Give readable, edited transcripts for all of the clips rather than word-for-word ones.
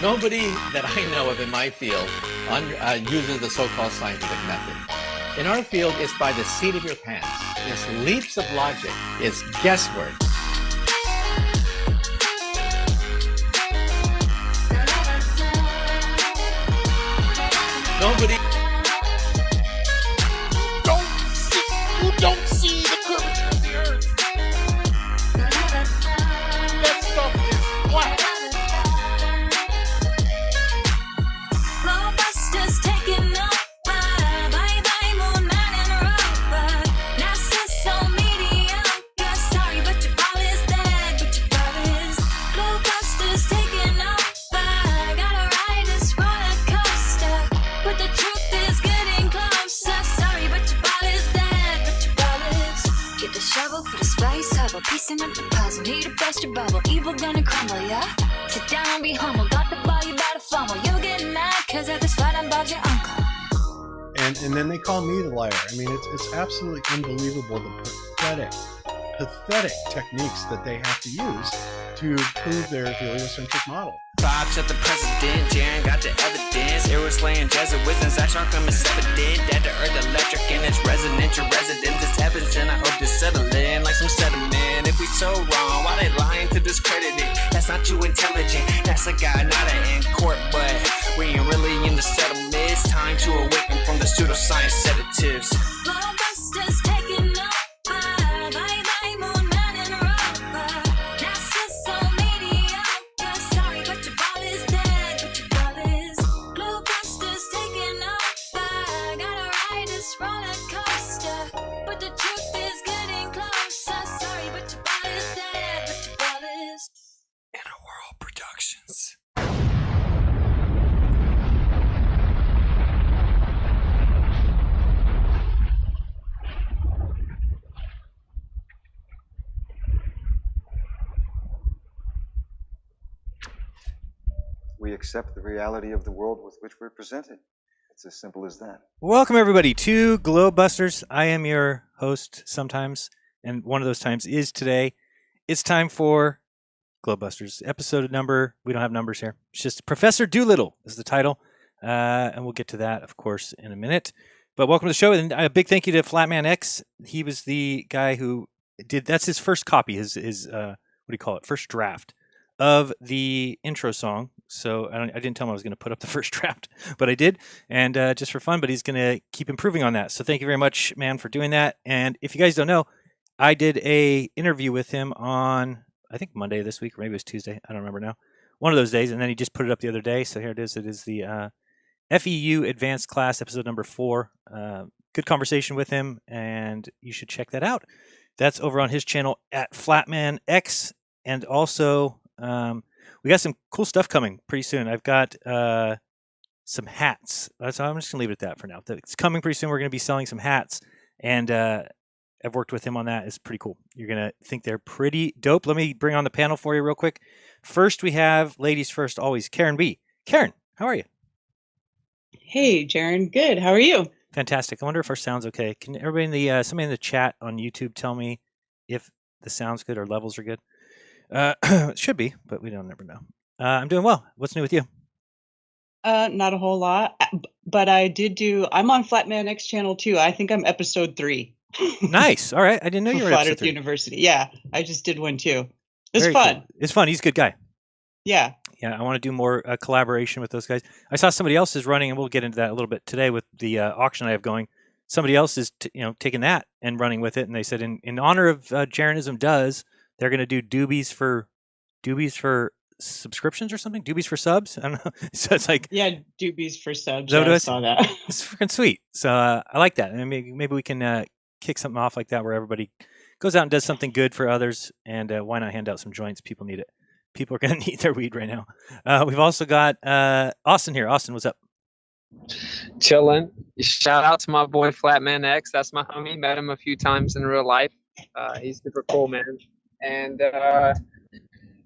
Nobody that I know of in my field uses the so-called scientific method. In our field, it's by the seat of your pants. It's leaps of logic. It's guesswork. Nobody. You don't see the curvature of the earth. That stuff is flat. GLOBEBUSTERS taking over. Bye bye moonlight and rover. Now so mediocre. Sorry, but your ball is dead. But your ball is GLOBEBUSTERs taking over. Gotta ride this roller coaster, but the truth is getting closer. Sorry, but your ball is dead. But your ball is. Get the shovel for the spice hubble. Piecing up the puzzle. Need a buster bubble. Evil gonna crumble, yeah. Sit down and be humble. Got the ball, you better fumble. You get mad cause I just fight about your uncle. And then they call me the liar. I mean, it's absolutely unbelievable the pathetic techniques that they have to use to prove their heliocentric model. Vibes at the president, Jeran got the evidence. Arrow slaying Jesuits and Zack is evident. That the earth electric and it's resonant. Your residence is heaven sent. I hope to settle in like some sediment. If we so wrong, why they lying to discredit it? That's not too intelligent. That's a guy, not an in court, but we ain't really in the settlement. It's time to awaken from the pseudoscience sedatives. GLOBEBUSTERs taking over. Bye bye moonlight and rover. Now so mediocre. Sorry, but your ball is dead. But your ball is GLOBEBUSTERs taking over. Gotta ride this roller coaster, but the truth is getting closer. Sorry, but your ball is dead. But your ball is. Inner World Productions. We accept the reality of the world with which we're presented. It's as simple as that. Welcome, everybody, to GLOBEBUSTERS. I am your host sometimes, and one of those times is today. It's time for GLOBEBUSTERS. Episode number, we don't have numbers here. It's just Professor Dolittle is the title, and we'll get to that, of course, in a minute. But welcome to the show, and a big thank you to Flatman X. He was the guy who did, that's his first copy, his what do you call it, first draft of the intro song. So I didn't tell him I was going to put up the first draft, but I did, and just for fun. But he's going to keep improving on that. So thank you very much, man, for doing that. And if you guys don't know, I did a interview with him on, I think, Monday this week, or maybe it was Tuesday. I don't remember now. One of those days, and then he just put it up the other day. So here it is. It is the FEU Advanced Class, episode number 4. Good conversation with him, and you should check that out. That's over on his channel at Flatman X, and also. We got some cool stuff coming pretty soon. I've got some hats. So I'm just going to leave it at that for now. It's coming pretty soon. We're going to be selling some hats. And I've worked with him on that. It's pretty cool. You're going to think they're pretty dope. Let me bring on the panel for you real quick. First, we have, ladies first, always, Karen B. Karen, how are you? Hey, Jeran. Good. How are you? Fantastic. I wonder if our sound's okay. Can everybody somebody in the chat on YouTube tell me if the sound's good or levels are good? It should be, but we don't never know. I'm doing well. What's new with you? Not a whole lot, but I'm on Flatman X channel too. I think I'm episode 3. Nice. All right. I didn't know you were Flat episode Earth 3. University. Yeah, I just did one too. It's Very fun. Cool. It's fun. He's a good guy. Yeah. Yeah, I want to do more collaboration with those guys. I saw somebody else is running, and we'll get into that a little bit today with the auction I have going. Somebody else is taking that and running with it, and they said in honor of Jeranism does. They're going to do doobies for subscriptions or something. Doobies for subs. I don't know. So it's like doobies for subs. I saw that. It's freaking sweet. So I like that, and maybe we can kick something off like that where everybody goes out and does something good for others. And why not hand out some joints? People need it. People are going to need their weed right now. We've also got Austin here. Austin, what's up? Chilling. Shout out to my boy Flatman X. That's my homie. Met him a few times in real life. He's super cool, man. And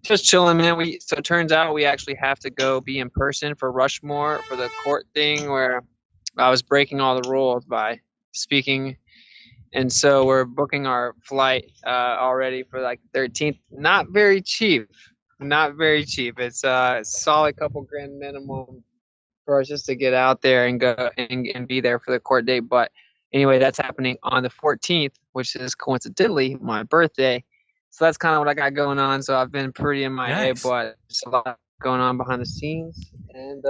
just chilling, man. So it turns out we actually have to go be in person for Rushmore for the court thing where I was breaking all the rules by speaking. And so we're booking our flight already for like 13th. Not very cheap. not very cheap. It's a solid couple grand minimum for us just to get out there and go and be there for the court date. But anyway, that's happening on the 14th, which is coincidentally my birthday. So that's kind of what I got going on. So I've been pretty in my head, Nice. but there's a lot going on behind the scenes. And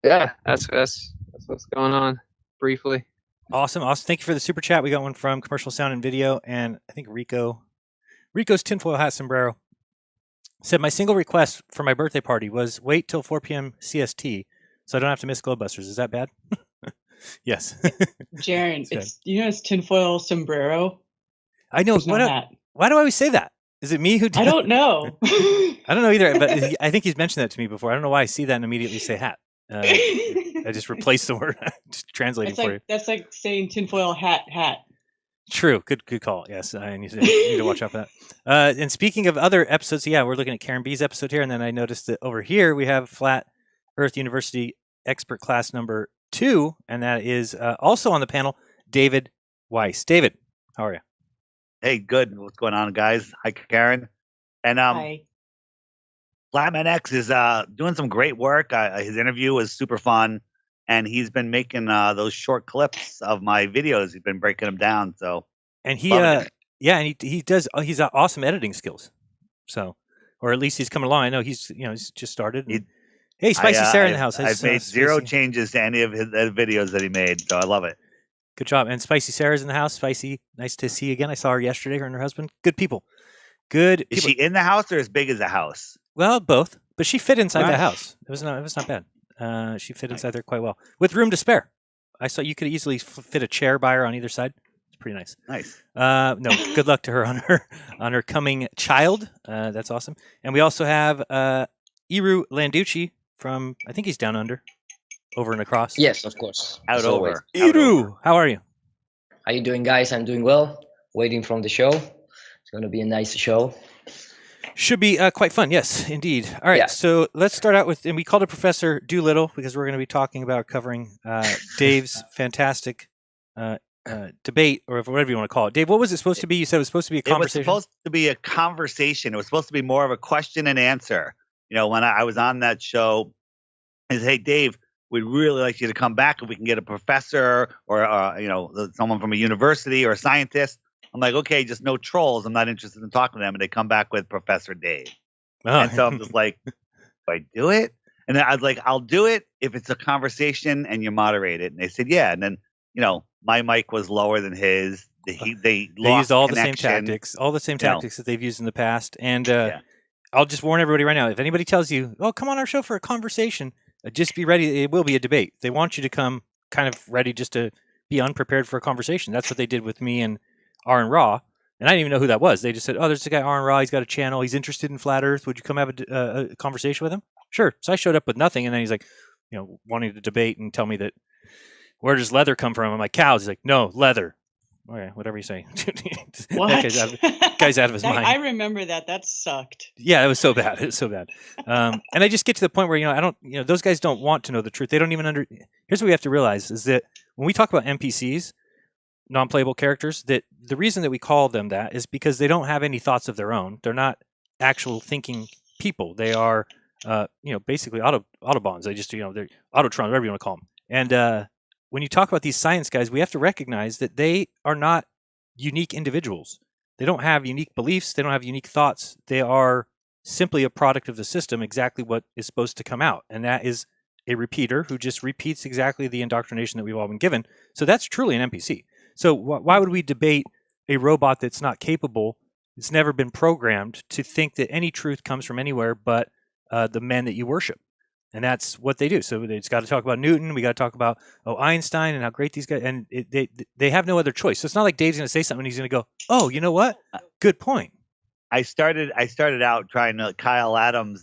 yeah, that's what's going on briefly. Awesome. Thank you for the super chat. We got one from Commercial Sound and Video, and I think Rico's tinfoil hat sombrero said, my single request for my birthday party was wait till 4 p.m. CST so I don't have to miss GLOBEBUSTERS. Is that bad? Yes. Jeran, It's it's tinfoil sombrero. I know. There's no hat. Why do I always say that? Is it me who did I don't know. I don't know either, but I think he's mentioned that to me before. I don't know why I see that and immediately say hat. I just replaced the word, just translating It's for you. that's like saying tinfoil hat. True. Good call. Yes, I need to watch out for that. And speaking of other episodes, yeah, we're looking at Karen B's episode here, and then I noticed that over here we have Flat Earth University expert class number 2, and that is also on the panel, David Weiss. David, how are you? Hey, good. What's going on, guys? Hi, Karen. And Hi. Flatman X is doing some great work. His interview was super fun, and he's been making those short clips of my videos. He's been breaking them down. So, And he, loving it. yeah, and he does. He's got awesome editing skills. So, or at least he's coming along. I know he's just started. and- hey, Spicy Sarah in the house. I've made zero Spicy. changes to any of his videos that he made, so I love it. Good job. And Spicy Sarah's in the house. Spicy, nice to see you again. I saw her yesterday, her and her husband. Good people. Good Is people. she in the house or as big as the house? Well, both. But she fit inside the Nice. house. It was not bad. She fit inside there quite well. With room to spare. I saw you could easily fit a chair by her on either side. It's pretty nice. Nice. No, good luck to her on her coming child. That's awesome. And we also have Iru Landucci from, I think he's down under, over and across. Yes, of course. Out as always. over. Out over. Iru, how are you? How you doing, guys? I'm doing well. Waiting from the show. It's going to be a nice show. Should be quite fun. Yes, indeed. All right. Yeah. So let's start out with, and we called it Professor Dolittle because we're going to be talking about covering Dave's fantastic debate, or whatever you want to call it. Dave, what was it supposed to be? You said it was supposed to be a It was conversation. supposed to be a conversation. It was supposed to be more of a question and answer. You know, when I was on that show, I said, hey, Dave, we'd really like you to come back if we can get a professor or, you know, someone from a university or a scientist. I'm like, okay, just no trolls. I'm not interested in talking to them. And they come back with Professor Dave. Oh. And so I'm just like, do I do it? And then I was like, I'll do it if it's a conversation and you moderate it. And they said, yeah. And then, you know, my mic was lower than his. They lost used all the same connection. tactics, that they've used in the past. And Yeah. I'll just warn everybody right now: if anybody tells you, "Oh, come on our show for a conversation," just be ready. It will be a debate. They want you to come kind of ready, just to be unprepared for a conversation. That's what they did with me and Aaron Raw. And I didn't even know who that was. They just said, "Oh, there's a guy Aaron Raw. He's got a channel. He's interested in flat Earth. Would you come have a conversation with him?" Sure. So I showed up with nothing, and then he's like, you know, wanting to debate and tell me that where does leather come from? I'm like, cows. He's like, no, leather. Okay, whatever you say. What? That guy's out of his mind. I remember that. That sucked. Yeah, it was so bad. It was so bad. And I just get to the point where, those guys don't want to know the truth. They don't even Here's what we have to realize is that when we talk about NPCs, non-playable characters, that the reason that we call them that is because they don't have any thoughts of their own. They're not actual thinking people. They are, basically autobots. They just, they're autotrons, whatever you want to call them. And when you talk about these science guys, we have to recognize that they are not unique individuals. They don't have unique beliefs. They don't have unique thoughts. They are simply a product of the system, exactly what is supposed to come out. And that is a repeater who just repeats exactly the indoctrination that we've all been given. So that's truly an NPC. So why would we debate a robot that's not capable, it's never been programmed to think that any truth comes from anywhere but the men that you worship? And that's what they do. So it's got to talk about Newton. We got to talk about Einstein and how great these guys. And they have no other choice. So it's not like Dave's going to say something and he's going to go, "Oh, you know what? Good point." I started out trying to Kyle Adams'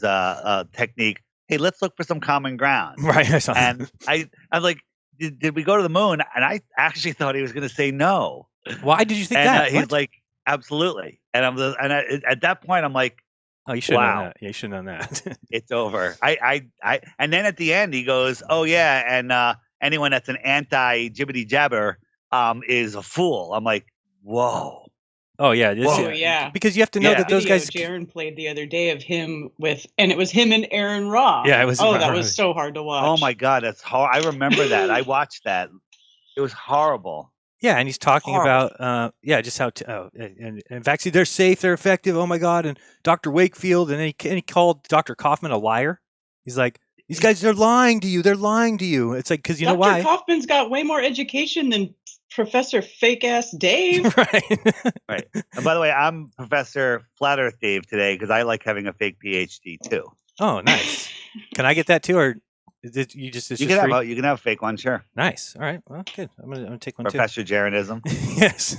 technique. Hey, let's look for some common ground. Right. I saw And I'm like, did we go to the moon? And I actually thought he was going to say no. Why did you think And that? he's What? like, absolutely. And at that point, I'm like, Oh, you should have wow. known that. Yeah, you should have known that. it's over. And then at the end he goes, oh yeah, and anyone that's an anti jibbity jabber is a fool. I'm like, whoa. Oh yeah, Oh yeah, because you have to know that those video guys. Jeran played the other day of him and it was him and Aaron Ra. Yeah, it was. Oh, that was so hard to watch. Oh my God, that's I remember that. I watched that. It was horrible. Yeah, and he's talking about just how and vaccines, they're safe, they're effective. Oh my God, and Dr. Wakefield, and he called Dr. Kaufman a liar. He's like, these guys, they're lying to you. They're lying to you. It's like, because you know why? Dr. Kaufman's got way more education than Professor Fake Ass Dave. Right. And by the way, I'm Professor Flat Earth Dave today because I like having a fake PhD too. Oh, nice. Can I get that too, or is it, you just? You can have you can have a fake one, sure. Nice. All right. Well, good. I'm gonna take one Professor too. Jeranism. Yes.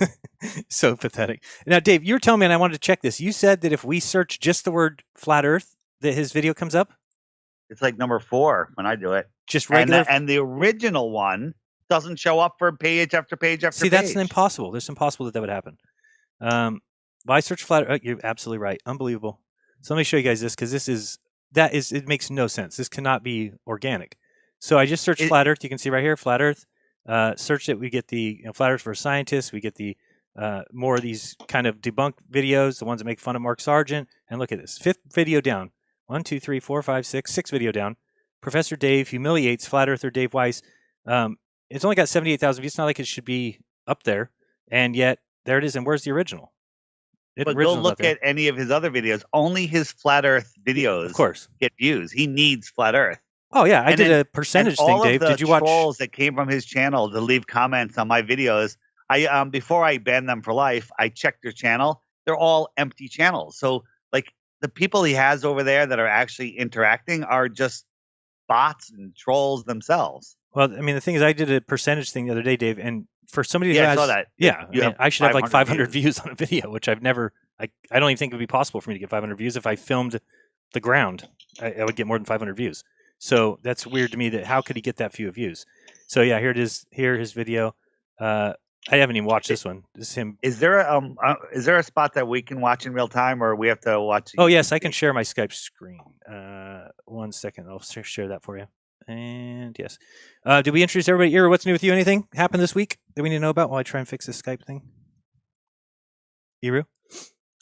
So pathetic. Now, Dave, you were telling me, and I wanted to check this. You said that if we search just the word flat Earth, that his video comes up. It's like number 4 when I do it. Just regular. And the original one doesn't show up for page after page after page. See, that's impossible. That's impossible that would happen. Why search flat? Oh, you're absolutely right. Unbelievable. So let me show you guys this because it makes no sense. This cannot be organic. So I just searched flat Earth. You can see right here, flat Earth. Search it. We get the flat Earth for scientists. We get the more of these kind of debunked videos, the ones that make fun of Mark Sargent. And look at this. 5th video down. 1, 2, 3, 4, 5, 6. 6th video down. Professor Dave humiliates flat earther Dave Weiss. It's only got 78,000 views. It's not like it should be up there. And yet, there it is. And where's the original? But go look at any of his other videos. Only his flat Earth videos, of course, get views. He needs flat Earth. Oh yeah, I did a percentage thing, Dave. Did you watch trolls that came from his channel to leave comments on my videos? I before I banned them for life, I checked their channel. They're all empty channels. So like the people he has over there that are actually interacting are just bots and trolls themselves. Well, I mean, the thing is, I did a percentage thing the other day, Dave, and for somebody who has, I saw that. Yeah, I should have like 500 views on a video, which I've never. I don't even think it would be possible for me to get 500 views if I filmed the ground. I would get more than 500 views. So that's weird to me. That how could he get that few views? So yeah, here it is. Here his video. I haven't even watched this one. This is him. Is there a spot that we can watch in real time, or we have to watch? Oh yes, I can share my Skype screen. 1 second, I'll share that for you. And yes, did we introduce everybody? Ira, what's new with you? Anything happened this week that we need to know about while I try and fix this Skype thing? Iru?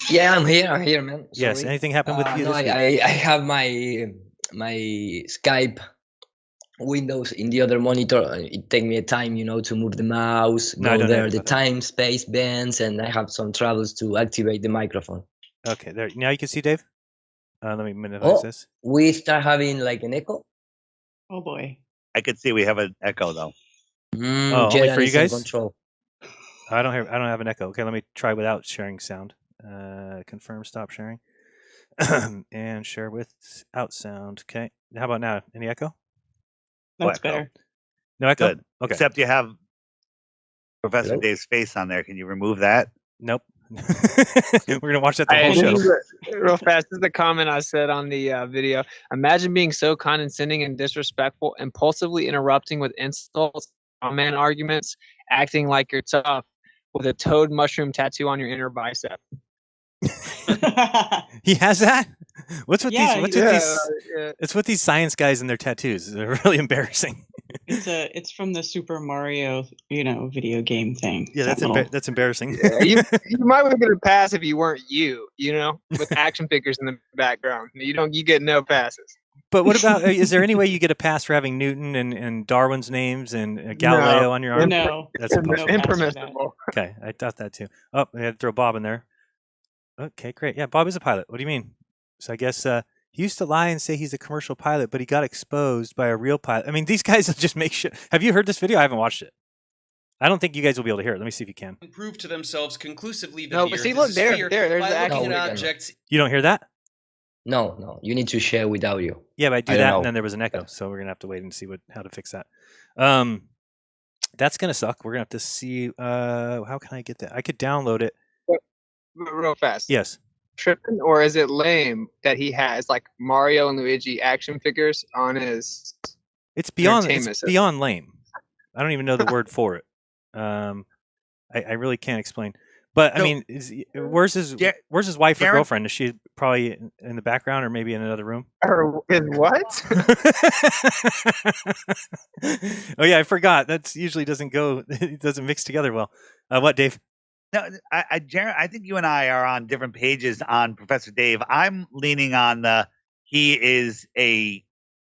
Yeah, I'm here, man. Sorry. Yes, anything happened with you no, this week? I have my Skype Windows in the other monitor. It take me a time, to move the mouse, go there, the time, space, bands, and I have some troubles to activate the microphone. Okay, there. Now you can see Dave? Let me minimize this. We start having like an echo. Oh boy. I could see we have an echo though. Only for you guys? Control. I don't have an echo. Okay, let me try without sharing sound. Confirm stop sharing. And share without sound. Okay. How about now? Any echo? That's better. No echo? Good. Okay. Except you have Professor Dave's face on there. Can you remove that? Nope. We're going to watch that the whole show. Real fast. This is the comment I said on the video. Imagine being so condescending and disrespectful, impulsively interrupting with insults, comment arguments, acting like you're tough with a toad mushroom tattoo on your inner bicep. He has that? What's with It's with these science guys and their tattoos. They're really embarrassing. It's from the Super Mario, video game thing. Yeah, that's embarrassing. Yeah, you might get a pass if you weren't with action figures in the background. You get no passes. But what about? Is there any way you get a pass for having Newton and Darwin's names and Galileo on your arm? No, that's impermissible. Okay, I thought that too. Oh, I had to throw Bob in there. Okay, great. Yeah, Bob is a pilot. What do you mean? So I guess he used to lie and say he's a commercial pilot, but he got exposed by a real pilot. I mean, these guys will just make sure. Have you heard this video? I haven't watched it. I don't think you guys will be able to hear it. Let me see if you can. Prove to themselves conclusively that but see, look, there's the actual objects. You don't hear that? No. You need to share with audio. Yeah, but I do that, and then there was an echo, so we're gonna have to wait and see how to fix that. That's gonna suck. We're gonna have to see. How can I get that? I could download it. Real fast. Yes. Tripping, or is it lame that he has like Mario and Luigi action figures on his? It's beyond lame. I don't even know the word for it. I really can't explain. But I mean, where's his wife or girlfriend? Is she probably in the background or maybe in another room? Or in what? Oh yeah, I forgot. That's usually doesn't go. It doesn't mix together well. What, Dave? No, Jeran, I think you and I are on different pages on Professor Dave. I'm leaning on he is a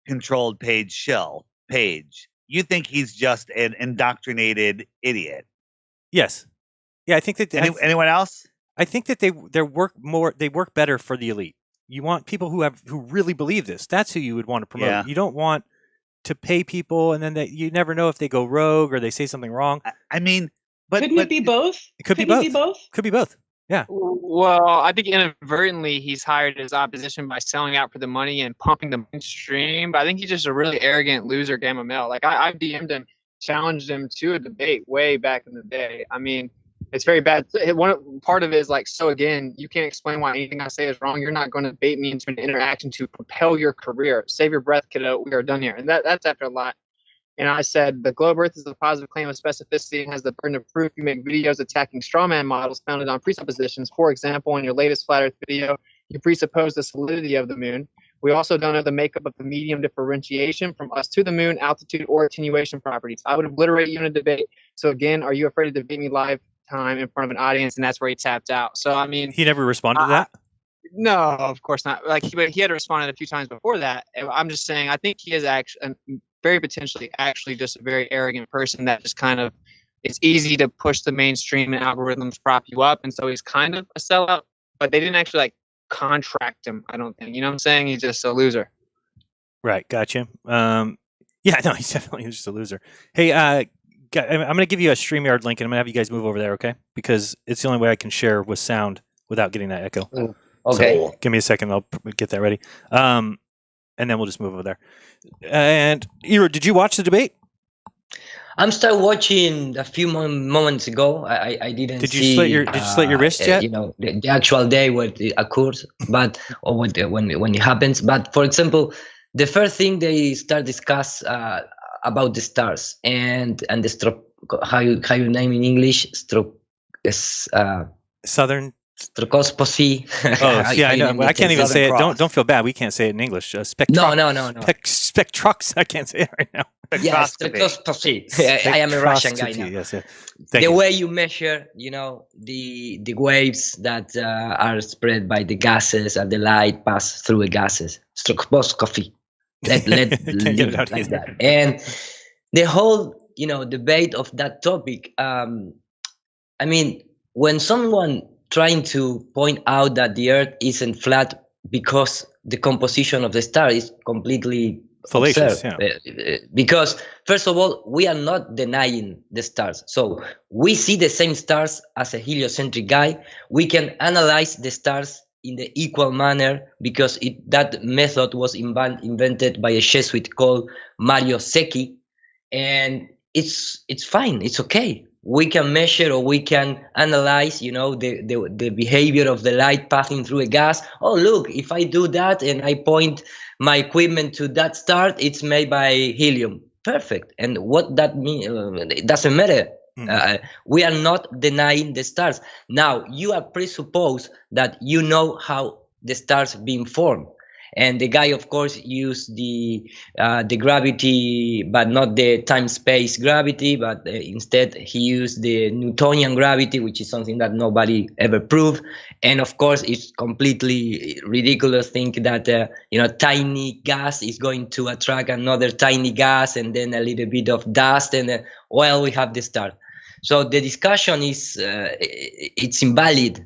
controlled page shill page. You think he's just an indoctrinated idiot? Yes. Yeah, I think that anyone else? I think that they work better for the elite. You want people who really believe this. That's who you would want to promote. Yeah. You don't want to pay people and then you never know if they go rogue or they say something wrong. I mean, but couldn't it be both? It could be both. Could be both. Yeah. Well, I think inadvertently he's hired his opposition by selling out for the money and pumping the mainstream. But I think he's just a really arrogant loser gamma male. Like I've DM'd him, challenged him to a debate way back in the day. I mean, it's very bad. One part of it is like, so again, you can't explain why anything I say is wrong. You're not going to bait me into an interaction to propel your career. Save your breath, kiddo. We are done here. And that's after a lot. And I said, the globe earth is a positive claim of specificity and has the burden of proof. You make videos attacking strawman models founded on presuppositions. For example, in your latest flat earth video, you presuppose the solidity of the moon. We also don't know the makeup of the medium differentiation from us to the moon, altitude, or attenuation properties. I would obliterate you in a debate. So again, are you afraid to debate me live time in front of an audience? And that's where he tapped out. So, I mean, he never responded to that? No, of course not. Like he had responded a few times before that. I'm just saying, I think he is actually very potentially actually just a very arrogant person that just kind of, it's easy to push the mainstream and algorithms prop you up. And so he's kind of a sellout, but they didn't actually like contract him, I don't think. You know what I'm saying? He's just a loser. Right. Gotcha. Yeah, no, he's definitely just a loser. Hey, I'm going to give you a StreamYard link and I'm going to have you guys move over there, okay? Because it's the only way I can share with sound without getting that echo. Okay. So give me a second. I'll get that ready. And then we'll just move over there. And Iro, did you watch the debate? I'm still watching a few moments ago. I didn't. Did you slit your wrist yet? You know, the actual day when it occurs, but or when it happens. But for example, the first thing they start discuss about the stars and the stroke. How you name in English? Stroke. Southern. Strokosposy. Oh, yeah, I know. I can't even say it. Don't feel bad. We can't say it in English. No. Spectrox. I can't say it right now. Yeah, spectroscopy. I am a Russian guy now. Yes, yeah. The way you measure, you know, the waves that are spread by the gases and the light pass through the gases. Spectroscopy. Let leave it like that. And the whole, you know, debate of that topic. I mean, when someone trying to point out that the Earth isn't flat because the composition of the star is completely fallacious. Yeah. Because first of all, we are not denying the stars. So we see the same stars as a heliocentric guy. We can analyze the stars in the equal manner because that method was invented by a Jesuit called Mario Secchi, and it's fine. It's okay. We can measure or we can analyze, you know, the behavior of the light passing through a gas. Oh, look, if I do that and I point my equipment to that star, it's made by helium. Perfect. And what that means, it doesn't matter. We are not denying the stars. Now, you are presuppose that you know how the stars being formed. And the guy, of course, used the gravity, but not the time-space gravity, but instead he used the Newtonian gravity, which is something that nobody ever proved. And of course, it's completely ridiculous to think that you know, tiny gas is going to attract another tiny gas, and then a little bit of dust, and well, we have the star. So the discussion is it's invalid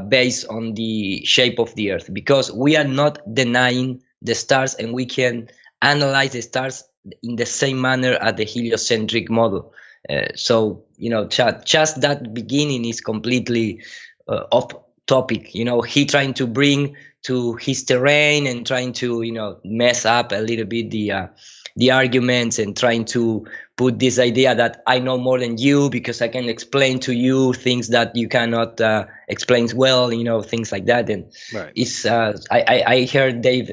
based on the shape of the Earth, because we are not denying the stars, and we can analyze the stars in the same manner as the heliocentric model. So, you know, just that beginning is completely off topic. You know, he trying to bring to his terrain and trying to, you know, mess up a little bit the arguments, and trying to put this idea that I know more than you because I can explain to you things that you cannot explain well, you know, things like that. And right. It's I heard Dave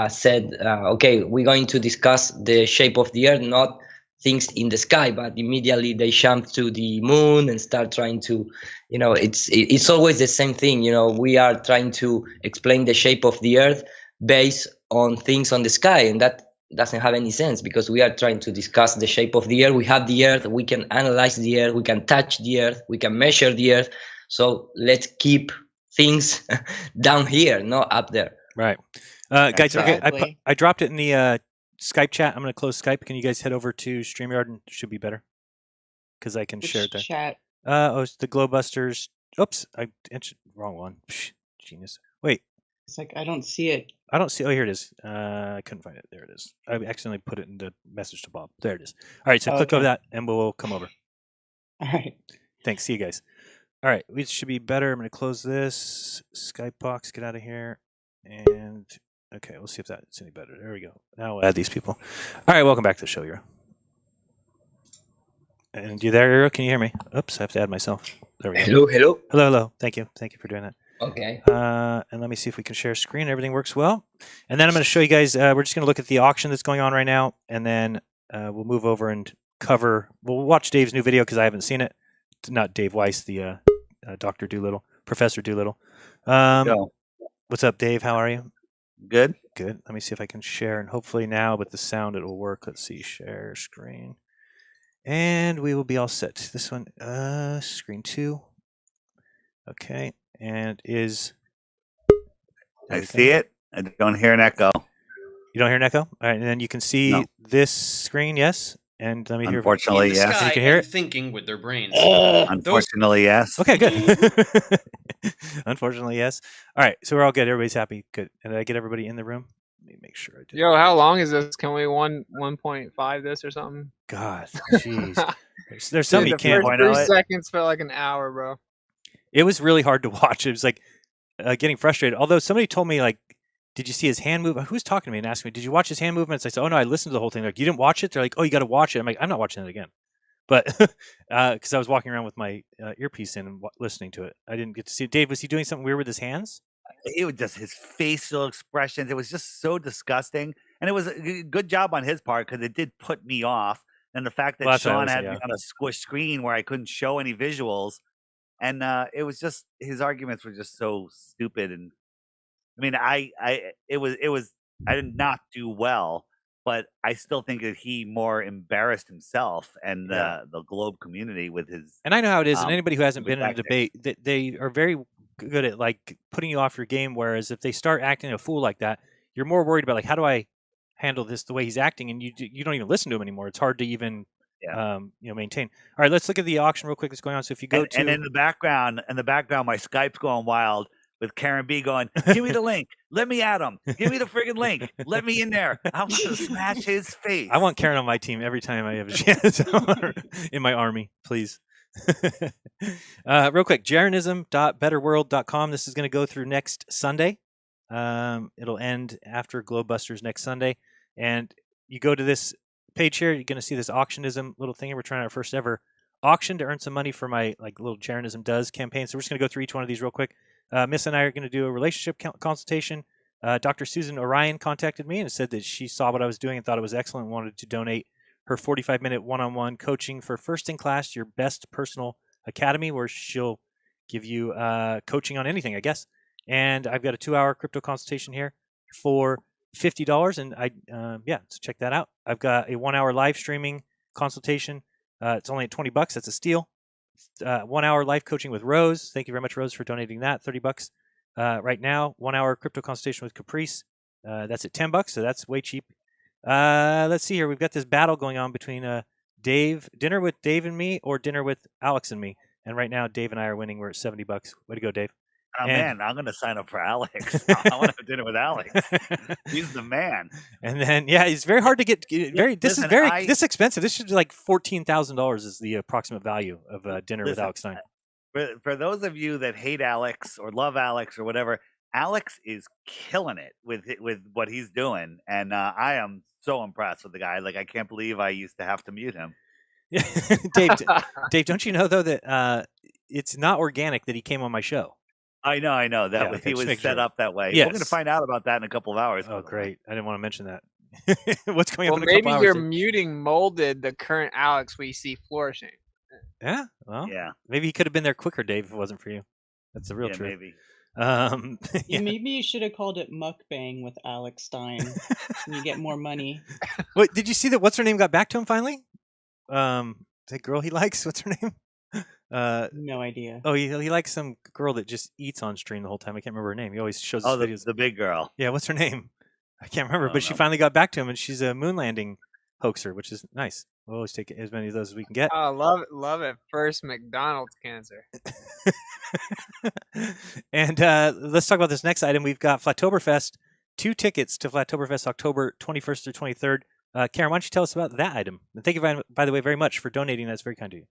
said, okay, we're going to discuss the shape of the Earth, not things in the sky, but immediately they jump to the moon and start trying to, you know, it's always the same thing. You know, we are trying to explain the shape of the Earth based on things on the sky, and that doesn't have any sense, because we are trying to discuss the shape of the Earth. We have the Earth, we can analyze the Earth, we can touch the Earth, we can measure the Earth. So let's keep things down here, not up there. Right. Guys, okay, Exactly. I dropped it in the Skype chat. I'm going to close Skype. Can you guys head over to StreamYard and it should be better because I can Which share it there. chat? It's the GLOBEBUSTERS. Oops, I entered wrong one. Psh, genius. Wait, It's like I don't see it. I don't see. Oh, here it is. I couldn't find it. There it is. I accidentally put it in the message to Bob. There it is. All right, so click over that and we'll come over. All right. Thanks. See you guys. All right, we should be better. I'm going to close this Skype box. Get out of here. And okay, we'll see if that's any better. There we go. Now we'll add these people. All right, welcome back to the show, Eero. And you there, Eero? Can you hear me? Oops, I have to add myself. There we go. Hello. Hello. Thank you for doing that. Okay. And let me see if we can share screen. Everything works well. And then I'm going to show you guys. We're just going to look at the auction that's going on right now, and then we'll move over and cover. We'll watch Dave's new video because I haven't seen it. Not Dave Weiss, the Dr. Dolittle, Professor Dolittle. What's up, Dave? How are you? Good. Good. Let me see if I can share, and hopefully now with the sound it will work. Let's see, share screen, and we will be all set. This one, screen 2. Okay, and is. I see it. I don't hear an echo. You don't hear an echo? All right, and then you can see this screen, yes? And let me hear. Unfortunately, In the yes. sky You can hear and it? thinking with their brains. Unfortunately, yes. Okay, good. Unfortunately, yes. All right, so we're all good. Everybody's happy. Good. And did I get everybody in the room? Let me make sure I did. Yo, how long is this? Can we 1.5 this or something? God, jeez. There's some Dude, you the can't. first 3 seconds felt like an hour, bro. It was really hard to watch. It was like getting frustrated. Although somebody told me, like, did you see his hand move? Who was talking to me and asking me, did you watch his hand movements? I said, oh, no, I listened to the whole thing. Like, you didn't watch it? They're like, oh, you got to watch it. I'm like, I'm not watching it again. But because I was walking around with my earpiece in and listening to it. I didn't get to see it. Dave, was he doing something weird with his hands? It was just his facial expressions. It was just so disgusting. And it was a good job on his part because it did put me off. And the fact that Sean had me on a squish screen where I couldn't show any visuals. And it was just, his arguments were just so stupid. And I mean, I did not do well, but I still think that he more embarrassed himself and the Globe community with his. And I know how it is. And anybody who hasn't been in a debate, they are very good at like putting you off your game. Whereas if they start acting a fool like that, you're more worried about like, how do I handle this the way he's acting? And you don't even listen to him anymore. It's hard to even maintain. All right, let's look at the auction real quick that's going on. So if you go and in the background, my Skype's going wild with Karen B going, give me the link. Let me at him. Give me the friggin' link. Let me in there. I'm going to smash his face. I want Karen on my team every time I have a chance in my army, please. Real quick, Jeranism.betterworld.com. This is going to go through next Sunday. It'll end after GLOBEBUSTERS next Sunday. And you go to this page here, you're going to see this auctionism little thing. We're trying our first ever auction to earn some money for my like little Jeranism Does campaign. So we're just going to go through each one of these real quick. Miss and I are going to do a relationship consultation. Dr. Susan Orion contacted me and said that she saw what I was doing and thought it was excellent and wanted to donate her 45-minute one-on-one coaching for First in Class, your best personal academy, where she'll give you coaching on anything, I guess. And I've got a 2-hour crypto consultation here for $50. And so check that out. I've got a 1-hour live streaming consultation. It's only at $20. That's a steal. 1-hour live coaching with Rose. Thank you very much, Rose, for donating that. $30 right now. 1-hour crypto consultation with Caprice. That's at $10, so that's way cheap. Let's see here. We've got this battle going on between dinner with Dave and me, or dinner with Alex and me. And right now, Dave and I are winning. We're at $70. Way to go, Dave. Oh, man, I'm going to sign up for Alex. I want to have dinner with Alex. He's the man. And then, it's very hard to get. This expensive. This should be like $14,000 is the approximate value of dinner with Alex Stein. For those of you that hate Alex or love Alex or whatever, Alex is killing it with what he's doing. And I am so impressed with the guy. Like, I can't believe I used to have to mute him. Dave, don't you know, though, that it's not organic that he came on my show? I know that he was set up that way. Yes. We're going to find out about that in a couple of hours. Oh, great. I didn't want to mention that. What's going on in a couple maybe hours? your muting molded the current Alex we see flourishing. Yeah, well, yeah. Maybe he could have been there quicker, Dave, if it wasn't for you. That's the real truth. Maybe. Maybe you should have called it Mukbang with Alex Stein. And you get more money. Wait, did you see that? What's her name got back to him finally? The girl he likes. What's her name? No idea. Oh, he likes some girl that just eats on stream the whole time. I can't remember her name. He always shows us Oh, videos. the big girl. Yeah, what's her name? I can't remember, I but don't she know. finally got back to him, and she's a moon landing hoaxer, which is nice. We'll always take as many of those as we can get. Oh, love it. First McDonald's cancer. And let's talk about this next item. We've got Flattoberfest, 2 tickets to Flattoberfest October 21st through 23rd. Karen, why don't you tell us about that item? And thank you, by the way, very much for donating. That's very kind of you.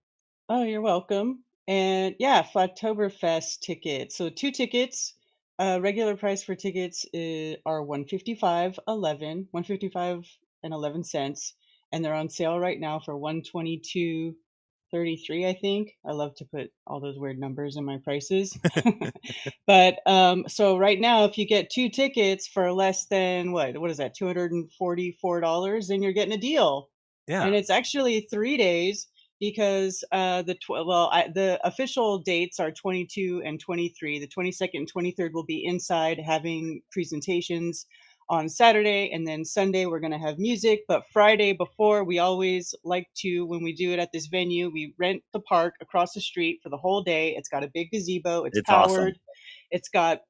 Oh, you're welcome. And yeah, Flattoberfest tickets. So 2 tickets. Regular price for tickets are $155.11, and they're on sale right now for $122.33. I think I love to put all those weird numbers in my prices. But so right now, if you get 2 tickets for less than what is that, $244, then you're getting a deal. Yeah. And it's actually 3 days because the official dates are 22 and 23. The 22nd and 23rd will be inside having presentations on Saturday, and then Sunday we're going to have music. But Friday before, we always like to, when we do it at this venue, we rent the park across the street for the whole day. It's got a big gazebo. It's powered. Awesome. It's got,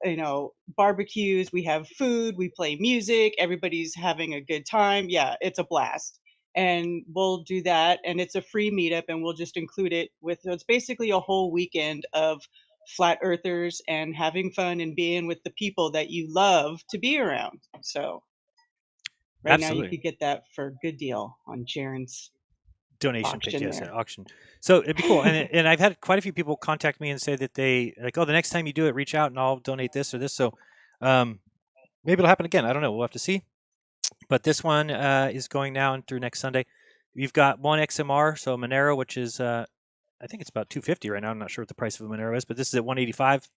barbecues. We have food. We play music. Everybody's having a good time. Yeah, it's a blast. And we'll do that. And it's a free meetup, and we'll just include it with, it's basically a whole weekend of flat earthers and having fun and being with the people that you love to be around. So right now you could get that for a good deal on Jeran's donation page, yes, auction. So it'd be cool. And I've had quite a few people contact me and say that they like, oh, the next time you do it, reach out and I'll donate this or this. So maybe it'll happen again. I don't know. We'll have to see. But this one is going now and through next Sunday. You've got 1 XMR, so Monero, which is I think it's about $250 right now. I'm not sure what the price of a Monero is, but this is at $185.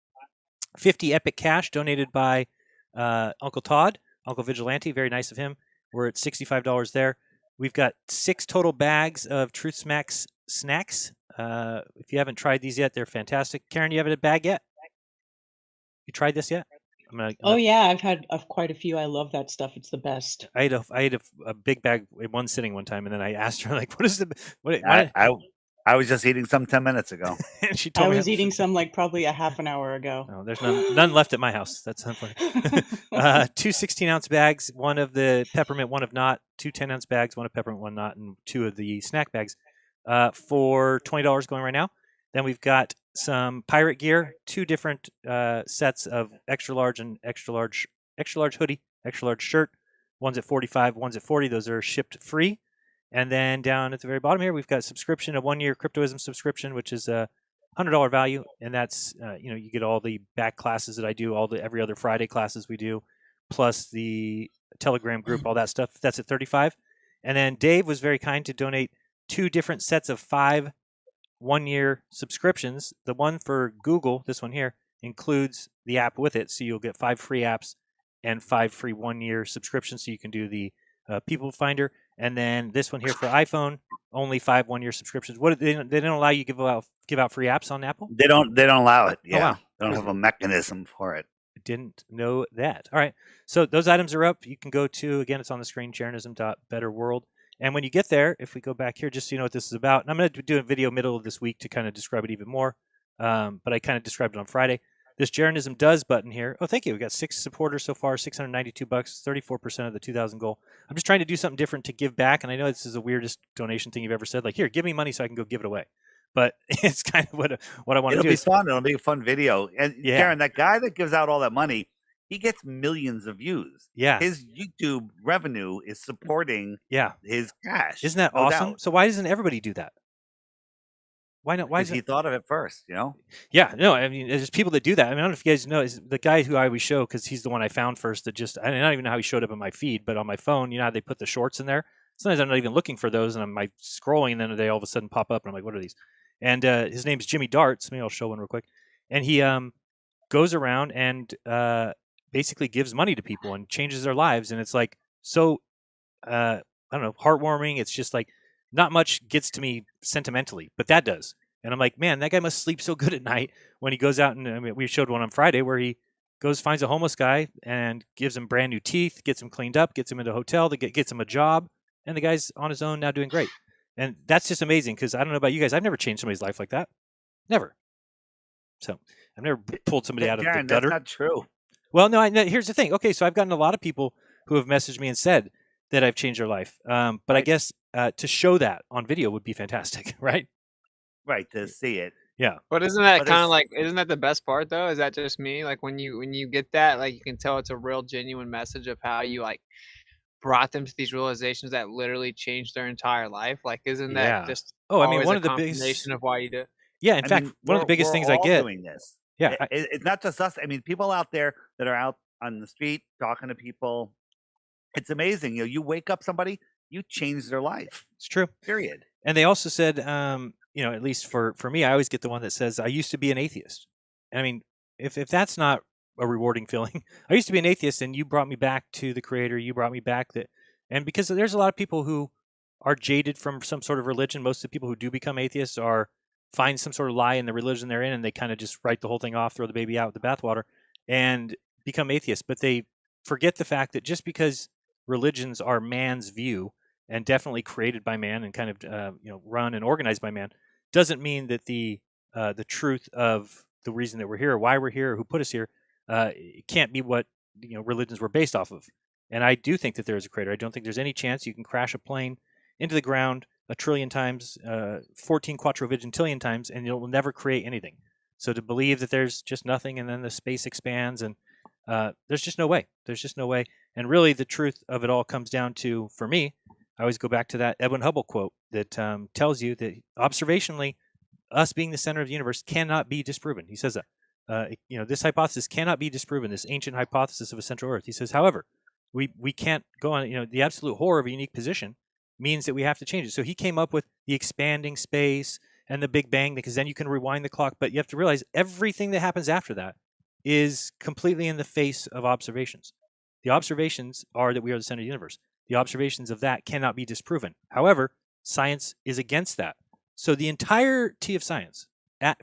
50 Epic Cash donated by Uncle Todd, Uncle Vigilante. Very nice of him. We're at $65 there. We've got 6 total bags of Truth Smacks snacks. If you haven't tried these yet, they're fantastic. Karen, you have a bag yet? You tried this yet? Oh yeah, I've had quite a few. I love that stuff. It's the best. I ate a big bag in one sitting one time, and then I asked her like, "What is the?" What? I was just eating some 10 minutes ago. And she told I me was eating some like probably a half an hour ago. Oh, there's none left at my house. That's unfortunate. 2 16-ounce bags, 1 of the peppermint, 1 of not. 2 10-ounce bags, 1 of peppermint, 1 not, and 2 of the snack bags for $20 going right now. Then we've got some pirate gear, 2 different sets of extra large and extra large hoodie, extra large shirt. One's at $45, one's at $40. Those are shipped free. And then down at the very bottom here, we've got subscription, a 1-year Cryptoism subscription, which is a $100 value, and that's you get all the back classes that I do, every other Friday classes we do, plus the Telegram group, all that stuff. That's at $35. And then Dave was very kind to donate 2 different sets of 5 1-year subscriptions. The one for Google, this one here, includes the app with it, so you'll get 5 free apps and 5 free 1-year subscriptions, so you can do the People Finder. And then this one here for iPhone, only 5 1-year subscriptions. What they don't allow you to give out free apps on Apple? They don't allow it. Yeah, oh, wow. They don't have a mechanism for it. I didn't know that. All right, so those items are up. You can go to, again, it's on the screen, jeranism.betterworld. And when you get there, if we go back here, just so you know what this is about, and I'm going to do a video middle of this week to kind of describe it even more, but I kind of described it on Friday. This Jeranism Does button here. Oh, thank you. We got 6 supporters so far, $692, 34% of the 2,000 goal. I'm just trying to do something different to give back, and I know this is the weirdest donation thing you've ever said. Like, here, give me money so I can go give it away. But it's kind of what I want to do. It'll be fun. It'll be a fun video. And yeah. Karen, that guy that gives out all that money, he gets millions of views. Yeah. His YouTube revenue is supporting his cash. Isn't that awesome? So why doesn't everybody do that? Why not? Why he thought of it first, Yeah, no, I mean, there's people that do that. I mean, I don't know if you guys know, is the guy who I always show, because he's the one I found first, that just, I don't even know how he showed up in my feed, but on my phone, you know how they put the shorts in there? Sometimes I'm not even looking for those, and I'm scrolling, and then they all of a sudden pop up, and I'm like, what are these? And his name's Jimmy Darts. Maybe I'll show one real quick. And he goes around and basically gives money to people and changes their lives, and it's like, so, I don't know, heartwarming. It's just like, not much gets to me sentimentally, but that does. And I'm like, man, that guy must sleep so good at night when he goes out. And I mean, we showed one on Friday where he goes, finds a homeless guy and gives him brand new teeth, gets him cleaned up, gets him into a hotel, gets him a job. And the guy's on his own now doing great. And that's just amazing, because I don't know about you guys. I've never changed somebody's life like that. Never. So I've never pulled somebody out of the Jeran, gutter. that's not true. Well, no, here's the thing. Okay, so I've gotten a lot of people who have messaged me and said that I've changed their life. But I guess to show that on video would be fantastic, right? Right, to see it. Yeah. But isn't that But kind it's- of like, isn't that the best part though? Is that just me? Like when you get that, like you can tell it's a real genuine message of how you like brought them to these realizations that literally changed their entire life. Like, isn't Yeah. that just Oh, I mean, always one a of the biggest. confirmation of why you do it? Yeah, in I fact, mean, one of the biggest we're things I all get. doing this. Yeah, It's not just us. I mean, people out there that are out on the street talking to people. It's amazing. You wake up somebody, you change their life. It's true. Period. And they also said, at least for me, I always get the one that says, I used to be an atheist. And I mean, if that's not a rewarding feeling, I used to be an atheist and you brought me back to the Creator. You brought me back and because there's a lot of people who are jaded from some sort of religion. Most of the people who do become atheists find some sort of lie in the religion they're in, and they kind of just write the whole thing off, throw the baby out with the bathwater, and become atheists. But they forget the fact that just because religions are man's view and definitely created by man and kind of run and organized by man, doesn't mean that the truth of the reason that we're here, or why we're here, or who put us here, it can't be what religions were based off of. And I do think that there is a creator. I don't think there's any chance you can crash a plane into the ground a trillion times, 14 quadrivigintillion times, and it will never create anything. So to believe that there's just nothing and then the space expands and there's just no way. There's just no way. And really the truth of it all comes down to, for me, I always go back to that Edwin Hubble quote that tells you that observationally, us being the center of the universe cannot be disproven. He says that. This hypothesis cannot be disproven, this ancient hypothesis of a central Earth. He says, however, we can't go on, the absolute horror of a unique position means that we have to change it. So he came up with the expanding space and the Big Bang, because then you can rewind the clock. But you have to realize everything that happens after that is completely in the face of observations. The observations are that we are the center of the universe. The observations of that cannot be disproven. However, science is against that. So the entirety of science,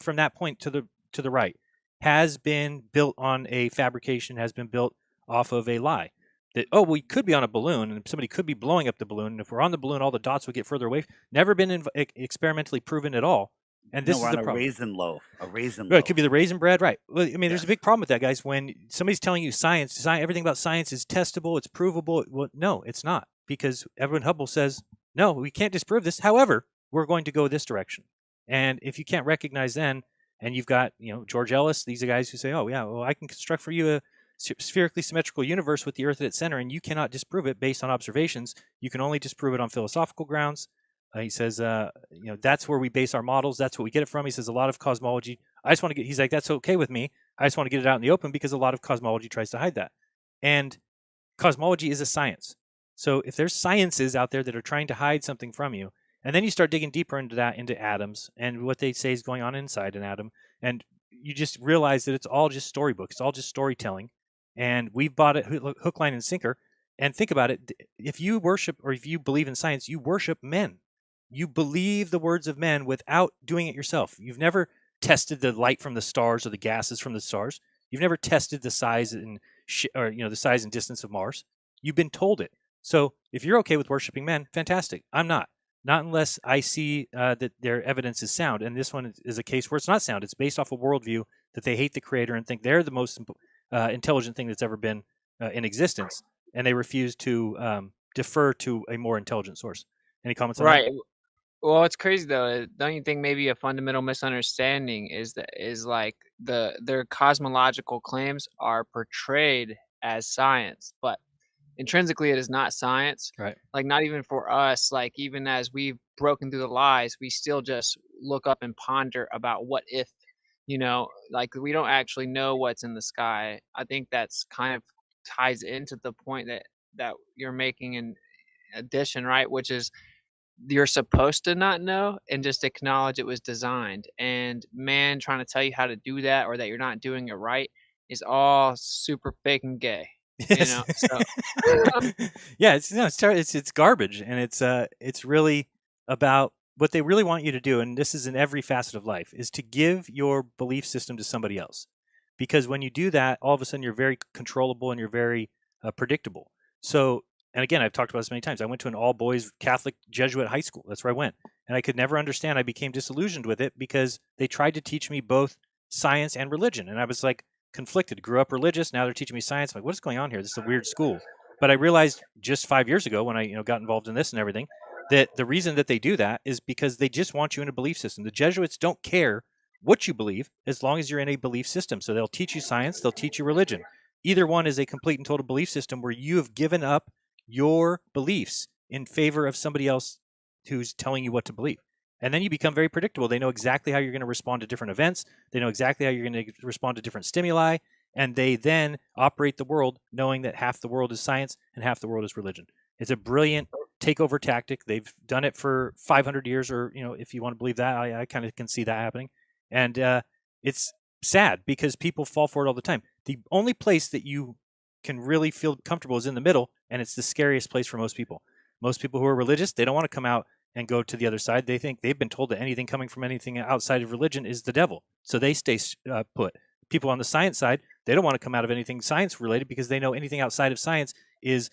from that point to the right, has been built on a fabrication, has been built off of a lie. That, we could be on a balloon and somebody could be blowing up the balloon. And if we're on the balloon, all the dots would get further away. Never been experimentally proven at all. And this is the problem. A raisin loaf. Right, it could be the raisin bread, right? Well, I mean, there's a big problem with that, guys. When somebody's telling you science, everything about science is testable, it's provable. Well, no, it's not, because Edwin Hubble says, no, we can't disprove this. However, we're going to go this direction. And if you can't recognize then, and you've got, George Ellis, these are guys who say, oh, yeah, well, I can construct for you a spherically symmetrical universe with the Earth at its center, and you cannot disprove it based on observations. You can only disprove it on philosophical grounds. He says, that's where we base our models. That's what we get it from. He says a lot of cosmology. He's like, that's okay with me. I just want to get it out in the open because a lot of cosmology tries to hide that. And cosmology is a science. So if there's sciences out there that are trying to hide something from you, and then you start digging deeper into that, into atoms and what they say is going on inside an atom, and you just realize that it's all just storybook. It's all just storytelling. And we've bought it hook, line, and sinker. And think about it. If you worship, or if you believe in science, you worship men. You believe the words of men without doing it yourself. You've never tested the light from the stars or the gases from the stars. You've never tested the size and the size and distance of Mars. You've been told it. So if you're okay with worshiping men, fantastic. I'm not. Not unless I see that their evidence is sound. And this one is a case where it's not sound. It's based off a worldview that they hate the Creator and think they're the most intelligent thing that's ever been in existence. And they refuse to defer to a more intelligent source. Any comments on that? Right. Well, it's crazy though. Don't you think maybe a fundamental misunderstanding is like their cosmological claims are portrayed as science, but intrinsically it is not science. Right. Like not even for us, like even as we've broken through the lies, we still just look up and ponder about what if, like we don't actually know what's in the sky. I think that's kind of ties into the point that you're making in addition, right? Which is you're supposed to not know and just acknowledge it was designed. And man trying to tell you how to do that or that you're not doing it right is all super fake and gay. Yes. So. Yeah, it's garbage, and it's really about what they really want you to do, and this is in every facet of life, is to give your belief system to somebody else. Because when you do that, all of a sudden you're very controllable and you're very predictable. So, and again, I've talked about this many times. I went to an all-boys Catholic Jesuit high school. That's where I went. and I could never understand. I became disillusioned with it because they tried to teach me both science and religion, and I was like conflicted. Grew up religious, now they're teaching me science. I'm like, what is going on here? This is a weird school. But I realized just 5 years ago when I got involved in this and everything, that the reason that they do that is because they just want you in a belief system. The Jesuits don't care what you believe as long as you're in a belief system. So they'll teach you science, they'll teach you religion. Either one is a complete and total belief system where you have given up your beliefs in favor of somebody else who's telling you what to believe. And then you become very predictable. They know exactly how you're going to respond to different events. They know exactly how you're going to respond to different stimuli. And they then operate the world knowing that half the world is science and half the world is religion. It's a brilliant takeover tactic. They've done it for 500 years, or, if you want to believe that, I kind of can see that happening. And it's sad because people fall for it all the time. The only place that you can really feel comfortable is in the middle, and it's the scariest place for most people. Most people who are religious, they don't want to come out and go to the other side. They think they've been told that anything coming from anything outside of religion is the devil. So they stay put. People on the science side, they don't want to come out of anything science related because they know anything outside of science is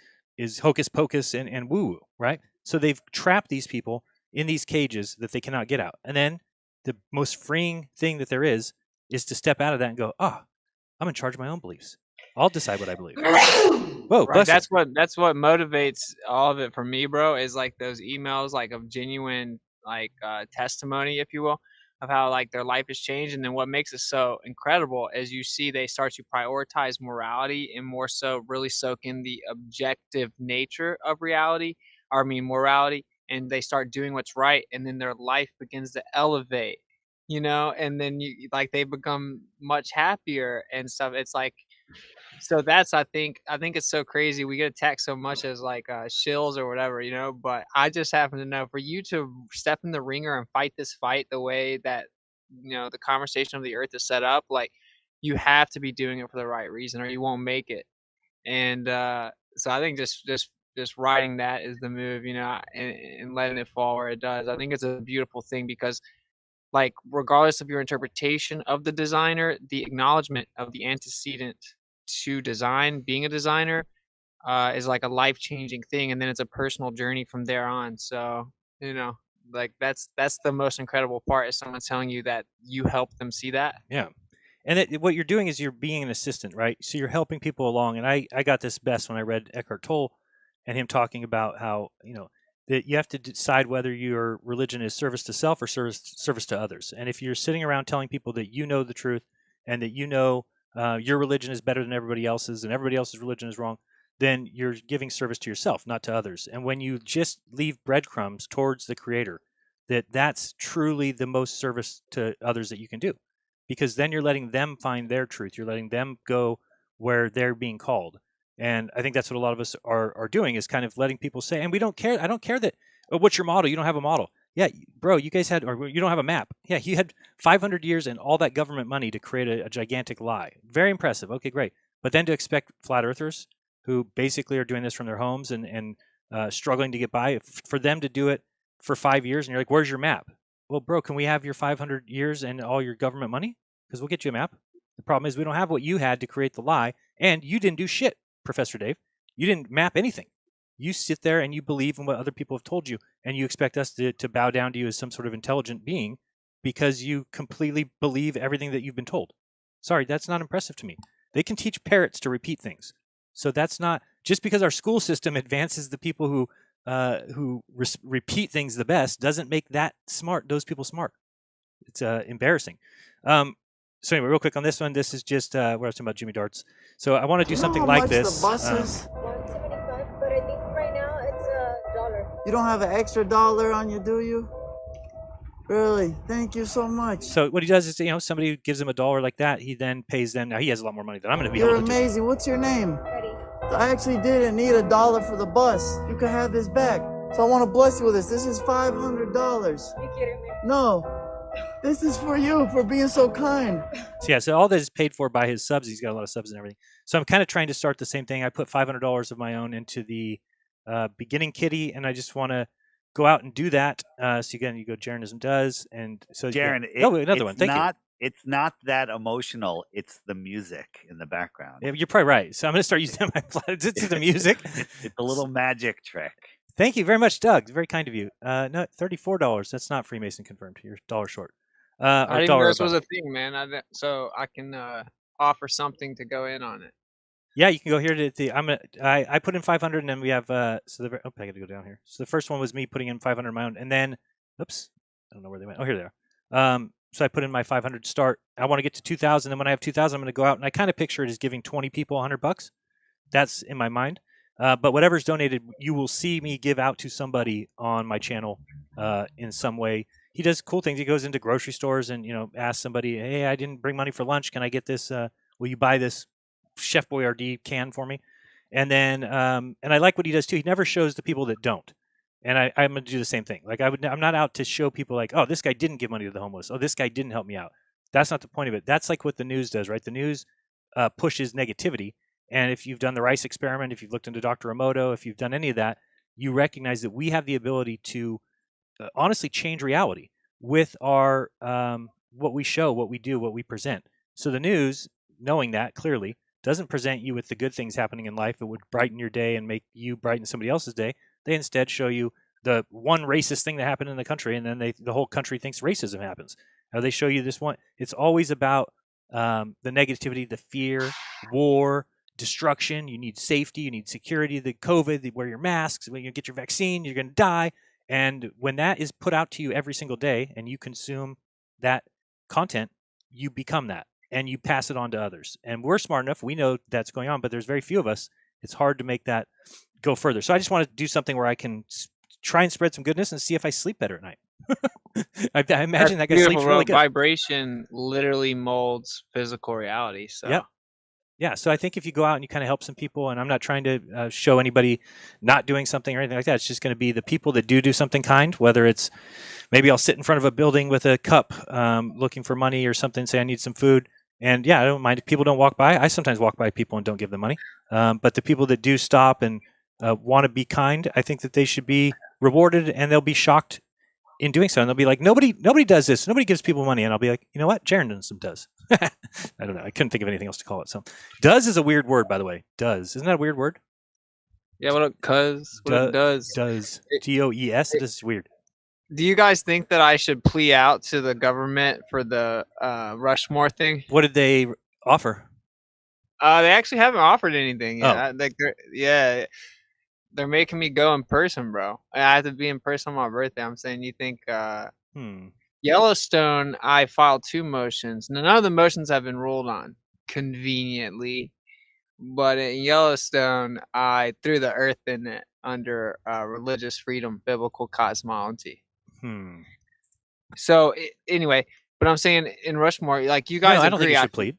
hocus pocus and woo-woo, right? So they've trapped these people in these cages that they cannot get out. And then the most freeing thing that there is to step out of that and go, I'm in charge of my own beliefs. I'll decide what I believe. Whoa, Right, that's what motivates all of it for me, bro, is like those emails like of genuine testimony, if you will, of how like their life has changed. And then what makes it so incredible is you see they start to prioritize morality and more so really soak in the objective nature of morality, and they start doing what's right, and then their life begins to elevate, and then they become much happier and stuff. It's like, so that's, I think it's so crazy. We get attacked so much as shills or whatever, but I just happen to know for you to step in the ringer and fight this fight the way that, the conversation of the earth is set up, like you have to be doing it for the right reason or you won't make it. And so I think just riding that is the move, and letting it fall where it does. I think it's a beautiful thing because regardless of your interpretation of the designer, the acknowledgement of the antecedent to design, being a designer, is like a life-changing thing, and then it's a personal journey from there on. So that's the most incredible part, is someone telling you that you help them see that. Yeah. And what you're doing is you're being an assistant, right? So you're helping people along. And I got this best when I read Eckhart Tolle and him talking about how that you have to decide whether your religion is service to self or service to others. And if you're sitting around telling people that you know the truth and that your religion is better than everybody else's and everybody else's religion is wrong, then you're giving service to yourself, not to others. And when you just leave breadcrumbs towards the Creator, that's truly the most service to others that you can do, because then you're letting them find their truth. You're letting them go where they're being called. And I think that's what a lot of us are doing, is kind of letting people say, and we don't care. I don't care that, what's your model? You don't have a model. Yeah, bro, you guys or you don't have a map. Yeah, you had 500 years and all that government money to create a gigantic lie. Very impressive. Okay, great. But then to expect flat earthers, who basically are doing this from their homes and struggling to get by, for them to do it for 5 years, and you're like, where's your map? Well, bro, can we have your 500 years and all your government money? Because we'll get you a map. The problem is we don't have what you had to create the lie, and you didn't do shit, Professor Dave. You didn't map anything. You sit there and you believe in what other people have told you, and you expect us to bow down to you as some sort of intelligent being because you completely believe everything that you've been told. Sorry, that's not impressive to me. They can teach parrots to repeat things. So that's not, just because our school system advances the people who repeat things the best doesn't make those people smart. It's embarrassing. So anyway, real quick on this one, this is just what I was talking about, Jimmy Darts. So I want to do something like this. The buses? $1.75, but I think right now it's $1. You don't have an extra $1 on you, do you? Really? Thank you so much. So what he does is, somebody gives him $1 like that, he then pays them. Now he has a lot more money than I'm going to be able to do. You're amazing. What's your name? Ready. I actually didn't need $1 for the bus. You can have this back. So I want to bless you with this. This is $500. You kidding me? No. This is for you, for being so kind. So all this is paid for by his subs. He's got a lot of subs and everything. So I'm kind of trying to start the same thing. I put $500 of my own into the beginning kitty, and I just want to go out and do that. So again, you go Jeranism does, and so Jeran, another one. Thank you. It's not that emotional. It's the music in the background. Yeah, you're probably right. So I'm going to start using my. It's the music. It's a little magic trick. Thank you very much, Doug. Very kind of you. No, $34. That's not Freemason confirmed. You're $1 short. I Or didn't know dollar this was above. a thing, man. So I can offer something to go in on it. Yeah, you can go here to the. I put in 500, and then we have. I got to go down here. So the first one was me putting in 500 of my own, and then, oops, I don't know where they went. Oh, here they are. So I put in my 500 start. I want to get to 2,000, and when I have 2,000, I'm going to go out, and I kind of picture it as giving 20 people $100. That's in my mind. But whatever's donated, you will see me give out to somebody on my channel in some way. He does cool things. He goes into grocery stores and asks somebody, "Hey, I didn't bring money for lunch. Can I get this? Will you buy this Chef Boyardee can for me?" And then and I like what he does too. He never shows the people that don't. And I'm going to do the same thing. Like I'm not out to show people like, "Oh, this guy didn't give money to the homeless. Oh, this guy didn't help me out." That's not the point of it. That's like what the news does, right? The news pushes negativity. And if you've done the Rice experiment, if you've looked into Dr. Emoto, if you've done any of that, you recognize that we have the ability to honestly change reality with our what we show, what we do, what we present. So the news, knowing that clearly, doesn't present you with the good things happening in life that would brighten your day and make you brighten somebody else's day. They instead show you the one racist thing that happened in the country, and then the whole country thinks racism happens. Now they show you this one. It's always about the negativity, the fear, war, destruction. You need safety, you need security, the COVID, wear your masks, when you get your vaccine, you're going to die. And when that is put out to you every single day and you consume that content, you become that and you pass it on to others. And we're smart enough, we know that's going on, but there's very few of us. It's hard to make that go further. So I just want to do something where I can try and spread some goodness and see if I sleep better at night. I imagine that guy sleeps really good. Vibration literally molds physical reality. So yep. Yeah, so I think if you go out and you kind of help some people, and I'm not trying to show anybody not doing something or anything like that. It's just going to be the people that do something kind, whether it's maybe I'll sit in front of a building with a cup looking for money or something, say I need some food. And yeah, I don't mind if people don't walk by. I sometimes walk by people and don't give them money. But the people that do stop and want to be kind, I think that they should be rewarded, and they'll be shocked in doing so. And they'll be like, nobody does this. Nobody gives people money. And I'll be like, you know what? Jeran does. I don't know. I couldn't think of anything else to call it. So does is a weird word, by the way. Does. Isn't that a weird word? Yeah, what it does. Does. DOES. It is weird. Do you guys think that I should plea out to the government for the Rushmore thing? What did they offer? They actually haven't offered anything yet. Oh. They're making me go in person, bro. I have to be in person on my birthday. I'm saying, you think Yellowstone, I filed 2 motions. None of the motions have been ruled on, conveniently. But in Yellowstone, I threw the earth in it under religious freedom, biblical cosmology. So anyway, but I'm saying in Rushmore, like you guys I don't agree, think you should plead.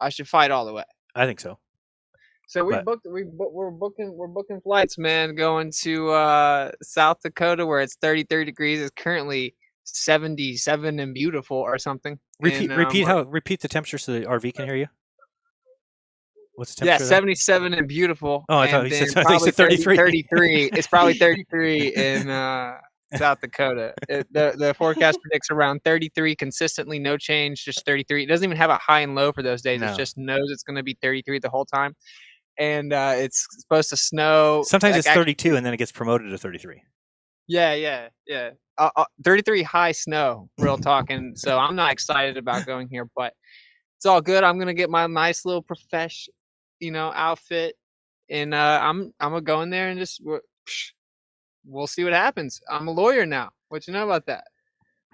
I should fight all the way. I think so. So we're booking flights, man, going to South Dakota where it's 33 degrees. It's currently 77 and beautiful or something. Repeat the temperature so the RV can hear you. What's the temperature? Yeah, 77 and beautiful. Oh, I thought you said 33. 33. It's probably 33 in South Dakota. The forecast predicts around 33 consistently, no change, just 33. It doesn't even have a high and low for those days. No. It just knows it's going to be 33 the whole time. And it's supposed to snow. Sometimes it's 32 and then it gets promoted to 33. Yeah. 33 high snow, real talking. So I'm not excited about going here, but it's all good. I'm gonna get my nice little outfit, and I'm gonna go in there and just we'll see what happens. I'm a lawyer now. What you know about that?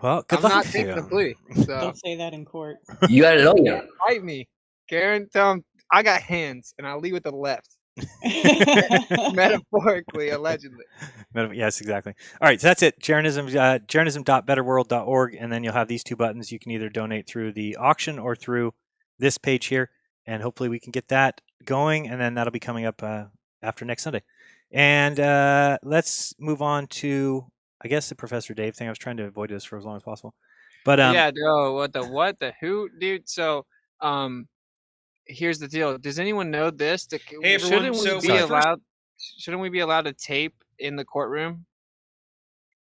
Well, good I'm luck. not taking a plea. So. Don't say that in court. You are a lawyer. Fight me, Karen. Tell him I got hands, and I lead with the left. Metaphorically, allegedly. Yes, exactly. All right, so that's it. Jeranism, jeranism.betterworld.org, and then you'll have these 2 buttons. You can either donate through the auction or through this page here, and hopefully we can get that going, and then that'll be coming up after next Sunday. And let's move on to, I guess, the Professor Dave thing. I was trying to avoid this for as long as possible. But yeah, bro, what the who, dude? So, here's the deal. Does anyone know this? Hey, everyone. Shouldn't we be allowed to tape in the courtroom?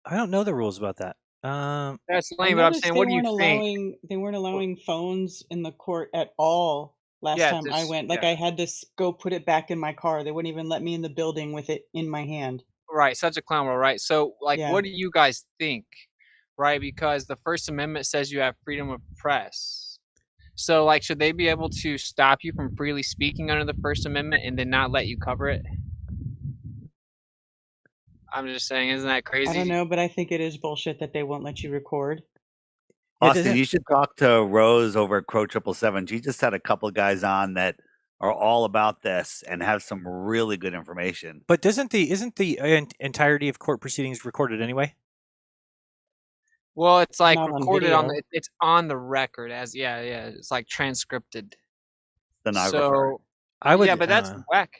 I don't know the rules about that. That's lame, but I'm saying, what do you think? They weren't allowing phones in the court at all last time I went. Like, I had to go put it back in my car. They wouldn't even let me in the building with it in my hand. Right, such a clown world, right? So, like, Yeah. what do you guys think, right? Because the First Amendment says you have freedom of press. So, like, should they be able to stop you from freely speaking under the First Amendment and then not let you cover it? I'm just saying, isn't that I don't crazy? know, but I think it is bullshit that they won't let you record. Austin, you should talk to Rose over at Crow 777. She just had a couple of guys on that are all about this and have some really good information. But isn't the entirety of court proceedings recorded anyway? Well, it's like Not on recorded on video. it's on the record as yeah, it's like transcripted. Stenographer. So I would. yeah, but that's whack.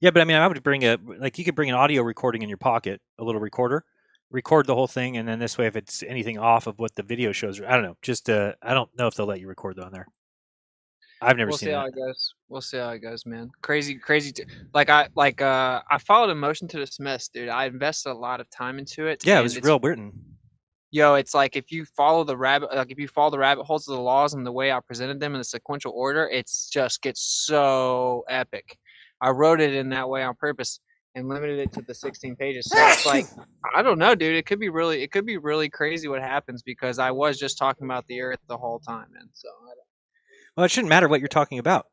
Yeah, but I mean, I would bring you could bring an audio recording in your pocket, a little recorder, record the whole thing, and then this way, if it's anything off of what the video shows, I don't know. Just I don't know if they'll let you record on there. I've never We'll seen see that. how it goes. We'll see how it goes, man. Crazy. I followed a motion to dismiss, dude. I invested a lot of time into it. Yeah, it and was it's- real weird. Yo, it's like if you follow the rabbit holes of the laws and the way I presented them in the sequential order, it's just gets so epic. I wrote it in that way on purpose and limited it to the 16 pages. So it's like I don't know, dude. It could be really crazy what happens because I was just talking about the Earth the whole time, man. So I don't. Well, it shouldn't matter what you're talking about.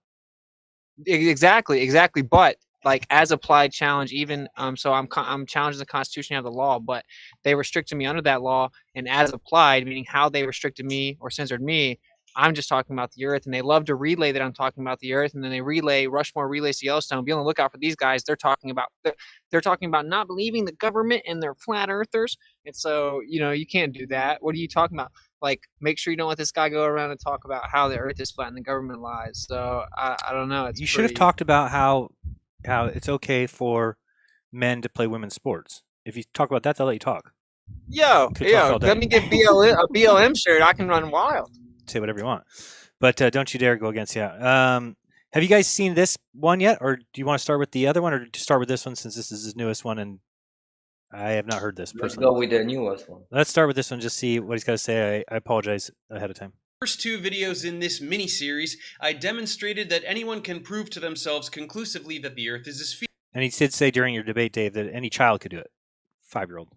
Exactly. But like as applied challenge, even so I'm challenging the constitution of the law, but they restricted me under that law, and as applied, meaning how they restricted me or censored me, I'm just talking about the Earth, and they love to relay that I'm talking about the Earth, and then they Rushmore relays to Yellowstone. Be on the lookout for these guys. They're talking about not believing the government and they're flat earthers, and so you can't do that. What are you talking about? Like, make sure you don't let this guy go around and talk about how the Earth is flat and the government lies. So I don't know. You should have talked about how it's okay for men to play women's sports. If you talk about that, they'll let you talk. Let me get a BLM shirt. I can run wild. Say whatever you want, but don't you dare go against have you guys seen this one yet, or do you want to start with the other one, or to start with this one since this is the newest one and I have not heard this Let's personally? go with the newest one. Let's start with this one. Just see what he's got to say. I apologize ahead of time. First two videos in this mini-series, I demonstrated that anyone can prove to themselves conclusively that the Earth is a sphere. And he did say during your debate, Dave, that any child could do it. 5-year-old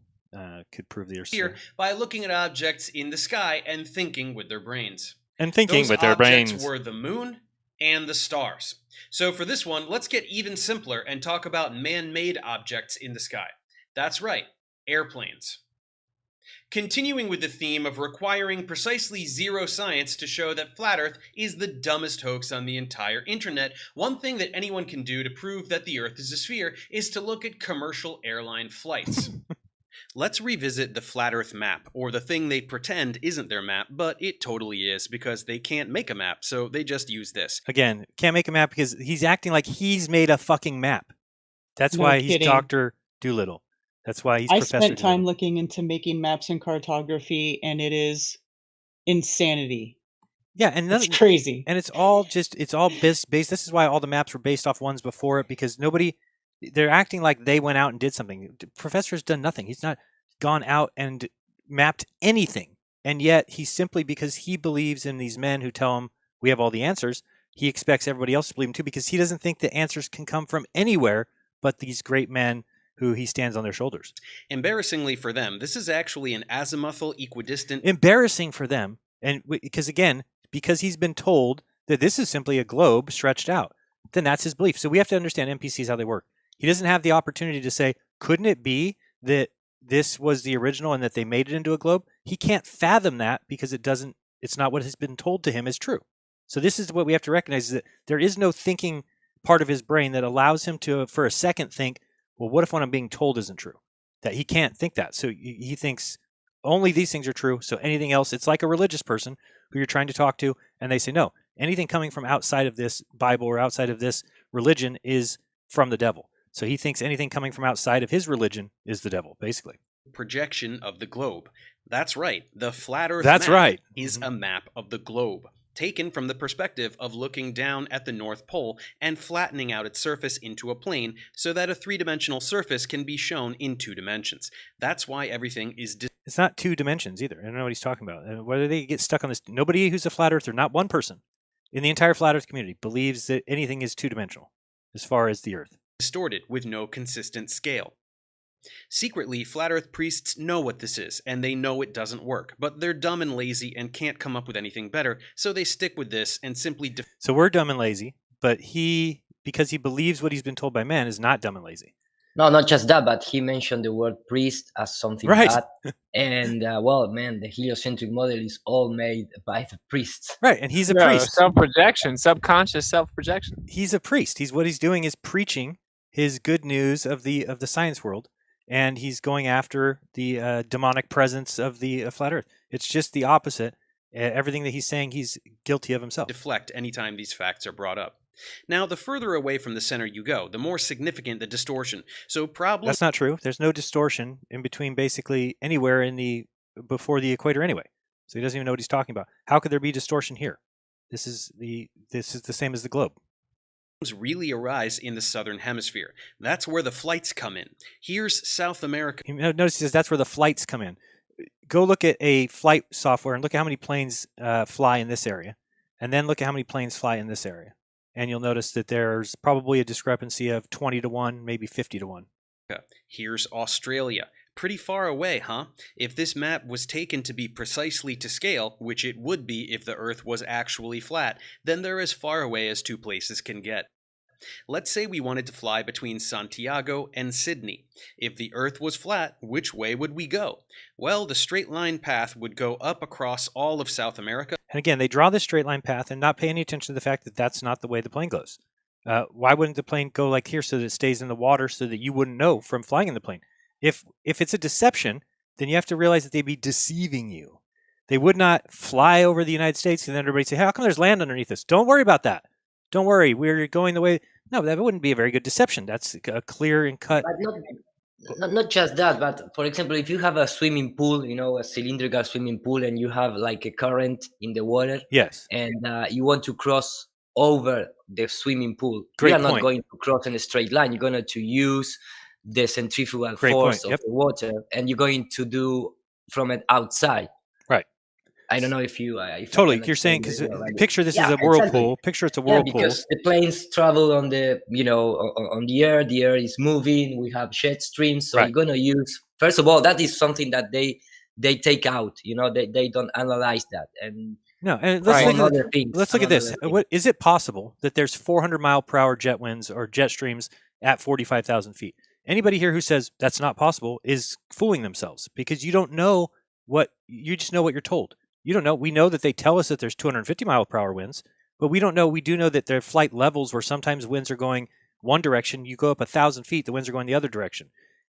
could prove the Earth Here by looking at objects in the sky and thinking with their brains. And thinking Those with their objects brains. were the moon and the stars. So for this one, let's get even simpler and talk about man-made objects in the sky. That's right, airplanes. Continuing with the theme of requiring precisely zero science to show that Flat Earth is the dumbest hoax on the entire internet, one thing that anyone can do to prove that the Earth is a sphere is to look at commercial airline flights. Let's revisit the Flat Earth map, or the thing they pretend isn't their map, but it totally is because they can't make a map, so they just use this. Again, can't make a map because he's acting like he's made a fucking map. That's No why he's kidding. Dr. Dolittle. That's why he's I Professor spent time Dolittle. looking into making maps and cartography, and it is insanity. Yeah, and It's crazy. And it's all based. This is why all the maps were based off ones before it, because they're acting like they went out and did something. The professor's done nothing. He's not gone out and mapped anything. And yet he simply, because he believes in these men who tell him we have all the answers, he expects everybody else to believe him too, because he doesn't think the answers can come from anywhere but these great men who he stands on their shoulders. Embarrassingly for them, this is actually an azimuthal equidistant. Embarrassing for them. And because he's been told that this is simply a globe stretched out, then that's his belief. So we have to understand NPCs, how they work. He doesn't have the opportunity to say, couldn't it be that this was the original and that they made it into a globe? He can't fathom that because it's not what has been told to him is true. So this is what we have to recognize, is that there is no thinking part of his brain that allows him to, for a second, think, well, what if what I'm being told isn't true? That he can't think that. So he thinks only these things are true. So anything else, it's like a religious person who you're trying to talk to, and they say, no, anything coming from outside of this Bible or outside of this religion is from the devil. So he thinks anything coming from outside of his religion is the devil, basically. Projection of the globe. That's right. The Flat Earth That's map right. is a map of the globe, taken from the perspective of looking down at the North Pole and flattening out its surface into a plane so that a three-dimensional surface can be shown in 2 dimensions. That's why everything is... It's not 2 dimensions either. I don't know what he's talking about. And whether they get stuck on this... Nobody who's a flat earther, not one person in the entire flat earth community, believes that anything is 2-dimensional as far as the Earth. distorted with no consistent scale. Secretly, flat earth priests know what this is, and they know it doesn't work, but they're dumb and lazy and can't come up with anything better, so they stick with this and simply So we're dumb and lazy, but he, because he believes what he's been told by men, is not dumb and lazy. No, not just that, but he mentioned the word priest as something Right. bad. And well, man, the heliocentric model is all made by the priests. Right, and he's a No, priest. self-projection, subconscious self-projection. He's a priest. He's what he's doing is preaching his good news of the science world, and he's going after the demonic presence of the flat Earth. It's just the opposite. Everything that he's saying, he's guilty of himself. deflect anytime these facts are brought up. Now, the further away from the center you go, the more significant the distortion. So problems. That's not true. There's no distortion in between basically anywhere in the before the equator anyway. So he doesn't even know what he's talking about. How could there be distortion here? This is the same as the globe. Really arise in the southern hemisphere. That's where the flights come in. Here's South America. Notice he says that's where the flights come in. Go look at a flight software and look at how many planes fly in this area, and then look at how many planes fly in this area. And you'll notice that there's probably a discrepancy of 20 to 1, maybe 50 to 1. Here's Australia. Pretty far away, huh? If this map was taken to be precisely to scale, which it would be if the Earth was actually flat, then they're as far away as two places can get. Let's say we wanted to fly between Santiago and Sydney. If the Earth was flat, which way would we go? Well, the straight line path would go up across all of South America. And again, they draw this straight line path and not pay any attention to the fact that that's not the way the plane goes. Why wouldn't the plane go like here so that it stays in the water so that you wouldn't know from flying in the plane? If it's a deception, then you have to realize that they'd be deceiving you. They would not fly over the United States and then everybody say, hey, how come there's land underneath us? Don't worry about that. Don't worry, we're going the way. No, that wouldn't be a very good deception. That's a clear and cut. But not just that, but for example, if you have a swimming pool, a cylindrical swimming pool, and you have like a current in the water, yes, and you want to cross over the swimming pool, Great you are not point. going to cross in a straight line. You're going to use the centrifugal Great force point. of the water, and you're going to do from it outside. Right. I don't know if you if totally. You're saying because picture this is a whirlpool. Picture it's a whirlpool. because the planes travel on the on the air. The air is moving. We have jet streams, so Right. you're gonna use. First of all, that is something that they take out. They don't analyze that. And No, and let's look at this. What is it possible that there's 400-mile-per-hour jet winds or jet streams at 45,000 feet? Anybody here who says that's not possible is fooling themselves because you don't know you just know what you're told. You don't know. We know that they tell us that there's 250-mile-per-hour winds, but we don't know. We do know that there are flight levels where sometimes winds are going one direction. You go up 1,000 feet, the winds are going the other direction.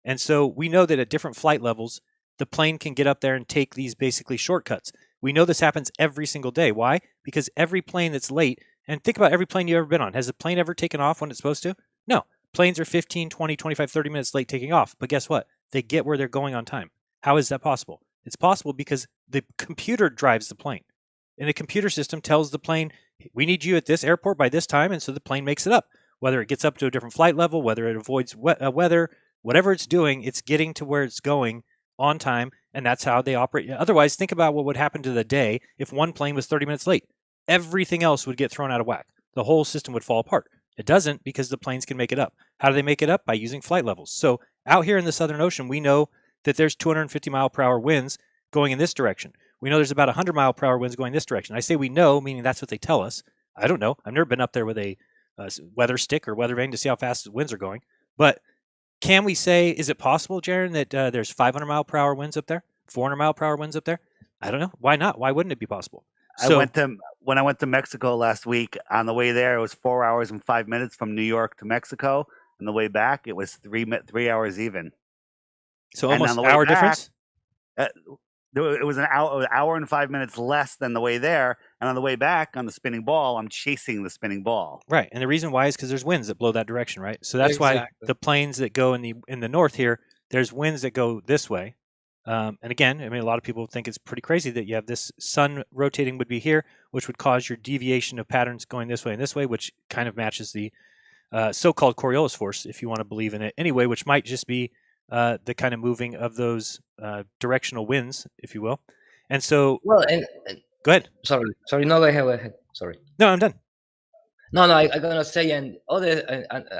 And so we know that at different flight levels, the plane can get up there and take these basically shortcuts. We know this happens every single day. Why? Because every plane that's late, and think about every plane you've ever been on. Has the plane ever taken off when it's supposed to? No. Planes are 15, 20, 25, 30 minutes late taking off. But guess what? They get where they're going on time. How is that possible? It's possible because the computer drives the plane. And the computer system tells the plane, we need you at this airport by this time, and so the plane makes it up. Whether it gets up to a different flight level, whether it avoids weather, whatever it's doing, it's getting to where it's going on time, and that's how they operate. Otherwise, think about what would happen to the day if one plane was 30 minutes late. Everything else would get thrown out of whack. The whole system would fall apart. It doesn't because the planes can make it up. How do they make it up? By using flight levels. So out here in the Southern Ocean, we know that there's 250-mile-per-hour winds going in this direction. We know there's about 100-mile-per-hour winds going this direction. I say we know, meaning that's what they tell us. I don't know. I've never been up there with a weather stick or weather vane to see how fast the winds are going. But can we say, is it possible, Jeran, that there's 500-mile-per-hour winds up there? 400-mile-per-hour winds up there? I don't know. Why not? Why wouldn't it be possible? When I went to Mexico last week, on the way there, it was 4 hours and 5 minutes from New York to Mexico. On the way back, it was 3 hours even. So almost an hour difference? It was an hour and 5 minutes less than the way there. And on the way back, on the spinning ball, I'm chasing the spinning ball. Right. And the reason why is because there's winds that blow that direction, right? So that's why the planes that go in the north here, there's winds that go this way. And again, I mean, a lot of people think it's pretty crazy that you have this sun rotating would be here, which would cause your deviation of patterns going this way and this way, which kind of matches the so-called Coriolis force, if you want to believe in it anyway, which might just be the kind of moving of those directional winds, if you will. And so, and go ahead. Sorry. No, go ahead. Sorry. No, I'm done. No, I'm gonna say, and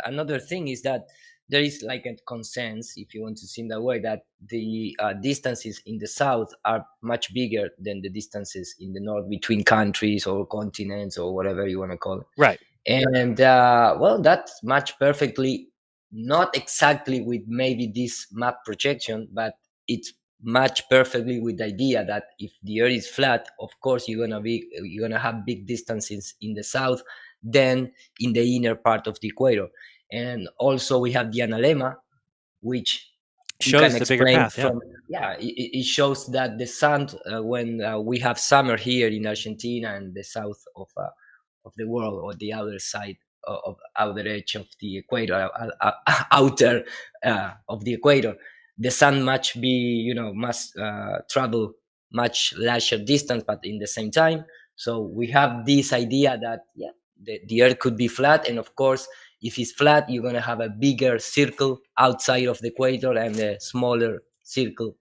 another thing is that there is like a consensus, if you want to see in that way, that the distances in the south are much bigger than the distances in the north between countries or continents or whatever you want to call it. Right. And well, that match perfectly, not exactly with maybe this map projection, but it's match perfectly with the idea that if the earth is flat, of course you're gonna have big distances in the south than in the inner part of the equator. And also we have the analemma, which you Shows can the bigger explain path. Yeah. from it shows that the sun when we have summer here in Argentina and the south of the world, or the other side of outer edge of the equator, outer of the equator, the sun must travel much larger distance, but in the same time. So we have this idea that the earth could be flat, and of course if it's flat, you're going to have a bigger circle outside of the equator and a smaller circle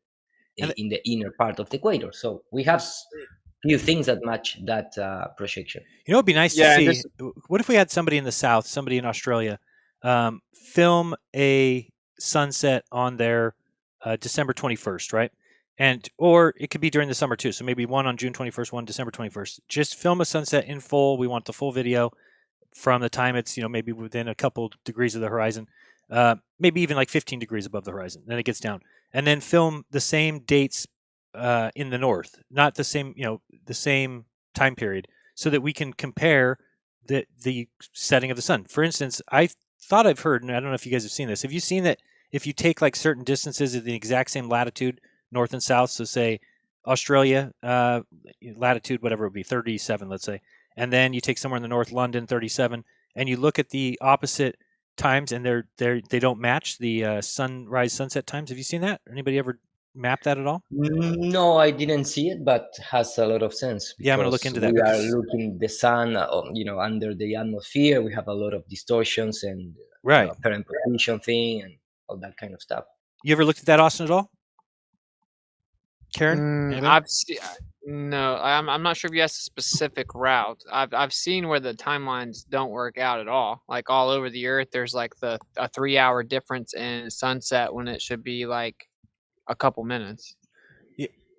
in the inner part of the equator. So we have few things that match that projection. You know, it'd be nice to see. What if we had somebody in the south, somebody in Australia, film a sunset on their December 21st, right? Or it could be during the summer too. So maybe one on June 21st, one December 21st. Just film a sunset in full. We want the full video from the time it's, maybe within a couple degrees of the horizon, maybe even like 15 degrees above the horizon. Then it gets down, and then film the same dates in the north, not the same, the same time period, so that we can compare the setting of the sun. For instance, I thought I've heard, and I don't know if you guys have seen this. Have you seen that if you take like certain distances at the exact same latitude, north and south, so say Australia, latitude, whatever it would be, 37, let's say, and then you take somewhere in the north, London, 37, and you look at the opposite times, and they don't match the sunrise sunset times. Have you seen that? Anybody ever map that at all? No, I didn't see it, but has a lot of sense. Yeah, I'm going to look into that. We are looking the sun, under the atmosphere. We have a lot of distortions and apparent position thing and all that kind of stuff. You ever looked at that, Austin, at all? Karen? I've seen. No, I'm not sure if you asked a specific route. I've seen where the timelines don't work out at all. Like all over the earth, there's like a 3-hour difference in sunset when it should be like a couple minures.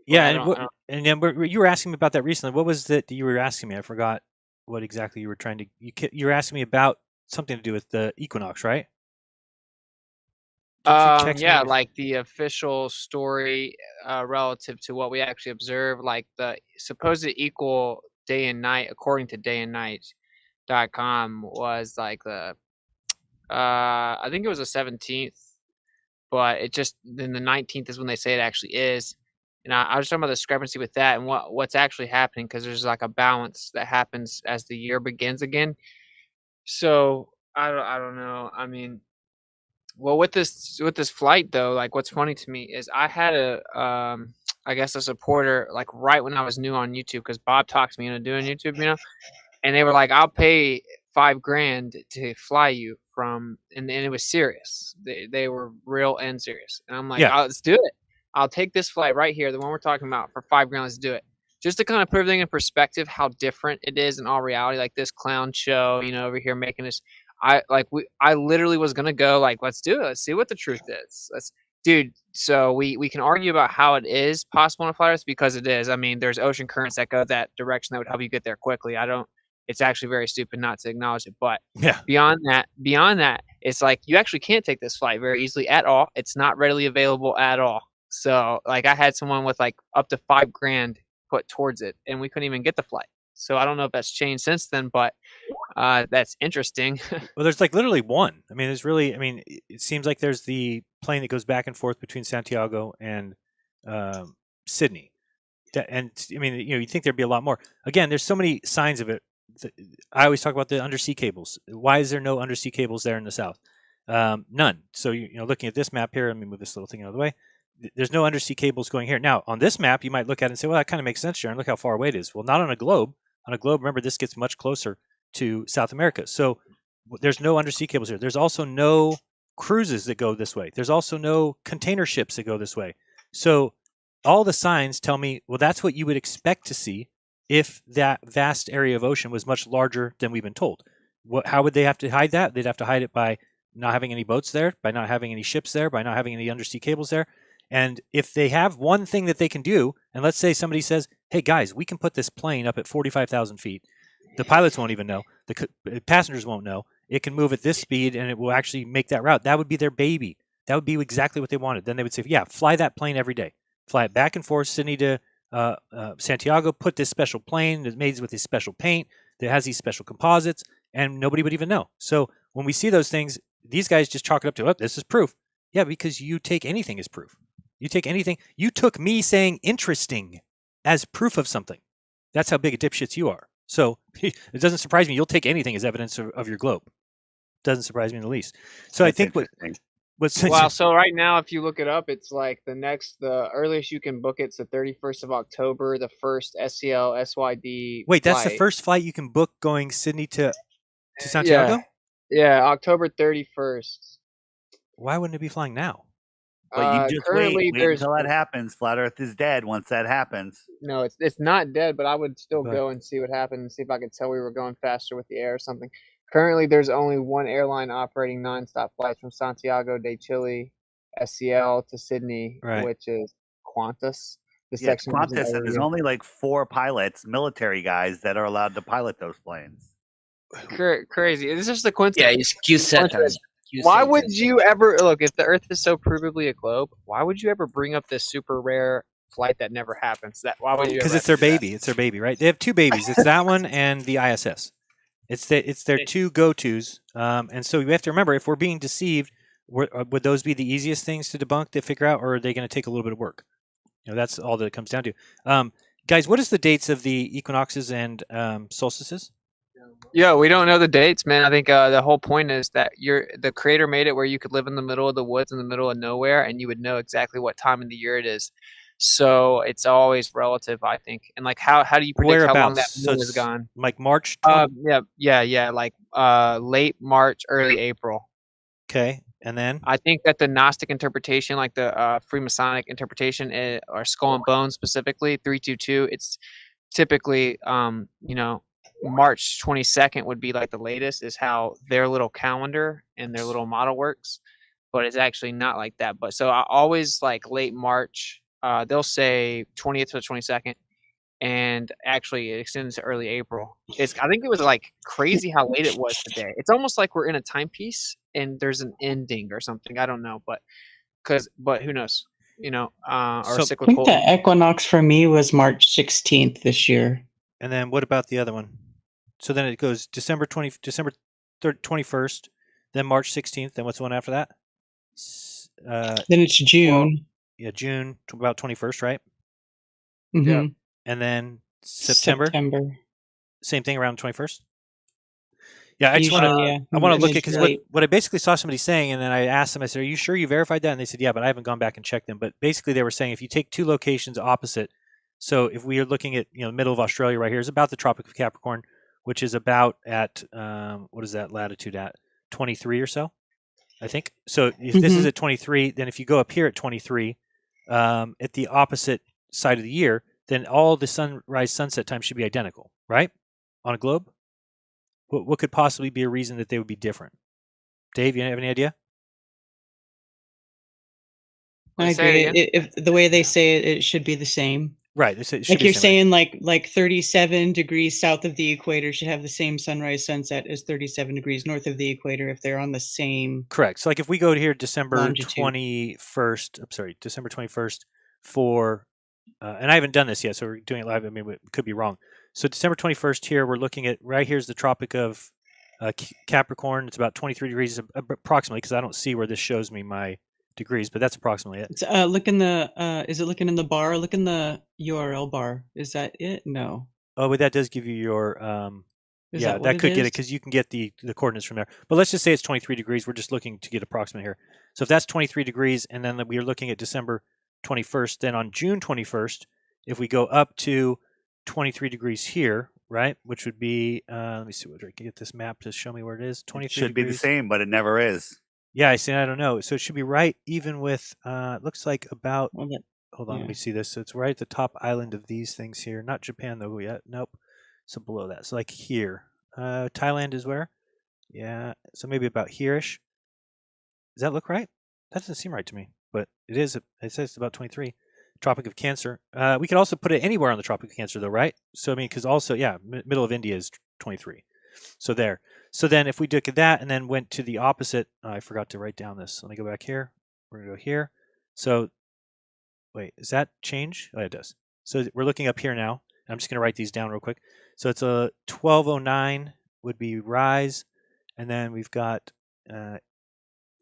Yeah, and then you were asking me about that recently. What was that you were asking me? I forgot what exactly you were trying to. You were asking me about something to do with the equinox, right? Yeah, like the official story relative to what we actually observe, like the supposed equal day and night, according to dayandnight.com, was like the I think it was the 17th, but it just then the 19th is when they say it actually is. And I was talking about the discrepancy with that and what's actually happening, because there's like a balance that happens as the year begins again. So I don't know. I mean, well, with this flight though, like what's funny to me is I had I guess a supporter like right when I was new on YouTube, because Bob talked me into doing YouTube, and they were like, I'll pay $5,000 to fly you from, and it was serious. They were real and serious. And I'm like, let's do it. I'll take this flight right here, the one we're talking about, for $5,000. Let's do it. Just to kind of put everything in perspective, how different it is in all reality. Like this clown show, over here making this. I literally was gonna go like, let's do it. Let's see what the truth is. Dude. So we can argue about how it is possible to fly Earth, because it is. I mean, there's ocean currents that go that direction that would help you get there quickly. It's actually very stupid not to acknowledge it. But beyond that, it's like you actually can't take this flight very easily at all. It's not readily available at all. So like I had someone with like up to $5,000 put towards it, and we couldn't even get the flight. So I don't know if that's changed since then, but that's interesting. Well, there's like literally one. I mean, it seems like there's the plane that goes back and forth between Santiago and Sydney. And I mean, you'd think there'd be a lot more. Again, there's so many signs of it. I always talk about the undersea cables. Why is there no undersea cables there in the south? None. So, looking at this map here, let me move this little thing out of the way. There's no undersea cables going here. Now, on this map, you might look at it and say, well, that kind of makes sense, Jeran. Look how far away it is. Well, not on a globe. On a globe, remember, this gets much closer to South America. So there's no undersea cables here. There's also no cruises that go this way. There's also no container ships that go this way. So all the signs tell me, well, that's what you would expect to see if that vast area of ocean was much larger than we've been told. How would they have to hide that? They'd have to hide it by not having any boats there, by not having any ships there, by not having any undersea cables there. And if they have one thing that they can do, and let's say somebody says, hey guys, we can put this plane up at 45,000 feet. The pilots won't even know. The passengers won't know. It can move at this speed and it will actually make that route. That would be their baby. That would be exactly what they wanted. Then they would say, yeah, fly that plane every day. Fly it back and forth, Sydney to Santiago, put this special plane that's made with this special paint that has these special composites, and nobody would even know. So when we see those things, these guys just chalk it up to, oh, this is proof. Yeah, because you take anything as proof. You take anything. You took me saying interesting as proof of something. That's how big a dipshits you are. So it doesn't surprise me. You'll take anything as evidence of your globe. Doesn't surprise me in the least. So That's I think what's Wow. So right now, if you look it up, it's like the earliest you can book it's the 31st of October, the first SCL SYD. Wait, that's the flight. first flight you can book going Sydney to Santiago? Yeah, October 31st. Why wouldn't it be flying now? But you just currently wait there's until that happens. Flat Earth is dead once that happens. no, it's not dead, but I would still But- go and see what happened and see if I could tell we were going faster with the air or something. Currently, there's only one airline operating nonstop flights from Santiago de Chile, SCL to Sydney, Right. which is Qantas. The Yeah, section goes in Qantas, and there's Oregon. only like 4 pilots, military guys, that are allowed to pilot those planes. Crazy. It's just the Yeah, coincidence. it's Q Saturn. Why would you ever look if the Earth is so provably a globe? Why would you ever bring up this super rare flight that never happens? That why would you? Because ever it's their have to do that? baby. It's their baby, right? They have two babies. It's that one and the ISS. It's their two go-tos. And so you have to remember, if we're being deceived, would those be the easiest things to debunk, to figure out, or are they going to take a little bit of work? That's all that it comes down to. Guys, what is the dates of the equinoxes and solstices? Yeah, we don't know the dates, man. I think the whole point is that the creator made it where you could live in the middle of the woods in the middle of nowhere, and you would know exactly what time of the year it is. So it's always relative, I think. And like, how do you predict how long that Whereabouts? So moon is it's gone? like March 20? Yeah, like late March, early April. Okay, and then? I think that the Gnostic interpretation, like the Freemasonic interpretation, or Skull and Bones specifically, 322, it's typically, March 22nd would be like the latest, is how their little calendar and their little model works, but it's actually not like that. But so I always like late March, they'll say 20th to the 22nd, and actually it extends to early April. I think it was like crazy how late it was today. It's almost like we're in a timepiece and there's an ending or something. I don't know, but who knows? Or So- I think cyclical. the equinox for me was March 16th this year. And then what about the other one? So then it goes December 21st, then March 16th. Then what's the one after that? Then it's June. Yeah, June, about 21st, right? Mhm. And then September. Same thing, around 21st. Yeah, I just want Usually, to. yeah. I want to look at, It's because right. what I basically saw somebody saying, and then I asked them. I said, "Are you sure you verified that?" And they said, "Yeah," but I haven't gone back and checked them. But basically, they were saying if you take two locations opposite, so if we are looking at the middle of Australia right here is about the Tropic of Capricorn, which is about at what is that latitude at 23 or so, I think. So if this is at 23, then if you go up here at 23, at the opposite side of the year, then all the sunrise sunset time should be identical, right? On a globe. What could possibly be a reason that they would be different? Dave, you have any idea? I Say agree. it If the way they say it, it should be the same. Right. It should Like be you're the same, right? saying, like 37 degrees south of the equator should have the same sunrise sunset as 37 degrees north of the equator if they're on the same. Correct. So like if we go to here December Longitude. 21st, I'm sorry, December 21st for, and I haven't done this yet, so we're doing it live. I mean, it could be wrong. So December 21st here, we're looking at, right here's the Tropic of Capricorn. It's about 23 degrees approximately, because I don't see where this shows me my degrees, but that's approximately it. It's, look in the. Is it looking in the bar? Look in the URL bar. Is that it? No. Oh, but that does give you your, Is yeah, that what that it could get it, is? because you can get the coordinates from there. But let's just say it's 23 degrees. We're just looking to get approximate here. So if that's 23 degrees, and then we are looking at December 21st, then on June 21st, if we go up to 23 degrees here, right, which would be, let me see what I can get this map to show me where it is. 23 It should be the degrees. same, but it never is. Yeah, I see. I don't know. So it should be right even with, it looks like about, Well, that, hold on, yeah. let me see this. So it's right at the top island of these things here. Not Japan though yet. Nope. So below that. So like here. Thailand is where? Yeah. So maybe about here-ish. Does that look right? That doesn't seem right to me, but it is. It says it's about 23. Tropic of Cancer. We could also put it anywhere on the Tropic of Cancer, though, right? So I mean, because also, yeah, middle of India is 23. So there. So then, if we look at that and then went to the opposite, I forgot to write down this. Let me go back here. We're gonna go here. So wait, does that change? Oh, it does. So we're looking up here now. I'm just gonna write these down real quick. So it's a 1209 would be rise, and then we've got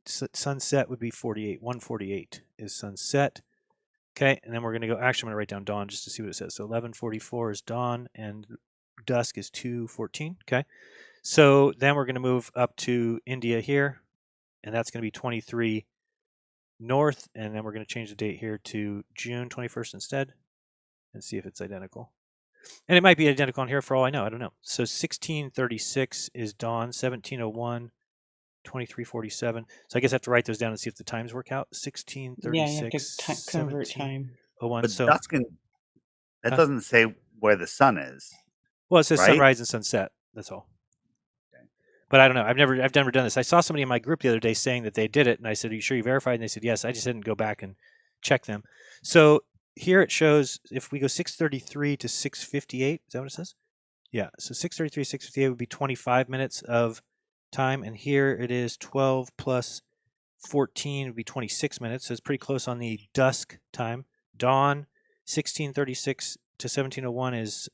sunset would be 48. 148 is sunset. Okay, and then we're going to go, actually I'm going to write down dawn just to see what it says. So 1144 is dawn, and dusk is 214. Okay, so then we're going to move up to India here, and that's going to be 23 north, and then we're going to change the date here to June 21st instead, and see if it's identical. And it might be identical on here for all I know. I don't know. So 1636 is dawn, 1701, 2347. So I guess I have to write those down and see if the times work out. 1636. Yeah, you have to convert time. 01. But So dusk that doesn't say where the sun is. well, it says right? sunrise and sunset. That's all. But I don't know. I've never done this. I saw somebody in my group the other day saying that they did it, and I said, "Are you sure you verified?" And they said, "Yes." I just didn't go back and check them. So here it shows if we go 633 to 658. Is that what it says? Yeah. So 633, 658 would be 25 minutes of time, and here it is 12 plus 14 would be 26 minutes. So it's pretty close on the dusk time. Dawn 1636 to 1701 is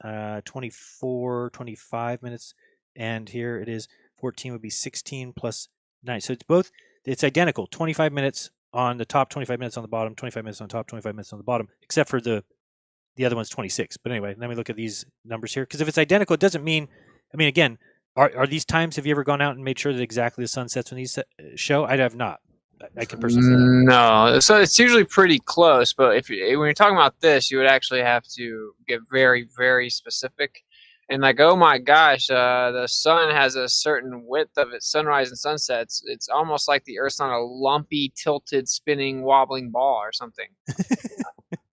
24, 25 minutes, and here it is 14 would be 16 plus 9. So it's identical. 25 minutes on the top, 25 minutes on the bottom, 25 minutes on top, 25 minutes on the bottom, except for the other one's 26. But anyway, let me look at these numbers here, because if it's identical, it doesn't mean, I mean, again, are these times, have you ever gone out and made sure that exactly the sun sets when these show? I have not. I can personally say that. No, so it's usually pretty close. But when you're talking about this, you would actually have to get very, very specific. And like, oh my gosh, the sun has a certain width of its sunrise and sunsets. It's almost like the Earth's on a lumpy, tilted, spinning, wobbling ball or something.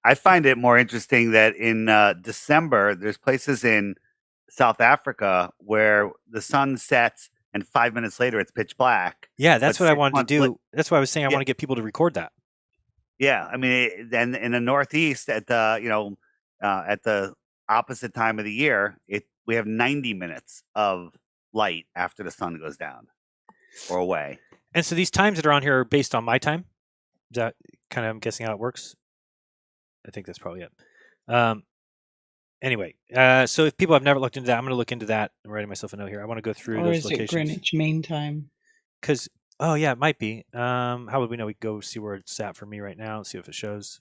I find it more interesting that in December, there's places in South Africa where the sun sets and 5 minutes later it's pitch black. Yeah, that's But what I 6 wanted to months do. la- That's why I was saying I Yeah. want to get people to record that. Yeah, I mean, then in the Northeast at the at the opposite time of the year, we have 90 minutes of light after the sun goes down or away. And so these times that are on here are based on my time. Is that kind of, I'm guessing, how it works? I think that's probably it. Anyway, so if people have never looked into that, I'm going to look into that. I'm writing myself a note here. I want to go through Or those is locations. it Greenwich Mean Time? Because, oh yeah, it might be. How would we know? We go see where it's at for me right now and see if it shows.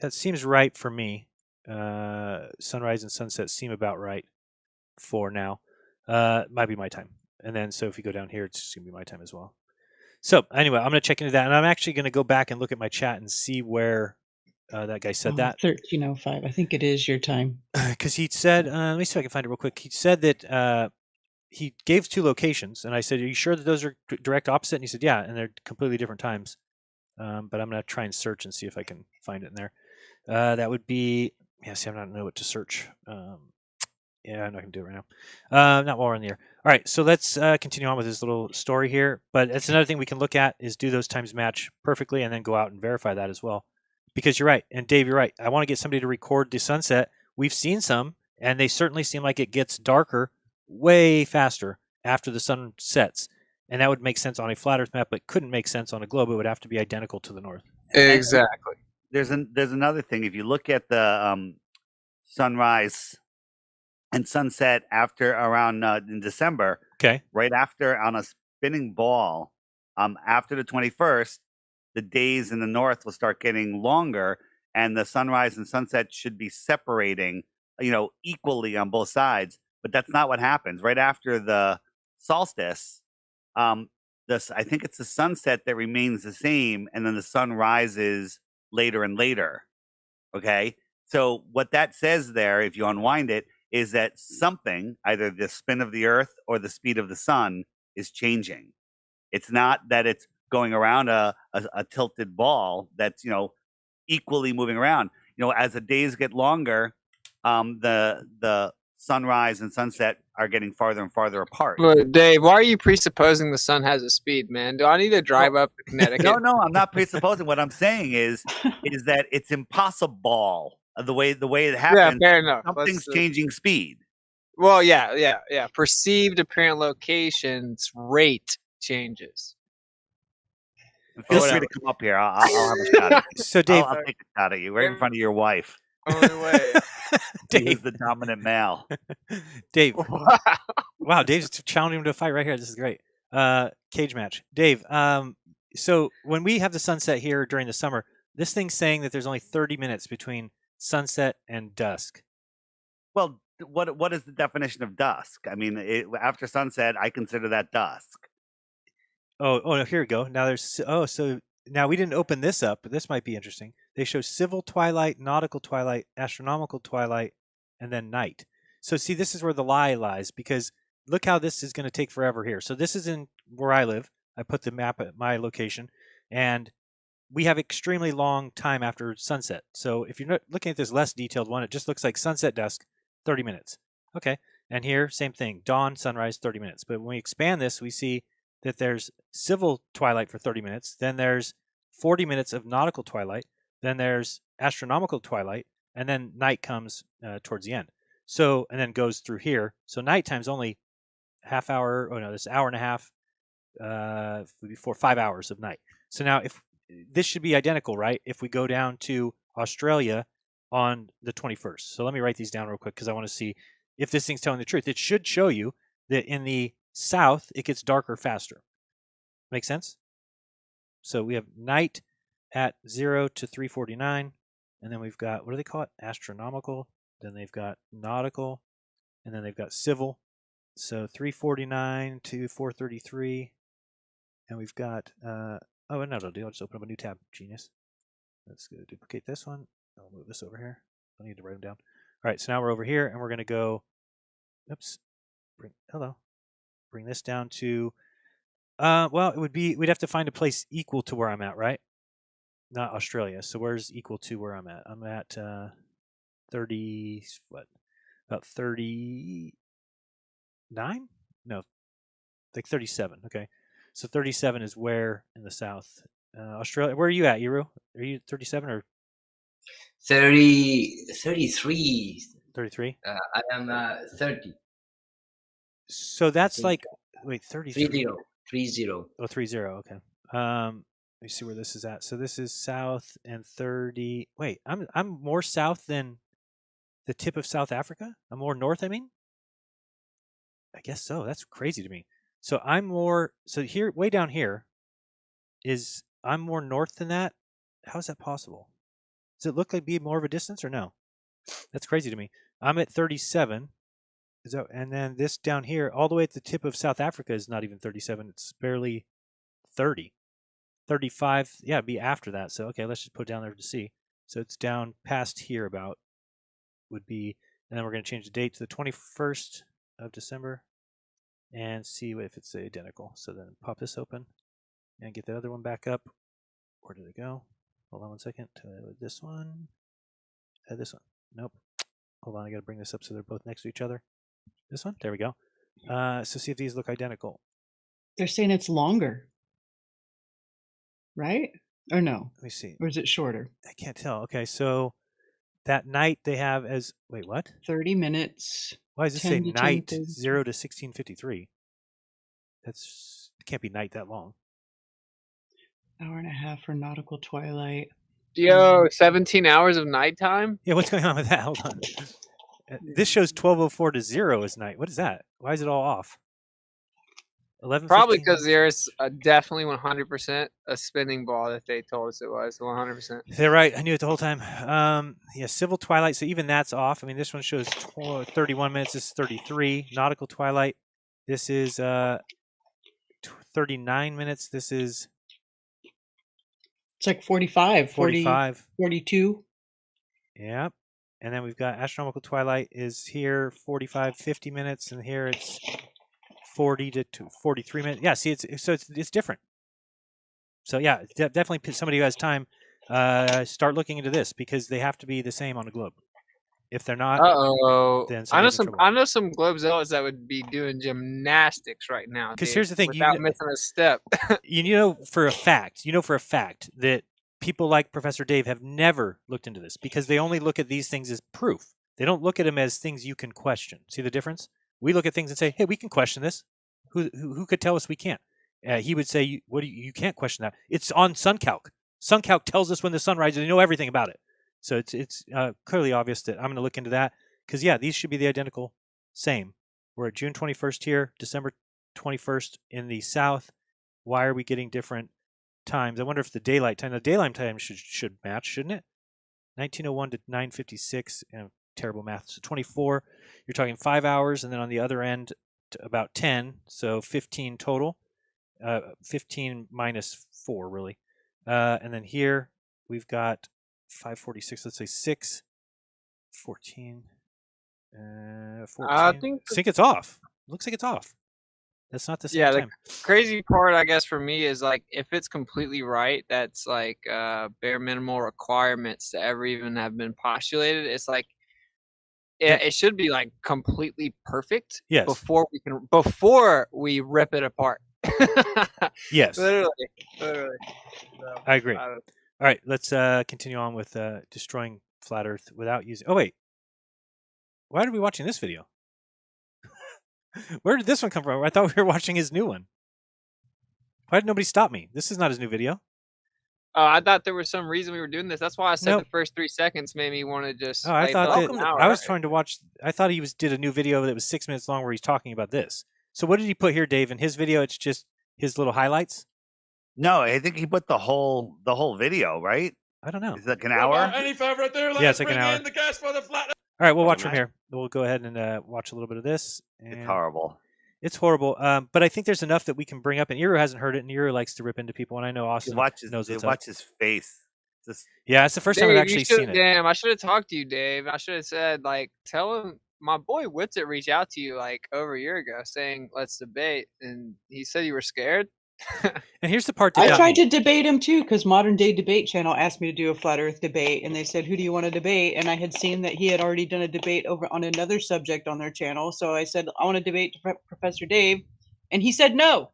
That seems right for me. Sunrise and sunset seem about right for now. Might be my time. And then, so if you go down here, it's just going to be my time as well. So anyway, I'm going to check into that. And I'm actually going to go back and look at my chat and see where that guy said that. 1305. I think it is your time. Because he said, let me see if I can find it real quick. He said that he gave 2 locations, and I said, "Are you sure that those are direct opposite?" And he said, "Yeah," and they're completely different times. But I'm going to try and search and see if I can find it in there. That would be, yeah. See, I'm not know what to search. Yeah, I'm not going to do it right now. Not while we're in the air. All right, so let's continue on with this little story here. But that's another thing we can look at is, do those times match perfectly, and then go out and verify that as well. Because you're right, and Dave, you're right. I want to get somebody to record the sunset. We've seen some, and they certainly seem like it gets darker way faster after the sun sets. And that would make sense on a flat Earth map, but couldn't make sense on a globe. It would have to be identical to the north. Exactly. There's another thing. If you look at the sunrise and sunset after around in December, Okay. right after on a spinning ball, after the 21st, the days in the north will start getting longer, and the sunrise and sunset should be separating, equally on both sides. But that's not what happens. Right after the solstice, I think it's the sunset that remains the same, and then the sun rises later and later. Okay, so what that says there, if you unwind it, is that something, either the spin of the Earth or the speed of the sun, is changing. It's not that it's going around a tilted ball that's equally moving around. As the days get longer, the sunrise and sunset are getting farther and farther apart. But Dave, why are you presupposing the sun has a speed, man? Do I need to drive up to Connecticut? No, I'm not presupposing. What I'm saying is that it's impossible the way it happens. Yeah, fair enough. Something's changing speed. Well, yeah. Perceived apparent locations rate changes. Feel free to come up here. I'll have a shot at you. So, Dave, I'll take a shot at you right in front of your wife. Only way. Dave, the dominant male. Dave. Wow, Dave's challenging him to a fight right here. This is great. Cage match. Dave, so when we have the sunset here during the summer, this thing's saying that there's only 30 minutes between sunset and dusk. Well, what is the definition of dusk? I mean, after sunset, I consider that dusk. Oh, here we go. Now there's so now we didn't open this up, but this might be interesting. They show civil twilight, nautical twilight, astronomical twilight, and then night. So see, this is where the lie lies, because look how this is going to take forever here. So this is in where I live. I put the map at my location, and we have extremely long time after sunset. So if you're not looking at this less detailed one, it just looks like sunset, dusk, 30 minutes. Okay, and here, same thing, dawn, sunrise, 30 minutes. But when we expand this, we see that there's civil twilight for 30 minutes, then there's 40 minutes of nautical twilight, then there's astronomical twilight, and then night comes towards the end. So, and then goes through here. So nighttime's only half hour, this hour and a half, before 5 hours of night. So now if this should be identical, right? If we go down to Australia on the 21st. So let me write these down real quick because I want to see if this thing's telling the truth. It should show you that in the south, it gets darker faster. Make sense? So we have night at 0 to 3:49, and then we've got, what do they call it? Astronomical. Then they've got nautical, and then they've got civil. So 3:49 to 4:33, and we've got, no, it'll do. I'll just open up a new tab. Genius. Let's go duplicate this one. I'll move this over here. I need to write them down. All right, so now we're over here, and we're going to go, oops, bring this down to, well, it would be, we'd have to find a place equal to where I'm at, right? Not Australia. So where's equal to where I'm at? I'm at 30, about 39? No, like 37. Okay. So 37 is where in the south? Australia. Where are you at, Iru? Are you 37 or? 33. 33? I am 30. So that's like, wait, 33. 30. Oh, 30. Okay. Let me see where this is at. So this is south and 30. Wait, I'm more south than the tip of South Africa? I'm more north, I mean? I guess so. That's crazy to me. So I'm more, so here, way down here is, I'm more north than that? How is that possible? Does it look like be more of a distance or no? That's crazy to me. I'm at 37. And then this down here, all the way at the tip of South Africa is not even 37. It's barely 30. 35, yeah, it'd be after that. So, okay, let's just put it down there to see. So it's down past here about would be, and then we're going to change the date to the 21st of December and see if it's identical. So then pop this open and get the other one back up. Where did it go? Hold on one second. This one. This one. Nope. Hold on, I got to bring this up so they're both next to each other. This one? There we go. So see if these look identical. They're saying it's longer. Right? Or no? Let me see. Or is it shorter? I can't tell. Okay, so that night they have as, wait, what? 30 minutes. Why does it say night 0 to 16:53? That's, it can't be night that long. Hour and a half for nautical twilight. Yo, 17 hours of nighttime? Yeah, what's going on with that? Hold on. This shows 12:04 to 0 is night. What is that? Why is it all off? 11. Probably because there's definitely 100% a spinning ball that they told us it was 100%. They're right. I knew it the whole time. Yeah, civil twilight. So even that's off. I mean, this one shows 31 minutes. This is 33. Nautical twilight. This is 39 minutes. This is. It's like 45. 45. 42. Yep. And then we've got astronomical twilight is here 45, 50 minutes, and here it's 40 to 43 minutes. Yeah, see, it's different. So yeah, definitely somebody who has time, start looking into this because they have to be the same on the globe. If they're not, Uh-oh. then I know somebody's in some trouble. I know some globe zealots that would be doing gymnastics right now. Because dude, here's the thing, without missing a step. you know for a fact that people like Professor Dave have never looked into this because they only look at these things as proof. They don't look at them as things you can question. See the difference? We look at things and say, "Hey, we can question this. Who could tell us we can't?" He would say, "What? You can't question that. It's on SunCalc. SunCalc tells us when the sun rises. They know everything about it." So it's clearly obvious that I'm going to look into that because these should be the identical same. We're at June 21st here, December 21st in the south. Why are we getting different times? I wonder if the daylight time should match, shouldn't it? 1901 to 9:56. Terrible math. So 24. You're talking 5 hours, and then on the other end, about 10. So 15 total. 15 minus 4, really. And then here we've got 5:46. Let's say 6. 14. 14. I think it's off. Looks like it's off. That's not the same Yeah, time. the crazy part, I guess, for me is like if it's completely right, that's like bare minimal requirements to ever even have been postulated. It's like it should be like completely perfect Yes. before we rip it apart. Yes. Literally. So, I agree. don't- All right, let's continue on with destroying flat Earth without using. Oh wait, why are we watching this video? Where did this one come from? I thought we were watching his new one. Why did nobody stop me? This is not his new video. Oh, I thought there was some reason we were doing this. That's why I said Nope. the first 3 seconds made me want to just. Oh, I play thought the that whole hour. I was trying to watch. I thought he did a new video that was 6 minutes long where he's talking about this. So what did he put here, Dave? In his video, it's just his little highlights. No, I think he put the whole video, right? I don't know. Is it like an hour? Any five right there. Yeah, it's like an hour. The gas for the flat. All right, we'll watch Doesn't from here. We'll go ahead and watch a little bit of this. It's horrible. It's horrible, but I think there's enough that we can bring up. And Iru hasn't heard it, and Iru likes to rip into people. And I know Austin knows what's up. Watch his face. Yeah, it's the first time I've Dave, actually you should- seen it. Damn, I should have talked to you, Dave. I should have said, like, tell him my boy Witsit reached out to you like over a year ago saying let's debate, and he said you were scared. And here's the part that I got tried me. to debate him too because Modern Day Debate Channel asked me to do a flat Earth debate, and they said, "Who do you want to debate?" And I had seen that he had already done a debate over on another subject on their channel, so I said, "I want to debate Professor Dave," and he said no.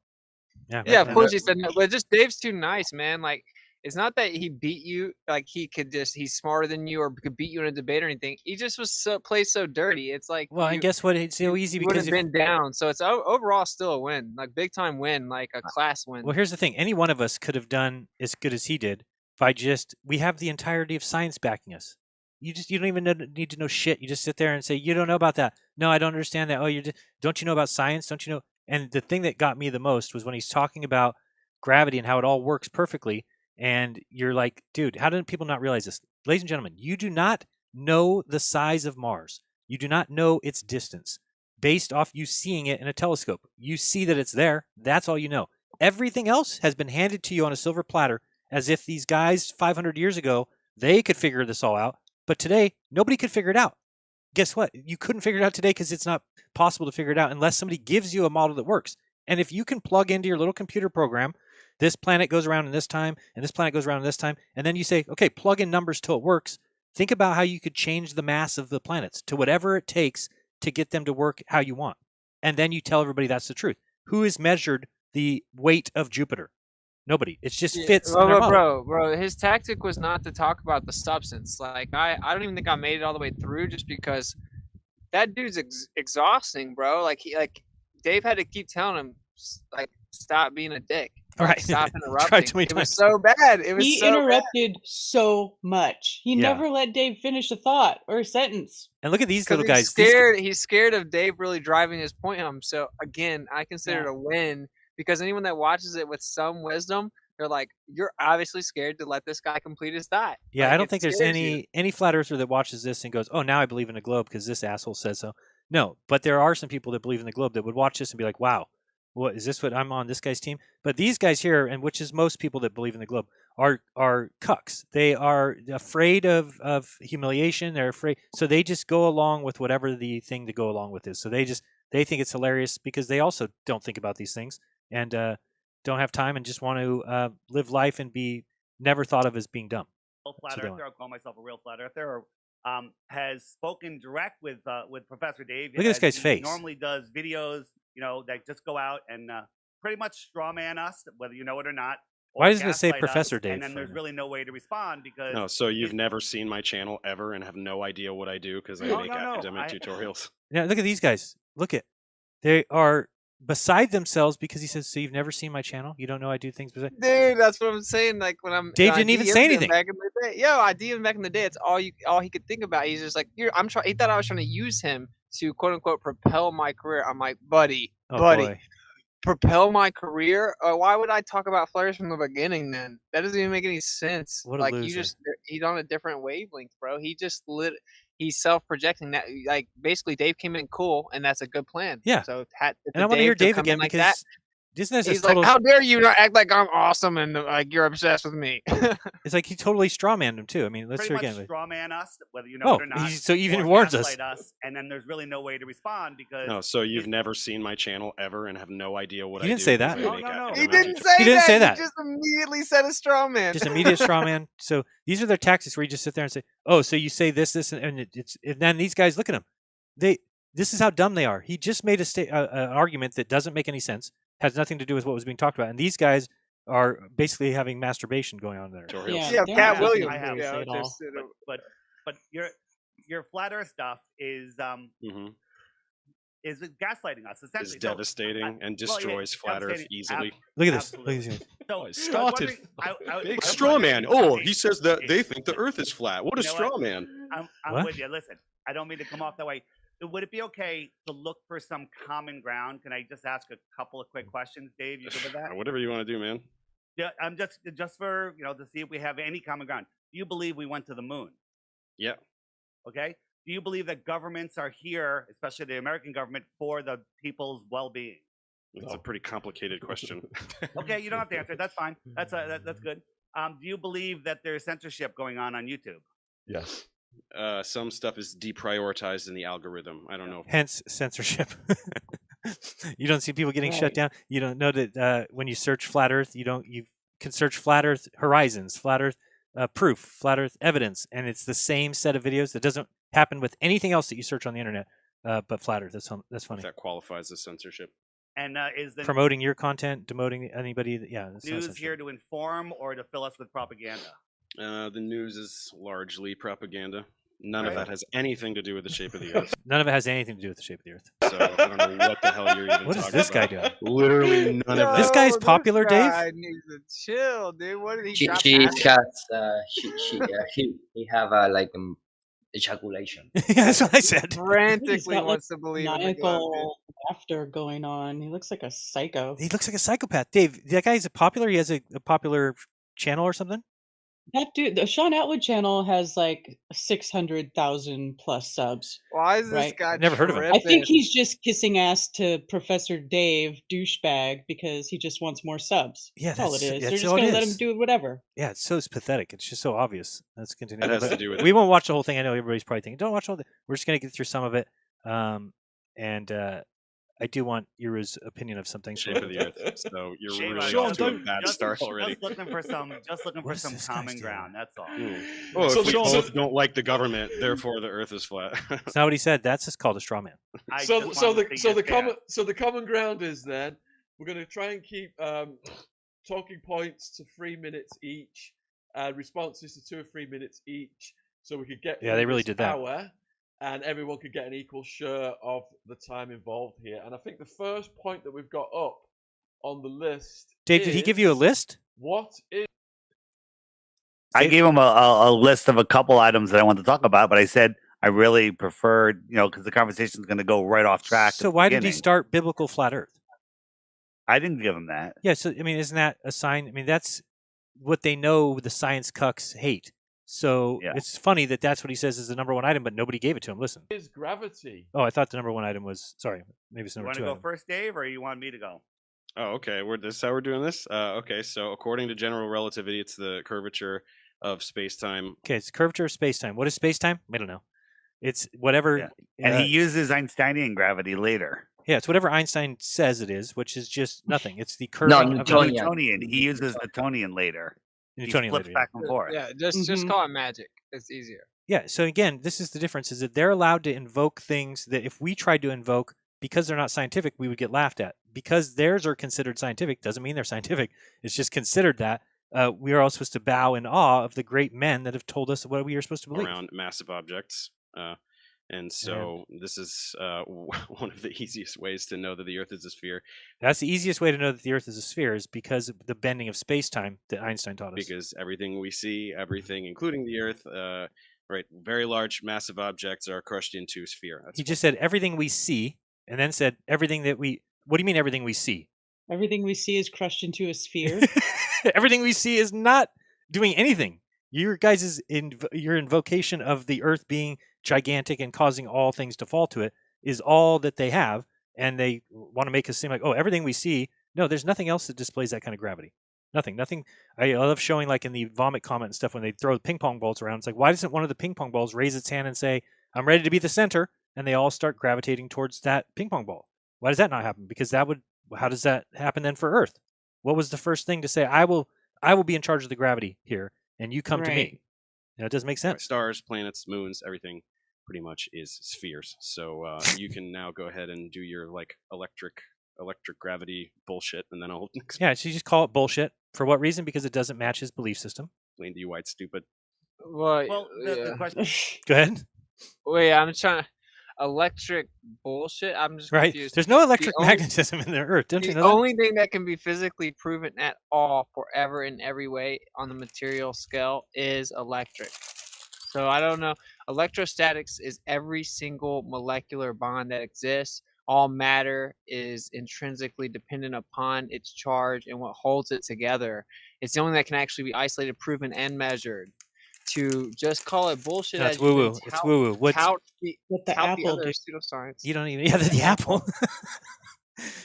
Yeah, of course he said no, but just Dave's too nice, man. Like, it's not that he beat you, like he's smarter than you or could beat you in a debate or anything. He just plays so dirty. It's like, Well, and guess what? It's so easy you would because have been down. So it's overall still a win, like big time win, like a class win. Well, here's the thing: any one of us could have done as good as he did by we have the entirety of science backing us. You don't even need to know shit. You just sit there and say, "You don't know about that." No, I don't understand that. Oh, don't you know about science? Don't you know? And the thing that got me the most was when he's talking about gravity and how it all works perfectly. And you're like, dude, how did people not realize this? Ladies and gentlemen, you do not know the size of Mars. You do not know its distance based off you seeing it in a telescope. You see that it's there. That's all you know. Everything else has been handed to you on a silver platter as if these guys 500 years ago, they could figure this all out. But today, nobody could figure it out. Guess what? You couldn't figure it out today because it's not possible to figure it out unless somebody gives you a model that works. And if you can plug into your little computer program, this planet goes around in this time, and this planet goes around in this time, and then you say, okay, plug in numbers till it works. Think about how you could change the mass of the planets to whatever it takes to get them to work how you want. And then you tell everybody that's the truth. Who has measured the weight of Jupiter? Nobody. It just fits in their model. Bro, his tactic was not to talk about the substance. Like, I don't even think I made it all the way through just because that dude's exhausting, bro. Like, Dave had to keep telling him, like, stop being a dick. All right. Stop interrupting. Tried too many It was times. so bad. It was He so bad. interrupted so much. He Yeah. never let Dave finish a thought or a sentence. And look at these 'Cause little guys. He's scared of Dave really driving his point home. So again, I consider it a win because anyone that watches it with some wisdom, they're like, you're obviously scared to let this guy complete his thought. Yeah, Like, I don't it think there's scares you. any flat earther that watches this and goes, "Oh, now I believe in a globe because this asshole says so." No, but there are some people that believe in the globe that would watch this and be like, "Wow, what is this? What I'm on this guy's team?" But these guys here, and which is most people that believe in the globe, are cucks. They are afraid of humiliation. They're afraid, so they just go along with whatever the thing to go along with is. So they think it's hilarious because they also don't think about these things and don't have time and just want to live life and be never thought of as being dumb. Flat So they earther. I'll call myself a real flat earther. Or has spoken direct with Professor Dave. Look at this as guy's he face. Normally does videos, that just go out and pretty much strawman us, whether you know it or not. Why or doesn't it say gaslight us, Professor Dave And then there's for- really no way to respond because. No, so you've never seen my channel ever and have no idea what I do because I No, make no, no, academic tutorials. Now look at these guys. Look at, they are beside themselves because he says, "So you've never seen my channel? You don't know I do things." Dude, that's what I'm saying. Like when I'm Dave I didn't even DM'd say him anything. back in the day. Yo, I DM'd back in the day. It's all he could think about. He's just like, "Here, I'm trying." He thought I was trying to use him to quote unquote propel my career. I'm like, buddy, Oh, buddy, boy. propel my career. Why would I talk about flares from the beginning? Then that doesn't even make any sense. What a like loser. he's on a different wavelength, bro. He just he's self-projecting that. Like basically, Dave came in cool, and that's a good plan. Yeah. So And I want to hear Dave again like because isn't this he's a total? like, how dare you not act like I'm awesome and like you're obsessed with me. It's like he totally strawmanned him too. I mean, let's pretty hear much again. strawman us, whether you know Oh, it or not. so he even or warns us. gaslight us. And then there's really no way to respond because. No, so you've never seen my channel ever and have no idea what He I didn't do. say 'cause that. I No, make no, no. academic He didn't tutorials. say He didn't that. say that. He just immediately said a straw man. Just immediate straw man. So these are their tactics where you just sit there and say, "Oh, so you say this, and then these guys look at him. This is how dumb they are. He just made an argument that doesn't make any sense, has nothing to do with what was being talked about, and these guys are basically having masturbation going on there. Yeah, Yeah, they're Cat not Williams. I have, really say Yeah, it all. just, but your flat Earth stuff is Mhm. is gaslighting us Is essentially. devastating and destroys flat Earth easily. Look at this. Absolutely. Look at this. So, Oh, it I was started. wondering- Big I was straw wondering- man. Oh, he says that they think the Earth is flat. What a You know straw what? man. I'm What? with you. Listen, I don't mean to come off that way. Would it be okay to look for some common ground? Can I just ask a couple of quick questions, Dave? You good with that? Whatever you want to do, man. Yeah, I'm just for to see if we have any common ground. Do you believe we went to the moon? Yeah. Okay. Do you believe that governments are here, especially the American government, for the people's well-being? It's a pretty complicated question. Okay, you don't have to answer it. That's fine. That's good. Do you believe that there's censorship going on YouTube? Yes. Some stuff is deprioritized in the algorithm. I don't know. Hence censorship. You don't see people getting shut Right. down. You don't know that when you search flat Earth, you can search flat Earth horizons, flat Earth proof, flat Earth evidence, and it's the same set of videos. That doesn't happen with anything else that you search on the internet, but flat Earth. That's funny. That qualifies as censorship. And is the Promoting your content, demoting anybody. Yeah, that's not news censorship. here to inform or to fill us with propaganda? The news is largely propaganda. None of Right. that has anything to do with the shape of the Earth. None of it has anything to do with the shape of the Earth. So I don't know what the hell you're even What is talking this guy about. doing? Literally none of This that. guy's popular, Dave? guy needs to chill, dude. What did he She drop has acid? he have like ejaculation. Yeah, that's what I said. He's Frantically got like wants to believe in the glove, dude. maniacal laughter going on. He looks like a psycho. He looks like a psychopath. Dave, that guy is popular. He has a popular channel or something. That dude, the Sean Atwood channel has like 600,000 plus subs. Why is this Right. guy I've never heard of him. I think tripping? he's just kissing ass to Professor Dave, douchebag, because he just wants more subs. Yeah, That's all it is. They're that's just all it going to let him is. do whatever. Yeah, it's so pathetic. It's just so obvious. Let's continue. That has to But do with we it. won't watch the whole thing. I know everybody's probably thinking, don't watch all the. We're just gonna get through some of it. And I do want Ira's opinion of something. Shape of the Earth. So you're Shame really on off to a you. bad start already. Just looking for some What is this guy's common doing? ground. That's all. Oh, So if we Sean- both don't like the government, therefore the Earth is flat. That's not what he said. That's just called a straw man. I So just so wanted the to so see the if- common so the common ground is then we're going to try and keep talking points to 3 minutes each, responses to 2 or 3 minutes each, so we could get Yeah, they through really this did that. hour, and everyone could get an equal share of the time involved here. And I think the first point that we've got up on the list. Dave, did he give you a is, list? What is I gave him a list of a couple items that I wanted to talk about, but I said I really preferred, because the conversation is going to go right off track. at So the why did he beginning. start biblical flat Earth? I didn't give him that. Yeah, so I mean, isn't that a sign? I mean, that's what they know the science cucks hate. So Yeah. it's funny that that's what he says is the number one item, but nobody gave it to him. Listen. gravity? Oh, I thought the number one item was sorry, maybe it's You number want two. to go item. first, Dave, or you want me to go? Oh, okay. This is how we're doing this. Okay, so according to general relativity, it's the curvature of space-time. Okay, it's curvature of space-time. What is space-time? I don't know. It's whatever. Yeah. And he uses Einsteinian gravity later. Yeah, it's whatever Einstein says it is, which is just nothing. It's the No, curving of Newtonian. Newtonian. He uses Newtonian later. Newtonian he flips later, back and forth. Yeah, just call it magic. It's easier. Yeah. So again, this is the difference: is that they're allowed to invoke things that if we tried to invoke, because they're not scientific, we would get laughed at. Because theirs are considered scientific doesn't mean they're scientific. It's just considered that. We are all supposed to bow in awe of the great men that have told us what we are supposed to believe. Around massive objects. And so this is one of the easiest ways to know that the Earth is a sphere. That's the easiest way to know that the Earth is a sphere is because of the bending of space-time that Einstein taught us. Because everything we see, everything, including the Earth, right, very large, massive objects are crushed into a sphere. That's He just said everything we see, and then said everything that we. What do you mean everything we see? Everything we see is crushed into a sphere. Everything we see is not doing anything. Your guys' your invocation of the Earth being gigantic and causing all things to fall to it is all that they have, and they want to make us seem like, oh, everything we see. No, there's nothing else that displays that kind of gravity. Nothing. I love showing, like in the vomit comment and stuff, when they throw ping pong balls around. It's like, why doesn't one of the ping pong balls raise its hand and say, "I'm ready to be the center," and they all start gravitating towards that ping pong ball? Why does that not happen? Because that would. How does that happen then for Earth? What was the first thing to say? I will be in charge of the gravity here, and you come to me. It doesn't make sense. Stars, planets, moons, everything pretty much is spheres. So you can now go ahead and do your like electric gravity bullshit, and then I'll Yeah, so you just call it bullshit. For what reason? Because it doesn't match his belief system. explain to you why it's stupid. Well, the question. Go ahead. Wait, I'm trying. Electric bullshit. I'm just Right. confused. There's no electric magnetism in the Earth. Don't you The know that? only thing that can be physically proven at all, forever, in every way, on the material scale, is electric. So I don't know. Electrostatics is every single molecular bond that exists. All matter is intrinsically dependent upon its charge and what holds it together. It's the only that can actually be isolated, proven, and measured. To just call it bullshit. No, it's as you woo-woo. can It's tout- woo-woo. What's- tout the What the tout apple other did. pseudoscience. You don't even. Yeah, the apple.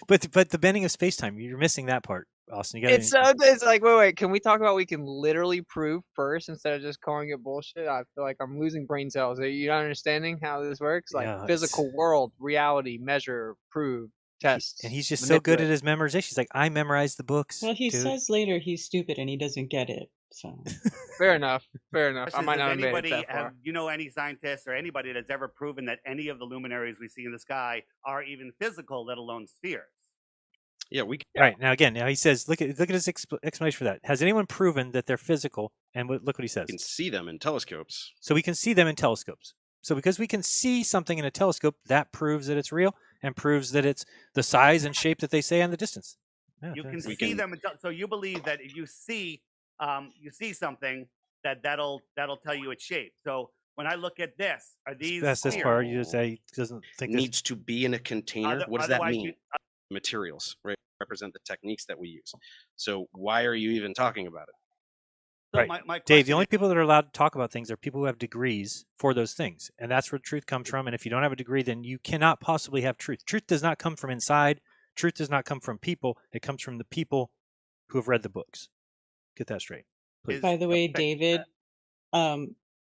but the bending of space time. You're missing that part, Austin. You got. It's like wait. Can we talk about we can literally prove first instead of just calling it bullshit? I feel like I'm losing brain cells. Are you not understanding how this works? Like Yeah, physical world, reality, measure, prove, test. And he's just so good at his memorization. He's like, I memorized the books. Well, he dude." says later he's stupid and he doesn't get it. So Fair enough. Fair enough. I Question is, might does not have made it anybody that far. you know any scientist or anybody that's ever proven that any of the luminaries we see in the sky are even physical, let alone spheres? Yeah, we. Right now, again, now he says, look at his explanation for that. Has anyone proven that they're physical? And look what he says. can see them in telescopes. So we can see them in telescopes. So because we can see something in a telescope, that proves that it's real and proves that it's the size and shape that they say on the distance. Yeah, You can that's- see them, so you believe that if you see something that'll tell you its shape. So when I look at this, are these That's this spheres? part. You just say he doesn't think this. Needs to be in a container. Other- What does that otherwise mean? you- Materials, right, represent the techniques that we use. So why are you even talking about it? So Right. my Dave, question the only is- people that are allowed to talk about things are people who have degrees for those things. And that's where truth comes from. And if you don't have a degree, then you cannot possibly have truth. Truth does not come from inside. Truth does not come from people. It comes from the people who have read the books. Get that straight, please. by the way, David,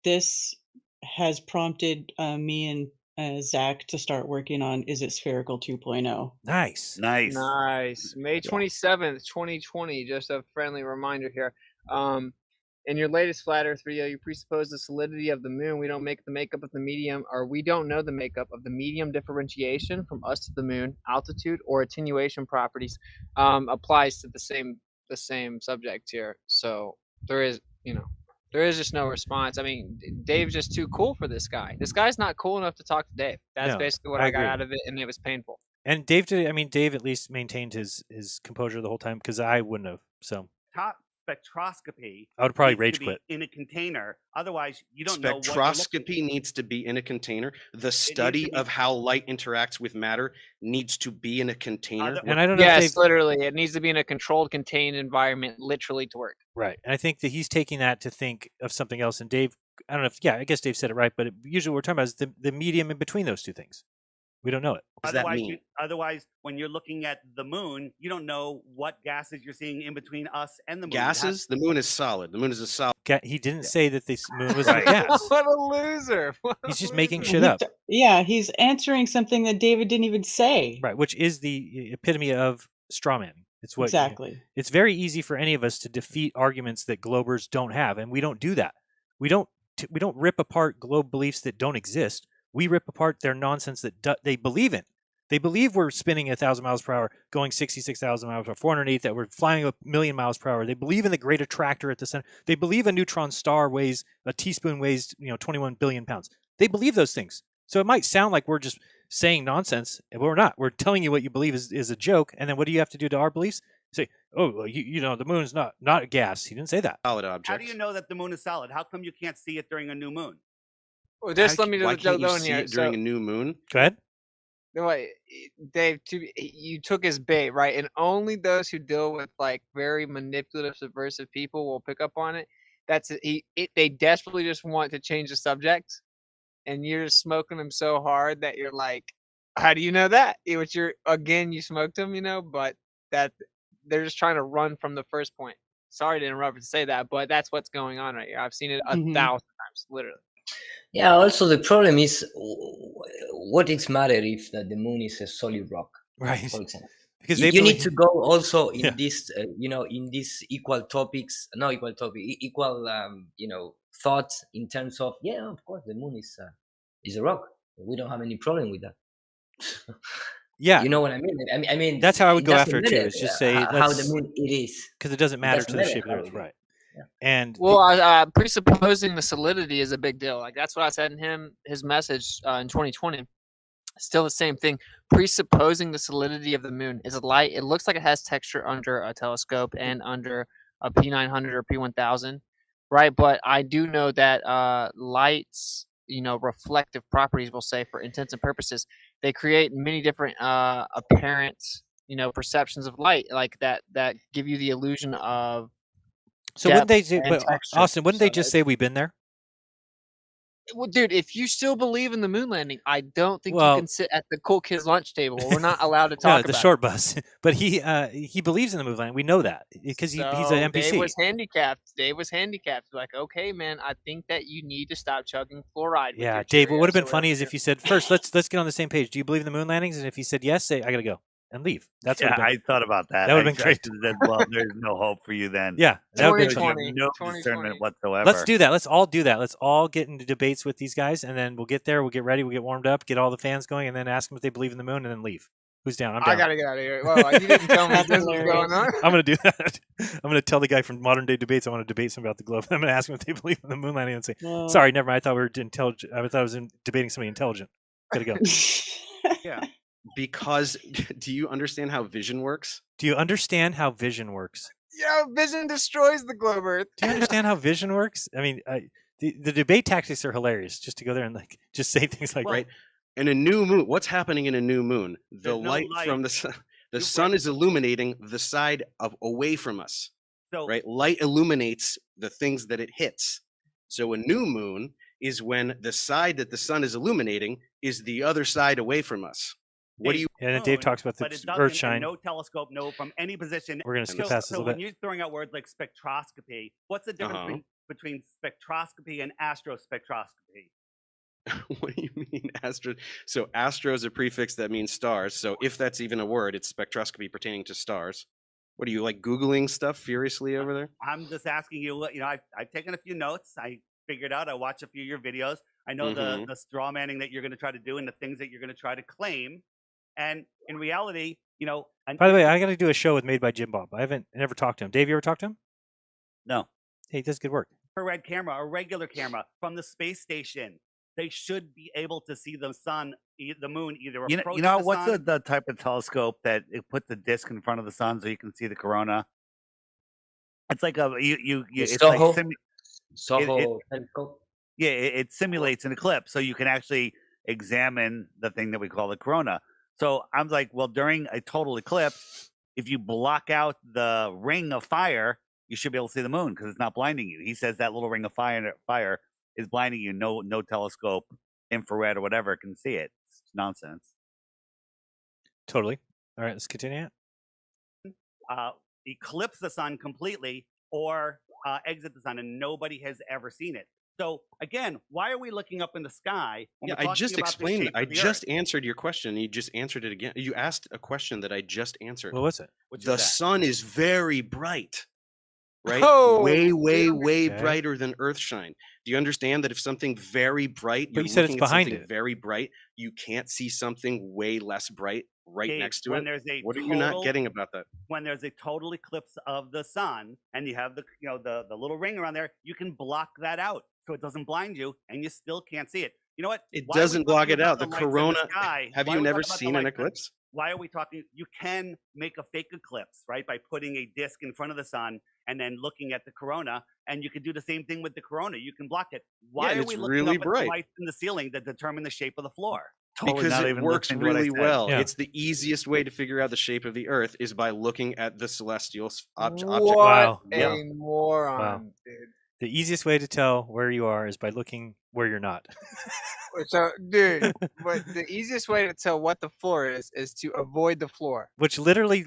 this has prompted me and Zach to start working on Is It Spherical 2.0. Nice. Nice. May 27th, 2020. Just a friendly reminder here. In your latest flat Earth video, you presuppose the solidity of the moon. We don't make the makeup of the medium, or we don't know the makeup of the medium differentiation from us to the moon, altitude or attenuation properties applies to the same subject here. So there is just no response. I mean, Dave's just too cool for this guy. This guy's not cool enough to talk to Dave. That's No, basically what I I got agree. out of it, and it was painful. And Dave at least maintained his composure the whole time because I wouldn't have. So top spectroscopy. I would probably needs rage to be quit. in a container. Otherwise, you don't know what you're looking Spectroscopy needs to be in a container. The study be- of how light interacts with matter needs to be in a container. And I don't know if Yes, Dave, literally. It needs to be in a controlled, contained environment, literally, to work. right. And I think that he's taking that to think of something else. And Dave, I don't know if, I guess Dave said it right, but usually what we're talking about is the medium in between those two things. We don't know it. What does that Otherwise, mean? otherwise, when you're looking at the moon, you don't know what gases you're seeing in between us and the moon. Gases? The moon is solid. The moon is a solid. He didn't say that this moon was Right. a gas. What a loser. What a He's just loser. making shit up. Yeah, he's answering something that David didn't even say. Right, which is the epitome of straw manning. It's what Exactly. It's very easy for any of us to defeat arguments that globers don't have, and we don't do that. We don't we don't rip apart globe beliefs that don't exist. We rip apart their nonsense that they believe in. They believe we're spinning 1,000 miles per hour, going 66,000 miles per hour, 408, that we're flying a million miles per hour. They believe in the great attractor at the center. They believe a neutron star weighs, a teaspoon weighs, 21 billion pounds. They believe those things. So it might sound like we're just saying nonsense, but we're not. We're telling you what you believe is a joke. And then what do you have to do to our beliefs? Say, oh, well, the moon's not a gas. He didn't say that. Solid object. How do you know that the moon is solid? How come you can't see it during a new moon? Well, just let me do Why the can't you zone see here. it during a new moon? Go ahead. No, wait, Dave, you took his bait, right? And only those who deal with like very manipulative, subversive people will pick up on it. They desperately just want to change the subject, and you're just smoking them so hard that you're like, how do you know that? You smoked them, but that they're just trying to run from the first point. Sorry to interrupt to say that, but that's what's going on right here. I've seen it 1,000 times, literally. Yeah, also the problem is what it's matter if the moon is a solid rock, right? For example, because you need to go also in this, in these equal topics, not equal topic, equal, thoughts in terms of, of course, the moon is a rock. We don't have any problem with that. Yeah, you know what I mean. I mean that's how I would go after matter, it too. Is just say how the moon it is, because it doesn't matter to the shape of the Earth, right? And presupposing the solidity is a big deal. Like that's what I said in his message in 2020. Still the same thing. Presupposing the solidity of the moon is light. It looks like it has texture under a telescope and under a P900 or P1000, right? But I do know that light's reflective properties, we'll say, for intents and purposes, they create many different apparent perceptions of light, like that give you the illusion of. So wouldn't they say, but Austin, wouldn't they just say we've been there? Well, dude, if you still believe in the moon landing, I don't think you can sit at the cool kids lunch table. We're not allowed to talk about the short bus. But he believes in the moon landing. We know that because he's an NPC. Dave was handicapped. Like, okay, man, I think that you need to stop chugging fluoride. Yeah, Dave. What would have been funny is if you said first, let's get on the same page. Do you believe in the moon landings? And if he said yes, say I gotta go and leave. That's I thought about that. That would have been great. Said, well, there's no hope for you then. Yeah, that would have been no discernment whatsoever. Let's do that. Let's all do that. Let's all get into debates with these guys, and then we'll get there. We'll get ready. We'll get warmed up. Get all the fans going, and then ask them if they believe in the moon, and then leave. Who's down? I'm down. I gotta get out of here. Well, you didn't tell me this was going on. I'm gonna do that. I'm gonna tell the guy from Modern Day Debates I want to debate some about the globe. I'm gonna ask him if they believe in the moon landing and say, "Sorry, never mind. I thought we were intelligent. I thought I was debating somebody intelligent. Gotta go." Yeah. Because do you understand how vision works? Do you understand how vision works? Yeah, vision destroys the globe Earth. Do you understand how vision works? I mean, the debate tactics are hilarious. Just to go there and just say things like, right. In a new moon, what's happening in a new moon? The light from the sun is illuminating the side away from us. So, right, light illuminates the things that it hits. So a new moon is when the side that the sun is illuminating is the other side away from us. What do you? And then Dave talks about the Earth shine. No telescope, no from any position. We're going to skip past this a little little bit. When you're throwing out words like spectroscopy, what's the difference between spectroscopy and astrospectroscopy? What do you mean astro? So astro is a prefix that means stars. So if that's even a word, it's spectroscopy pertaining to stars. What are you Googling stuff furiously over there? I'm just asking you. I've taken a few notes. I figured out. I watched a few of your videos. I know the straw manning that you're going to try to do and the things that you're going to try to claim. And in reality, By the way, I got to do a show with Made by Jim Bob. I never talked to him. Dave, you ever talked to him? No. Hey, he does good work. Infrared camera, a regular camera from the space station. They should be able to see the sun, the moon, either approaching the what's sun. the type of telescope that it put the disc in front of the sun so you can see the corona? It's like it's Soho. like Soho telescope. Yeah, it simulates an eclipse, so you can actually examine the thing that we call the corona. So I'm like, well, during a total eclipse, if you block out the ring of fire, you should be able to see the moon because it's not blinding you. He says that little ring of fire is blinding you. No telescope, infrared or whatever can see it. It's nonsense. Totally. All right, let's continue. Eclipse the sun completely or exit the sun, and nobody has ever seen it. So again, why are we looking up in the sky? Yeah, I just explained. I just answered your question. You just answered it again. You asked a question that I just answered. What was it? The sun is very bright, right? Oh, way brighter than Earth shine. Do you understand that if something very bright, But you're you said it's looking at behind something it. very bright, you can't see something way less bright right Dave, next to when it? there's a What are you not total- getting about that? When there's a total eclipse of the sun and you have the the little ring around there, you can block that out so it doesn't blind you and you still can't see it. You know what? It Why are we doesn't block talking it about out. The lights in corona. sky? Have Why you are we never talking about the seen an lights in- eclipse? Why are we talking? You can make a fake eclipse, right? By putting a disc in front of the sun and then looking at the corona, and you can do the same thing with the corona. You can block it. Why and are it's we looking really up at bright. the lights in the ceiling that determine the shape of the floor? Because it works really well. Yeah. It's the easiest way to figure out the shape of the Earth is by looking at the celestial object. What Wow. a Yeah. moron, Wow. dude. The easiest way to tell where you are is by looking where you're not. So, dude, but the easiest way to tell what the floor is to avoid the floor. Which literally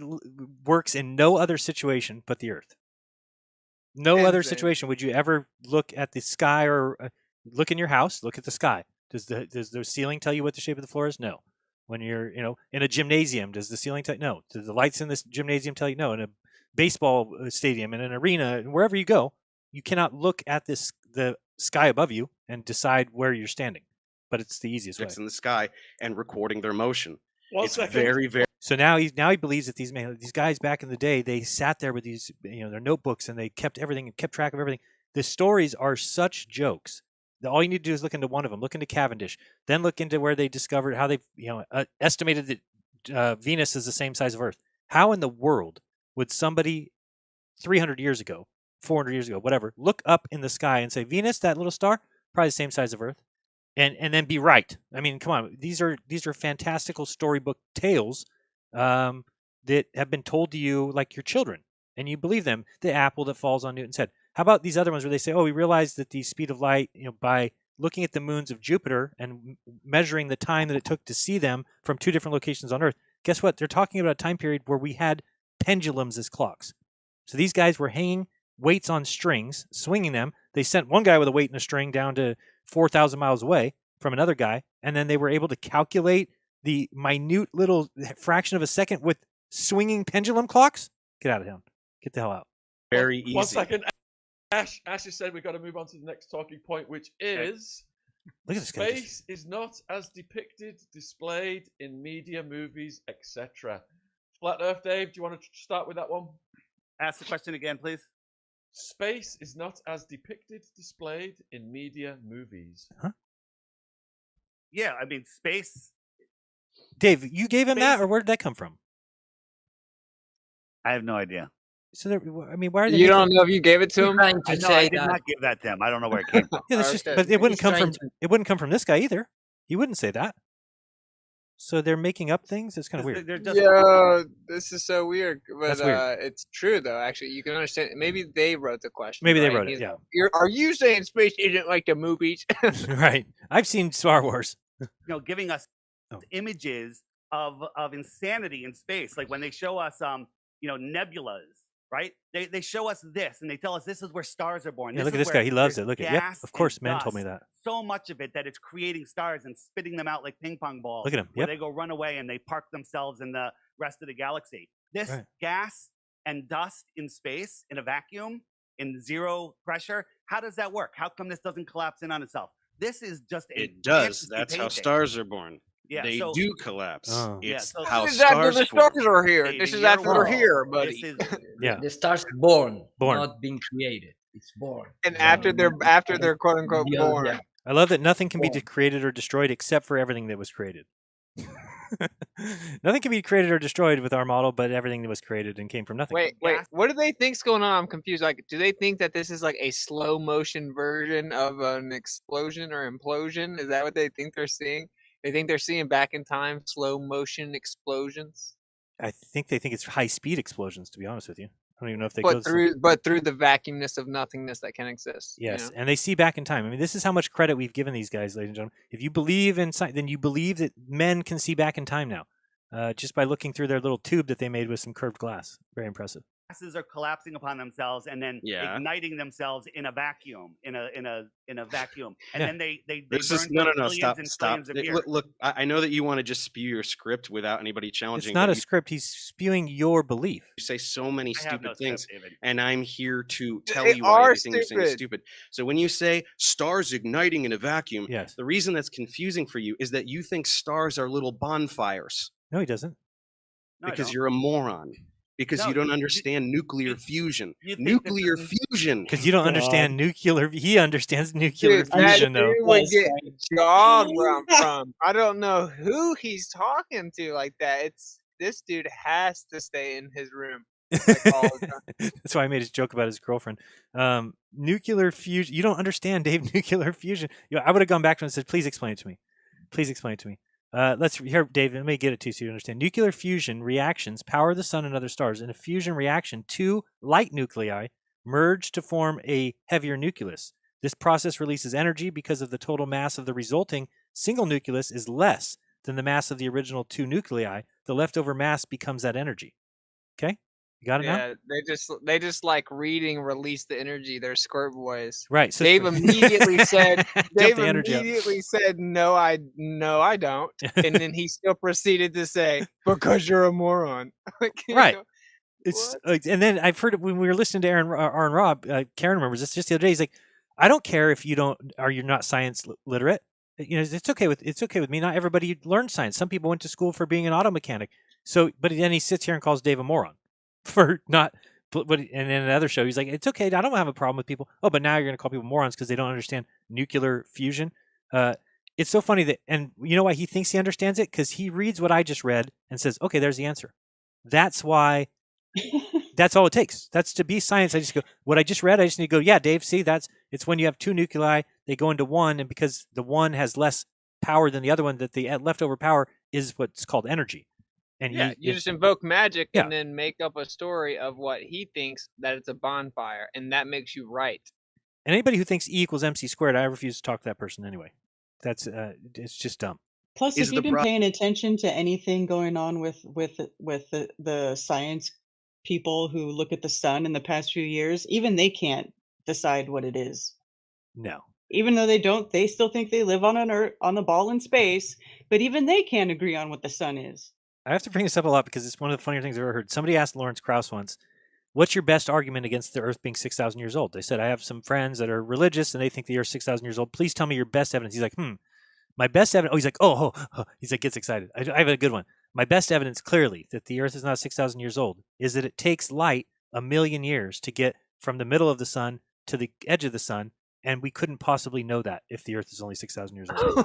works in no other situation but the Earth. No other Insane. situation would you ever look at the sky or look in your house, look at the sky. Does the ceiling tell you what the shape of the floor is? No. When you're, in a gymnasium, does the ceiling tell you? No. Do the lights in this gymnasium tell you? No. In a baseball stadium, in an arena, wherever you go, you cannot look at the sky above you and decide where you're standing. But it's the easiest way. Objects in the sky and recording their motion. One It's second. very, very. So now he believes that these guys back in the day, they sat there with these their notebooks and they kept everything and kept track of everything. The stories are such jokes that all you need to do is look into one of them, look into Cavendish, then look into where they discovered how they estimated that Venus is the same size of Earth. How in the world would somebody 300 years ago, 400 years ago, whatever, look up in the sky and say Venus, that little star, probably the same size of Earth? And then be right. I mean, come on. These are fantastical storybook tales that have been told to you like your children, and you believe them. The apple that falls on Newton's head. How about these other ones where they say, "Oh, we realized that the speed of light, by looking at the moons of Jupiter and measuring the time that it took to see them from two different locations on Earth." Guess what? They're talking about a time period where we had pendulums as clocks. So these guys were hanging weights on strings, swinging them. They sent one guy with a weight and a string down to 4,000 miles away from another guy, and then they were able to calculate the minute little fraction of a second with swinging pendulum clocks. Get out of town. Get the hell out. Very easy. 1 second. Ash has said we've got to move on to the next talking point, which is Look at this guy. space is not as depicted, displayed in media, movies, etc. Flat Earth, Dave, do you want to start with that one? Ask the question again, please. Space is not as depicted, displayed in media, movies. Huh? Yeah, I mean, space. Dave, you gave him that, Space- or where did that come from? I have no idea. So, I mean, why are they? You making- don't know if you gave it to him? I know I did not give that to him. I don't know where it came from. Yeah, that's just. Okay. But it wouldn't He's come trying from. It wouldn't come from this guy either. He wouldn't say that. So they're making up things. It's kind of weird. They're just Yo, this is so weird. But That's weird. it's true though. Actually, you can understand. Maybe they wrote the question. Maybe they right? wrote it, He's yeah. like, are you saying space isn't like the movies? Right. I've seen Star Wars. giving us Oh. images of insanity in space. Like when they show us nebulas, right? They show us this and they tell us this is where stars are born. Yeah, look at is this where guy. He loves there's it. Look at. Yep. gas Of course, and man told me dust, that. so much of it that it's creating stars and spitting them out like ping pong balls. Look at him. Where Yep. they go run away and they park themselves in the rest of the galaxy. This Right. gas and dust in space, in a vacuum, in zero pressure, how does that work? How come this doesn't collapse in on itself? This is just a It does. fantasy That's how painting. stars are born. Yeah, They so- do collapse. Oh. Yeah, It's so- how This is after stars the form. stars are here. Dave, This in is your after they're world, here, buddy. This is Yeah. The stars born, Born. not being created. It's born. And after they're quote unquote The other- born. yeah. I love that nothing can be Born. created or destroyed except for everything that was created. Nothing can be created or destroyed with our model, but everything that was created and came from nothing. Wait. What do they think's going on? I'm confused. Like, do they think that this is like a slow motion version of an explosion or implosion? Is that what they think they're seeing? They think they're seeing back in time slow motion explosions, I think they think it's high speed explosions. To be honest with you, I don't even know if they but go through the vacuumness of nothingness that can exist. you Yes, know? and they see back in time. I mean, this is how much credit we've given these guys, ladies and gentlemen. If you believe in science, then you believe that men can see back in time now, just by looking through their little tube that they made with some curved glass. Very impressive. masses are collapsing upon themselves and then Yeah. igniting themselves in a vacuum, in a vacuum, and Yeah. then they This burn is for no, billions stop, and stop. trillions of years. Look, I know that you want to just spew your script without anybody It's challenging. not but a you script. He's spewing your belief. say so many I have no stupid things, script, David. and I'm here to tell They you why are everything you're saying is stupid. stupid. So when you say stars igniting in a vacuum, Yes. the reason that's confusing for you is that you think stars are little bonfires. No, he doesn't. No, I Because don't. you're a moron. Because No, you don't you- understand nuclear fusion. you think that Nuclear the- fusion. Because you don't understand nuclear. He understands nuclear Dude, that fusion, though. dude would get jawed where I'm from. I don't know who he's talking to like that. This dude has to stay in his room like all the time. That's why I made his joke about his girlfriend. Nuclear fusion. You don't understand, Dave. Nuclear fusion. I would have gone back to him and said, "Please explain it to me. Please explain it to me." Let's hear, Dave. Let me get it to you so you understand. Nuclear fusion reactions power the sun and other stars. In a fusion reaction, two light nuclei merge to form a heavier nucleus. This process releases energy because of the total mass of the resulting single nucleus is less than the mass of the original two nuclei. The leftover mass becomes that energy. Okay, you got it now. Yeah, they just like reading release the energy. They're squirt boys. Right. So Dave immediately said. Dump Dave the energy out. immediately said, "No, I don't." And then he still proceeded to say, "Because you're a moron." Like, you Right. know, It's and then I've heard it when we were listening to Aaron Robb. Karen remembers this just the other day. He's like, "I don't care if you're not science literate. It's okay with me. Not everybody learned science. Some people went to school for being an auto mechanic. So, but then he sits here and calls Dave a moron for not. But and in another show, he's like, "It's okay. I don't have a problem with people. Oh, but now you're going to call people morons because they don't understand nuclear fusion." It's so funny that, and you know why he thinks he understands it? Because he reads what I just read and says, "Okay, there's the answer." That's why. That's all it takes. That's to be science. I just go, what I just read, I just need to go, yeah, Dave, see, it's when you have two nuclei, they go into one, and because the one has less power than the other one, that the leftover power is what's called energy. And yeah, you just invoke magic and then make up a story of what he thinks that it's a bonfire, and that makes you right. And anybody who thinks E equals MC squared, I refuse to talk to that person anyway. That's it's just dumb. Plus, if you've been paying attention to anything going on with the science people who look at the sun in the past few years, even they can't decide what it is. No. Even though they still think they live on a ball in space, but even they can't agree on what the sun is. I have to bring this up a lot because it's one of the funnier things I've ever heard. Somebody asked Lawrence Krauss once, "What's your best argument against the Earth being 6,000 years old?" They said, "I have some friends that are religious and they think the Earth's 6,000 years old. Please tell me your best evidence." He's like, my best evidence. Oh, he's like, oh. He's like, gets excited. I have a good one. My best evidence, clearly, that the Earth is not 6,000 years old, is that it takes light 1,000,000 years to get from the middle of the sun to the edge of the sun, and we couldn't possibly know that if the Earth is only 6,000 years old.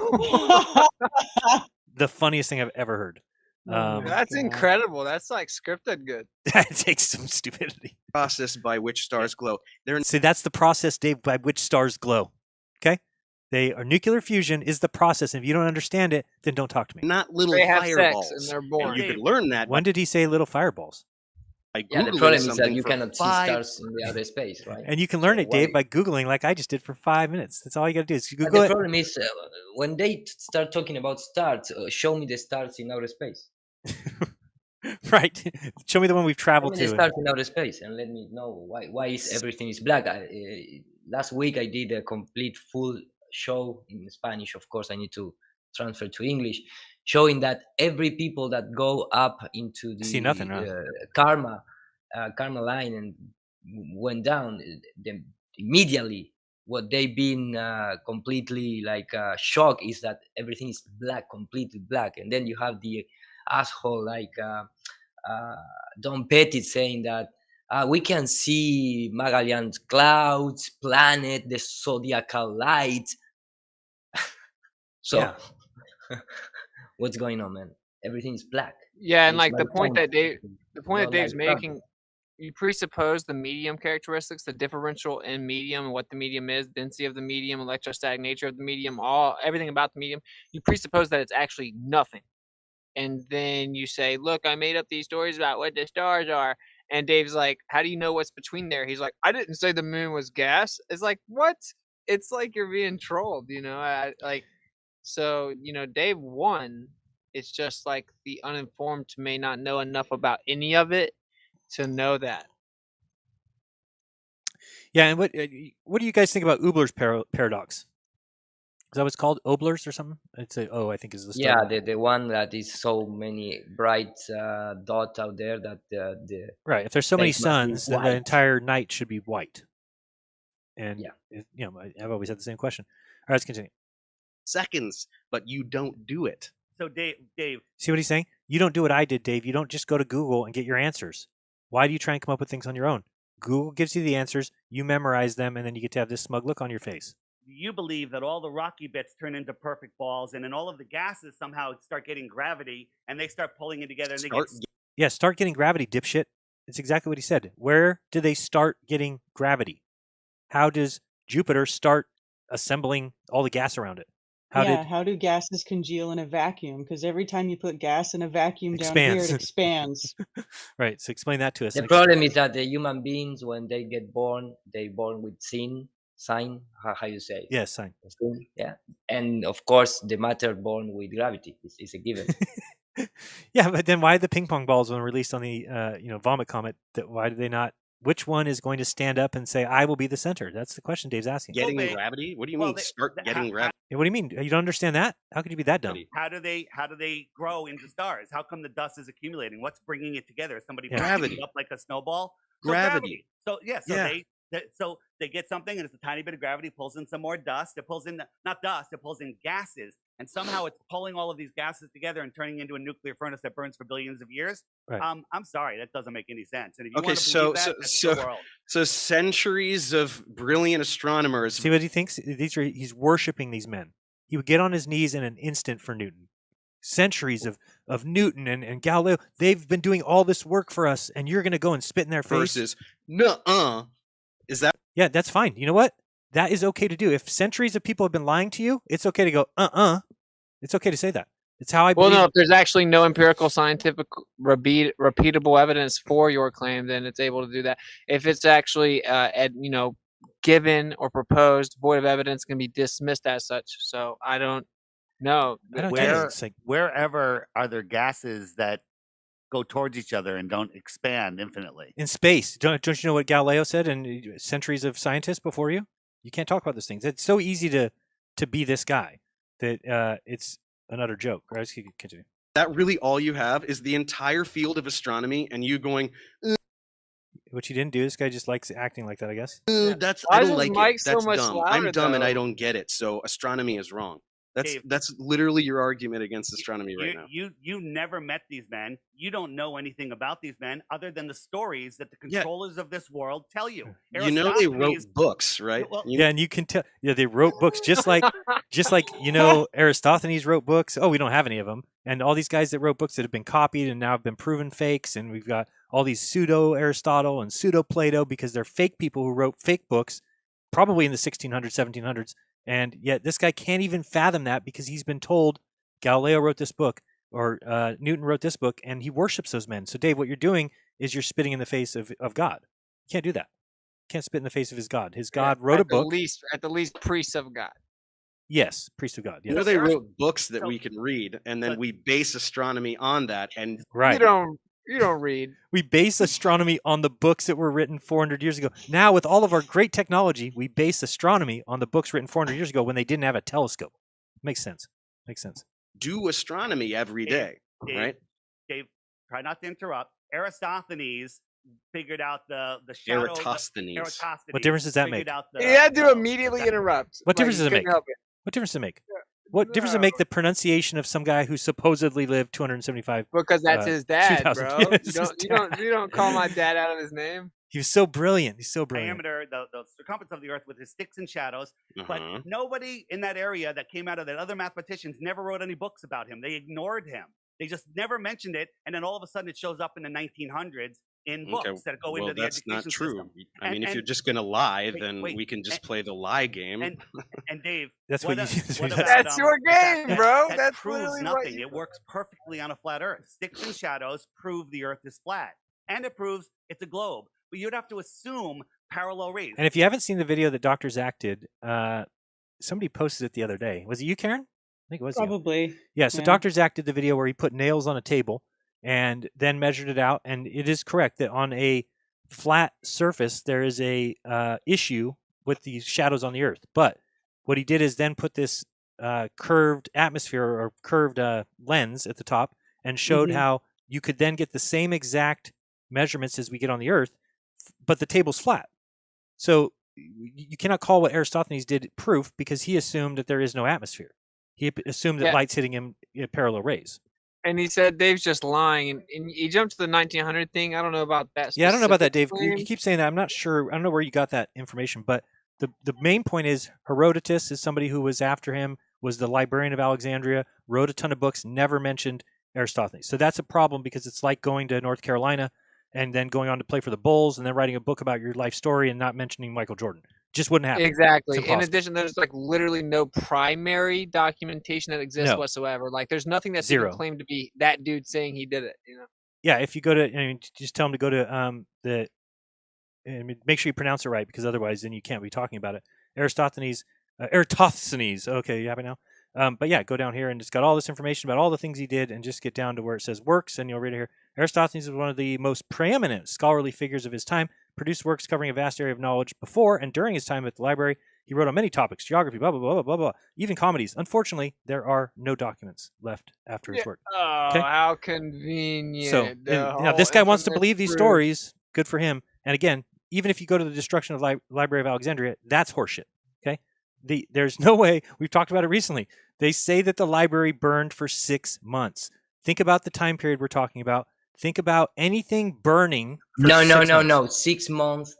The funniest thing I've ever heard. That's incredible. That's like scripted good. That takes some stupidity. Process by which stars glow. See, that's the process, Dave, by which stars glow. Okay? They are nuclear fusion is the process. And if you don't understand it, then don't talk to me. Not little They have fireballs. sex and they're born. You could learn that. When did he say little fireballs? Yeah, the problem is that you cannot see stars in the outer space, right? And you can learn it, Dave, by Googling like I just did for 5 minutes. That's all you got to do is But Google the it. problem is when they start talking about stars, show me the stars in outer space. Right. Show me the one we've traveled Show me to. the stars in outer space and let me know why is everything is black. Last week I did a complete full show in Spanish. Of course, I need to transfer to English, showing that every people that go up into the See nothing, huh? karma line and went down, immediately what they've been completely like shocked is that everything is black, completely black. And then you have the asshole like Don Pettit saying that we can see Magellan's clouds, planet, the zodiacal light. So what's going on, man? Everything is black. Yeah, and It's like the like point that not Dave's like making, you presuppose the medium characteristics, the differential in medium, what the medium is, density of the medium, electrostatic nature of the medium, everything about the medium. You presuppose that it's actually nothing. And then you say, look, I made up these stories about what the stars are. And Dave's like, how do you know what's between there? He's like, I didn't say the moon was gas. It's like, what? It's like you're being trolled, you know? So, you know, Dave won. It's just like the uninformed may not know enough about any of it to know that. Yeah, and what do you guys think about Ubler's paradox? Is that what it's called? Obler's or something? It's I think is the Yeah, start. the one that is so many bright dots out there that the Right. If there's so many space must be suns, then the white. entire night should be white. And I've always had the same question. All right, let's continue. Seconds, but you don't do it. So Dave, See what he's saying? You don't do what I did, Dave. You don't just go to Google and get your answers. Why do you try and come up with things on your own? Google gives you the answers, you memorize them, and then you get to have this smug look on your face. you believe that all the rocky bits turn into perfect balls, and then all of the gases somehow start getting gravity, and they start pulling it together, and they get Start getting gravity, dipshit. It's exactly what he said. Where do they start getting gravity? How does Jupiter start assembling all the gas around it? How do gases congeal in a vacuum? Because every time you put gas in a vacuum down here, it expands. Right. So explain that to us. The problem is that the human beings, when they get born, they born with sign. How you say? Yeah, sign. Yeah, and of course, the matter born with gravity is a given. Yeah, but then why the ping pong balls when released on the vomit comet? Why do they not? Which one is going to stand up and say, "I will be the center"? That's the question Dave's asking. Getting gravity? What do you mean? Start getting gravity? What do you mean? You don't understand that? How could you be that dumb? How do they grow into stars? How come the dust is accumulating? What's bringing it together? Somebody Gravity. pushes it up like a snowball. So Gravity. So they get something, and it's a tiny bit of gravity pulls in some more dust. It pulls in not dust, it pulls in gases, and somehow it's pulling all of these gases together and turning into a nuclear furnace that burns for billions of years. Right. I'm sorry, that doesn't make any sense. And if you Okay, want to believe that, that's the world. so centuries of brilliant astronomers. See what he thinks? He's worshiping these men. He would get on his knees in an instant for Newton. Centuries of Newton and Galileo. They've been doing all this work for us, and you're going to go and spit in their face. Versus, nuh-uh. Is that? Yeah, that's fine. You know what? That is okay to do. If centuries of people have been lying to you, it's okay to go, It's okay to say that. It's how I believe. Well, no, if there's actually no empirical, scientific, repeatable evidence for your claim, then it's able to do that. If it's actually, given or proposed, void of evidence, can be dismissed as such. So I don't know. Wherever are there gases that go towards each other and don't expand infinitely? In space, don't you know what Galileo said and centuries of scientists before you? You can't talk about those things. It's so easy to be this guy that it's an utter joke. Right? Let's continue. That really all you have is the entire field of astronomy, and you going. What you didn't do. This guy just likes acting like that, I guess. That's Why I don't does like Mike it. so That's much dumb. louder, I'm dumb and though? I don't get it. So astronomy is wrong. That's literally your argument against astronomy right now. You never met these men. You don't know anything about these men other than the stories that the controllers of this world tell you. You know they wrote books, right? Yeah, and you can tell. Yeah, they wrote books just like Aristophanes wrote books. Oh, we don't have any of them. And all these guys that wrote books that have been copied and now have been proven fakes. And we've got all these pseudo Aristotle and pseudo Plato because they're fake people who wrote fake books, probably in the 1600s, 1700s. And yet this guy can't even fathom that because he's been told Galileo wrote this book or Newton wrote this book, and he worships those men. So, Dave, what you're doing is you're spitting in the face of God. You can't do that. You can't spit in the face of his God. His God wrote a book. At the least, priests of God. Yes, priest of God. Yes. You know they wrote books that we can read, and then we base astronomy on that. And right. You don't read. We base astronomy on the books that were written 400 years ago. Now, with all of our great technology, we base astronomy on the books written 400 years ago when they didn't have a telescope. Makes sense. Makes sense. Do astronomy every day, right? Dave, try not to interrupt. Aristophanes figured out the shadow. Eratosthenes. What difference does that make? He had to immediately interrupt. What difference does it couldn't make? help it. What difference does it make? What difference does it make the pronunciation of some guy who supposedly lived 275? Because that's his dad, 2000 bro. years? You don't call my dad out of his name. He was so brilliant. He's so brilliant. Diameter, the circumference of the Earth with his sticks and shadows. But nobody in that area that came out of that, other mathematicians, never wrote any books about him. They ignored him. They just never mentioned it. And then all of a sudden it shows up in the 1900s in books that go into the that's education not true. system. I mean, if you're just going to lie, then we can just play the lie game. And Dave, that's what you. That's your game, bro. That That's proves literally nothing. right. It works perfectly on a flat Earth. Sticks and shadows prove the Earth is flat, and it proves it's a globe. But you'd have to assume parallel rays. And if you haven't seen the video that Dr. Zack did, somebody posted it the other day. Was it you, Karen? I think it was. Probably. Yeah. So Dr. Zack did the video where he put nails on a table and then measured it out, and it is correct that on a flat surface, there is a issue with the shadows on the Earth. But what he did is then put this curved atmosphere or curved lens at the top and showed how you could then get the same exact measurements as we get on the Earth, but the table's flat. So you cannot call what Eratosthenes did proof, because he assumed that there is no atmosphere. He assumed that light's hitting him in parallel rays. And he said Dave's just lying, and he jumped to the 1900 thing. I don't know about that. Yeah, I don't know about that, Dave. specific You keep saying that. I'm not sure. I don't know where you got that information, but the main point is Herodotus is somebody who was after him, was the librarian of Alexandria, wrote a ton of books, never mentioned Eratosthenes. So that's a problem, because it's like going to North Carolina and then going on to play for the Bulls and then writing a book about your life story and not mentioning Michael Jordan. Just wouldn't happen. Exactly. It's In impossible. addition, there's like literally no primary documentation that exists No. whatsoever. Like there's nothing that's Zero. even claimed to be that dude saying he did it. You know. Yeah, if you go to, I mean, just tell them to go to I mean, make sure you pronounce it right, because otherwise then you can't be talking about it. Eratosthenes. Okay, you happy now? But yeah, go down here and it's got all this information about all the things he did, and just get down to where it says works, and you'll read it here. Eratosthenes was one of the most preeminent scholarly figures of his time, produced works covering a vast area of knowledge before and during his time at the library. He wrote on many topics, geography, blah, blah, blah, blah, blah, blah, even comedies. Unfortunately, there are no documents left after his work. Oh, Okay? how convenient. So The now whole this guy wants to infamous believe these proof. stories. Good for him. And again, even if you go to the destruction of the Library of Alexandria, that's horseshit. Okay, there's no way. We've talked about it recently. They say that the library burned for 6 months. Think about the time period we're talking about. Think about anything burning. For No, 6 no, no, months. no. 6 months,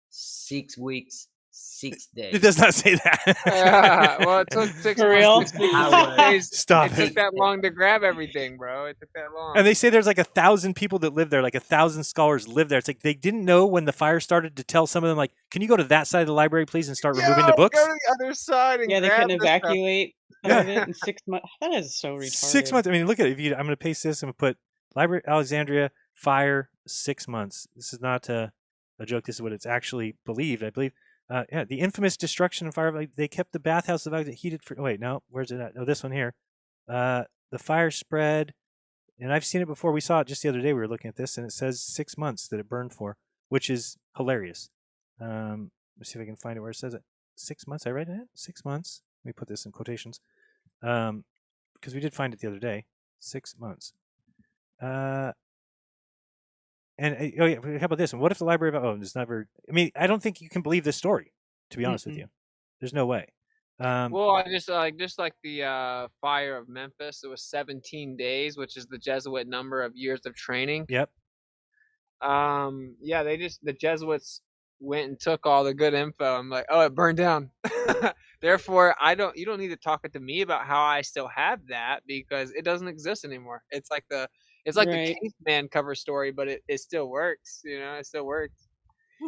6 weeks, 6 days. It does not say that. Well, it took 6 For months. real? and 66 days. Stop It it. took that long to grab everything, bro. It took that long. And they say there's like 1,000 people that live there, like 1,000 scholars live there. It's like they didn't know when the fire started to tell some of them, like, can you go to that side of the library, please, and start removing the books? Go to the other side and Yeah, they grab couldn't the stuff. evacuate some of it in 6 months. That is so retarded. 6 months. I mean, look at it. I'm going to paste this. I'm going to put Library Alexandria fire 6 months. This is not a joke. This is what it's actually believed, I believe. Yeah, the infamous destruction and fire. They kept the bathhouse of Alexandria heated for. Oh, wait, no. Where's it at? No, this one here. The fire spread, and I've seen it before. We saw it just the other day. We were looking at this, and it says 6 months that it burned for, which is hilarious. Let's see if I can find it where it says it. 6 months. I read it. 6 months. Let me put this in quotations, because we did find it the other day. 6 months. And oh yeah, how about this? And what if the Library of it's never? I mean, I don't think you can believe this story. To be honest with you, there's no way. Well, I just like the fire of Memphis. It was 17 days, which is the Jesuit number of years of training. Yep. Yeah, the Jesuits went and took all the good info. I'm like, oh, it burned down. Therefore, you don't need to talk to me about how I still have that, because it doesn't exist anymore. It's like the Right. caveman cover story, but it still works. You know, it still works.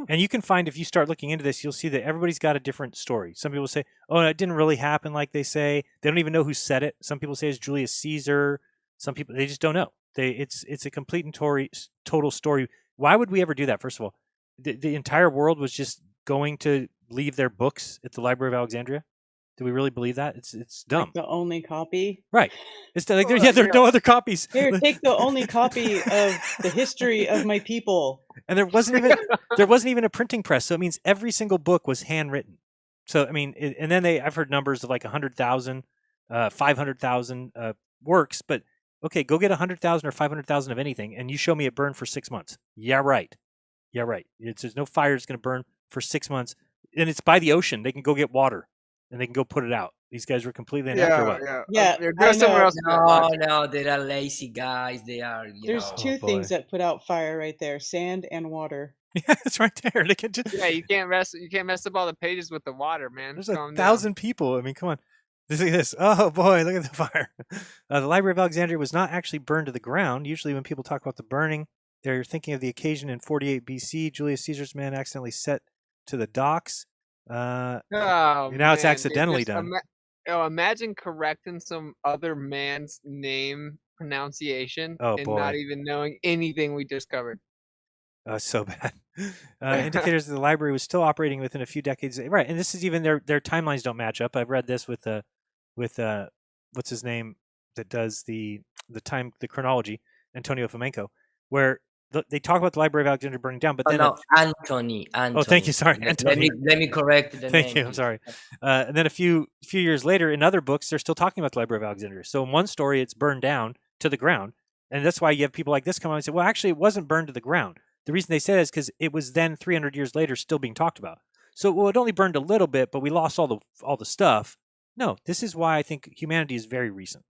And you can find, if you start looking into this, you'll see that everybody's got a different story. Some people say, oh, it didn't really happen like they say. They don't even know who said it. Some people say it's Julius Caesar. Some people, they just don't know. It's a complete and total story. Why would we ever do that? First of all, the entire world was just going to leave their books at the Library of Alexandria. Do we really believe that? It's dumb. Like the only copy. Right. It's like there are no other copies. Here, take the only copy of the history of my people. And there wasn't even a printing press, so it means every single book was handwritten. So I mean, and then I've heard numbers of like 100,000, 500,000 works. But okay, go get 100,000 or 500,000 of anything, and you show me it burned for 6 months. Yeah, right. Yeah, right. There's no fire that's going to burn for 6 months, and it's by the ocean. They can go get water, and they can go put it out. These guys were completely inept or what? Yeah, Go somewhere else. No, they are lazy guys. They are. There's two things that put out fire right there: sand and water. Yeah, it's right there. They can just. Yeah, you can't mess up all the pages with the water, man. There's Calm 1,000 people. I mean, come on. Look at this. Oh boy, look at the fire. The Library of Alexandria was not actually burned to the ground. Usually, when people talk about the burning, they're thinking of the occasion in 48 BC. Julius Caesar's men accidentally set to the docks. Oh, now it's man, dude, accidentally just done. Imagine correcting some other man's name pronunciation Oh, and boy. not even knowing anything we just covered. So bad. Indicators that the library was still operating within a few decades. Right, and this is even their timelines don't match up. I've read this with what's his name that does the chronology, Antonio Fomenko, where they talk about the Library of Alexandria burning down, but Oh, then no, Anthony. oh, thank you. Sorry, Let Anthony. me correct the Thank name. you. I'm sorry. And then a few years later, in other books, they're still talking about the Library of Alexandria. So in one story, it's burned down to the ground, and that's why you have people like this come on and say, "Well, actually, it wasn't burned to the ground." The reason they say that is because it was then 300 years later still being talked about. So well, it only burned a little bit, but we lost all the stuff. No, this is why I think humanity is very recent,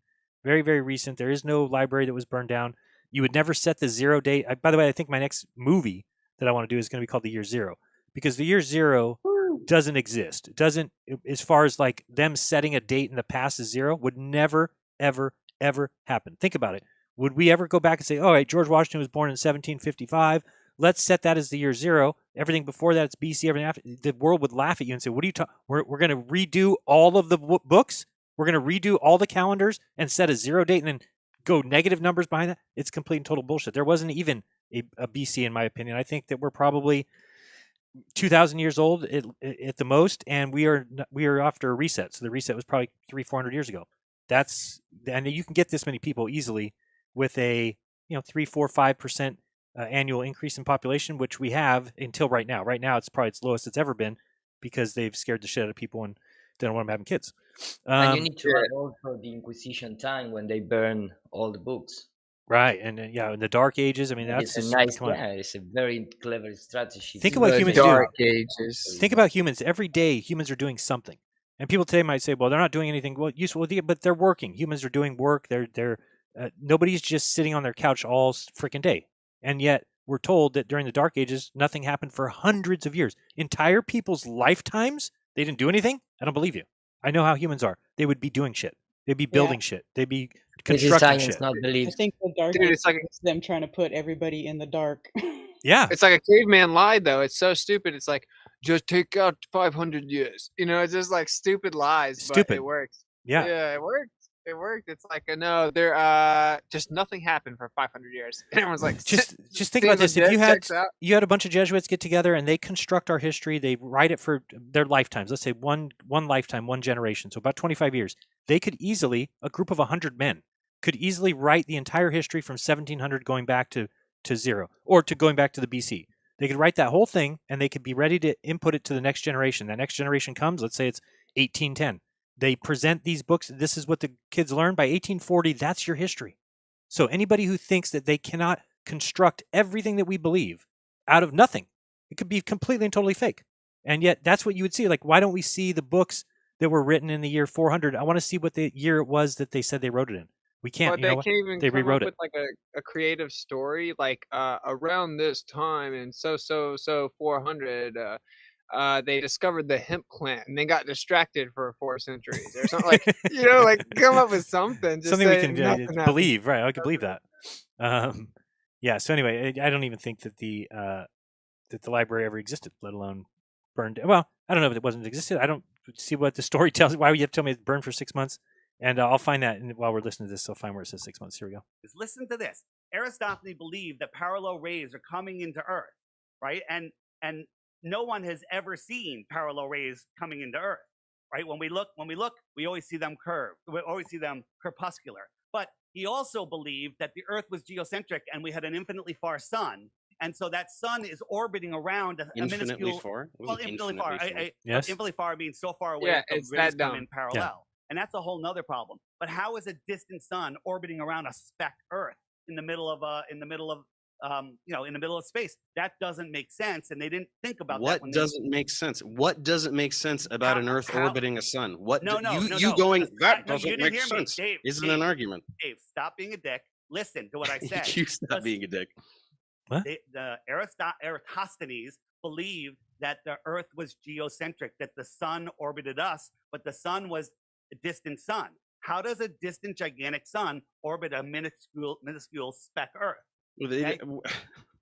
very, very recent. There is no library that was burned down. You would never set the 0 date. By the way, I think my next movie that I want to do is going to be called The Year Zero, because the year 0 doesn't exist. It doesn't, as far as like them setting a date in the past as 0, would never, ever, ever happen. Think about it. Would we ever go back and say, "Oh, right, George Washington was born in 1755. Let's set that as the year 0. Everything before that, it's BC. Everything after." The world would laugh at you and say, "What are you talking? We're going to redo all of the books. We're going to redo all the calendars and set a 0 date and then go negative numbers behind that." It's complete and total bullshit. There wasn't even a BC, in my opinion. I think that we're probably 2,000 years old at the most, and we are after a reset. So the reset was probably 300-400 years ago. And you can get this many people easily with a 3, 4, 5% annual increase in population, which we have until right now. Right now, it's probably its lowest it's ever been because they've scared the shit out of people and they don't want them having kids. And you need to add also the Inquisition time when they burn all the books. Right, and in the Dark Ages, I mean, that's it's just a nice, come on. it's a very clever strategy. Think about humans. Dark Ages. Think about humans. Every day, humans are doing something, and people today might say, "Well, they're not doing anything useful," but they're working. Humans are doing work. They're nobody's just sitting on their couch all freaking day, and yet we're told that during the Dark Ages, nothing happened for hundreds of years. Entire people's lifetimes, they didn't do anything. I don't believe you. I know how humans are. They would be doing shit. They'd be building shit. They'd be constructing shit. Not believed. I think the dark Dude, it's like is them trying to put everybody in the dark. Yeah. It's like a caveman lied, though. It's so stupid. It's like, just take out 500 years. It's just like stupid lies, but Stupid. it works. Yeah. Yeah, it worked. It worked. It's like, no, there, just nothing happened for 500 years. And everyone's like, just think about this. Seems If legit, you had a bunch of Jesuits get together and they construct our history, they write it for their lifetimes. Let's say one lifetime, one generation. So about 25 years. They could easily, a group of 100 men could easily write the entire history from 1700 going back to 0 or to going back to the BC. They could write that whole thing and they could be ready to input it to the next generation. That next generation comes, let's say it's 1810. They present these books. This is what the kids learn. By 1840, that's your history. So anybody who thinks that they cannot construct everything that we believe out of nothing, it could be completely and totally fake. And yet that's what you would see. Like, why don't we see the books that were written in the year 400? I want to see what the year it was that they said they wrote it in. We can't. But they can't even they come rewrote up it. with like a creative story, like around this time and so 400, they discovered the hemp plant and they got distracted for 4 centuries or something. Like like come up with something. Just Something we say can nothing happened. believe, right? I can believe that. Yeah. So anyway, I don't even think that the library ever existed, let alone burned. Well, I don't know if it wasn't existed. I don't see what the story tells. Why would you have to tell me it's burned for 6 months? And I'll find that while we're listening to this. I'll find where it says 6 months. Here we go. Listen to this. Aristophanes believed that parallel rays are coming into Earth, right? And no one has ever seen parallel rays coming into Earth, right? When we look, we always see them curved. We always see them crepuscular. But he also believed that the Earth was geocentric and we had an infinitely far sun. And so that sun is orbiting around a minuscule. Far? Well, infinitely far. Yes. Infinitely far means so far away Yeah, that it's the rays that come dumb. in parallel. Yeah. And that's a whole nother problem. But how is a distant sun orbiting around a speck Earth in the middle of space? That doesn't make sense, and they didn't think about what that. What doesn't make sense? What doesn't make sense about an Earth orbiting a sun? What? No. You going that No, you doesn't didn't make hear me. sense? Dave, Isn't Dave, an argument. Dave, stop being a dick. Listen to what I said. You stop being a dick. What? The Eratosthenes believed that the Earth was geocentric, that the sun orbited us, but the sun was a distant sun. How does a distant, gigantic sun orbit a minuscule speck Earth? Well, Okay?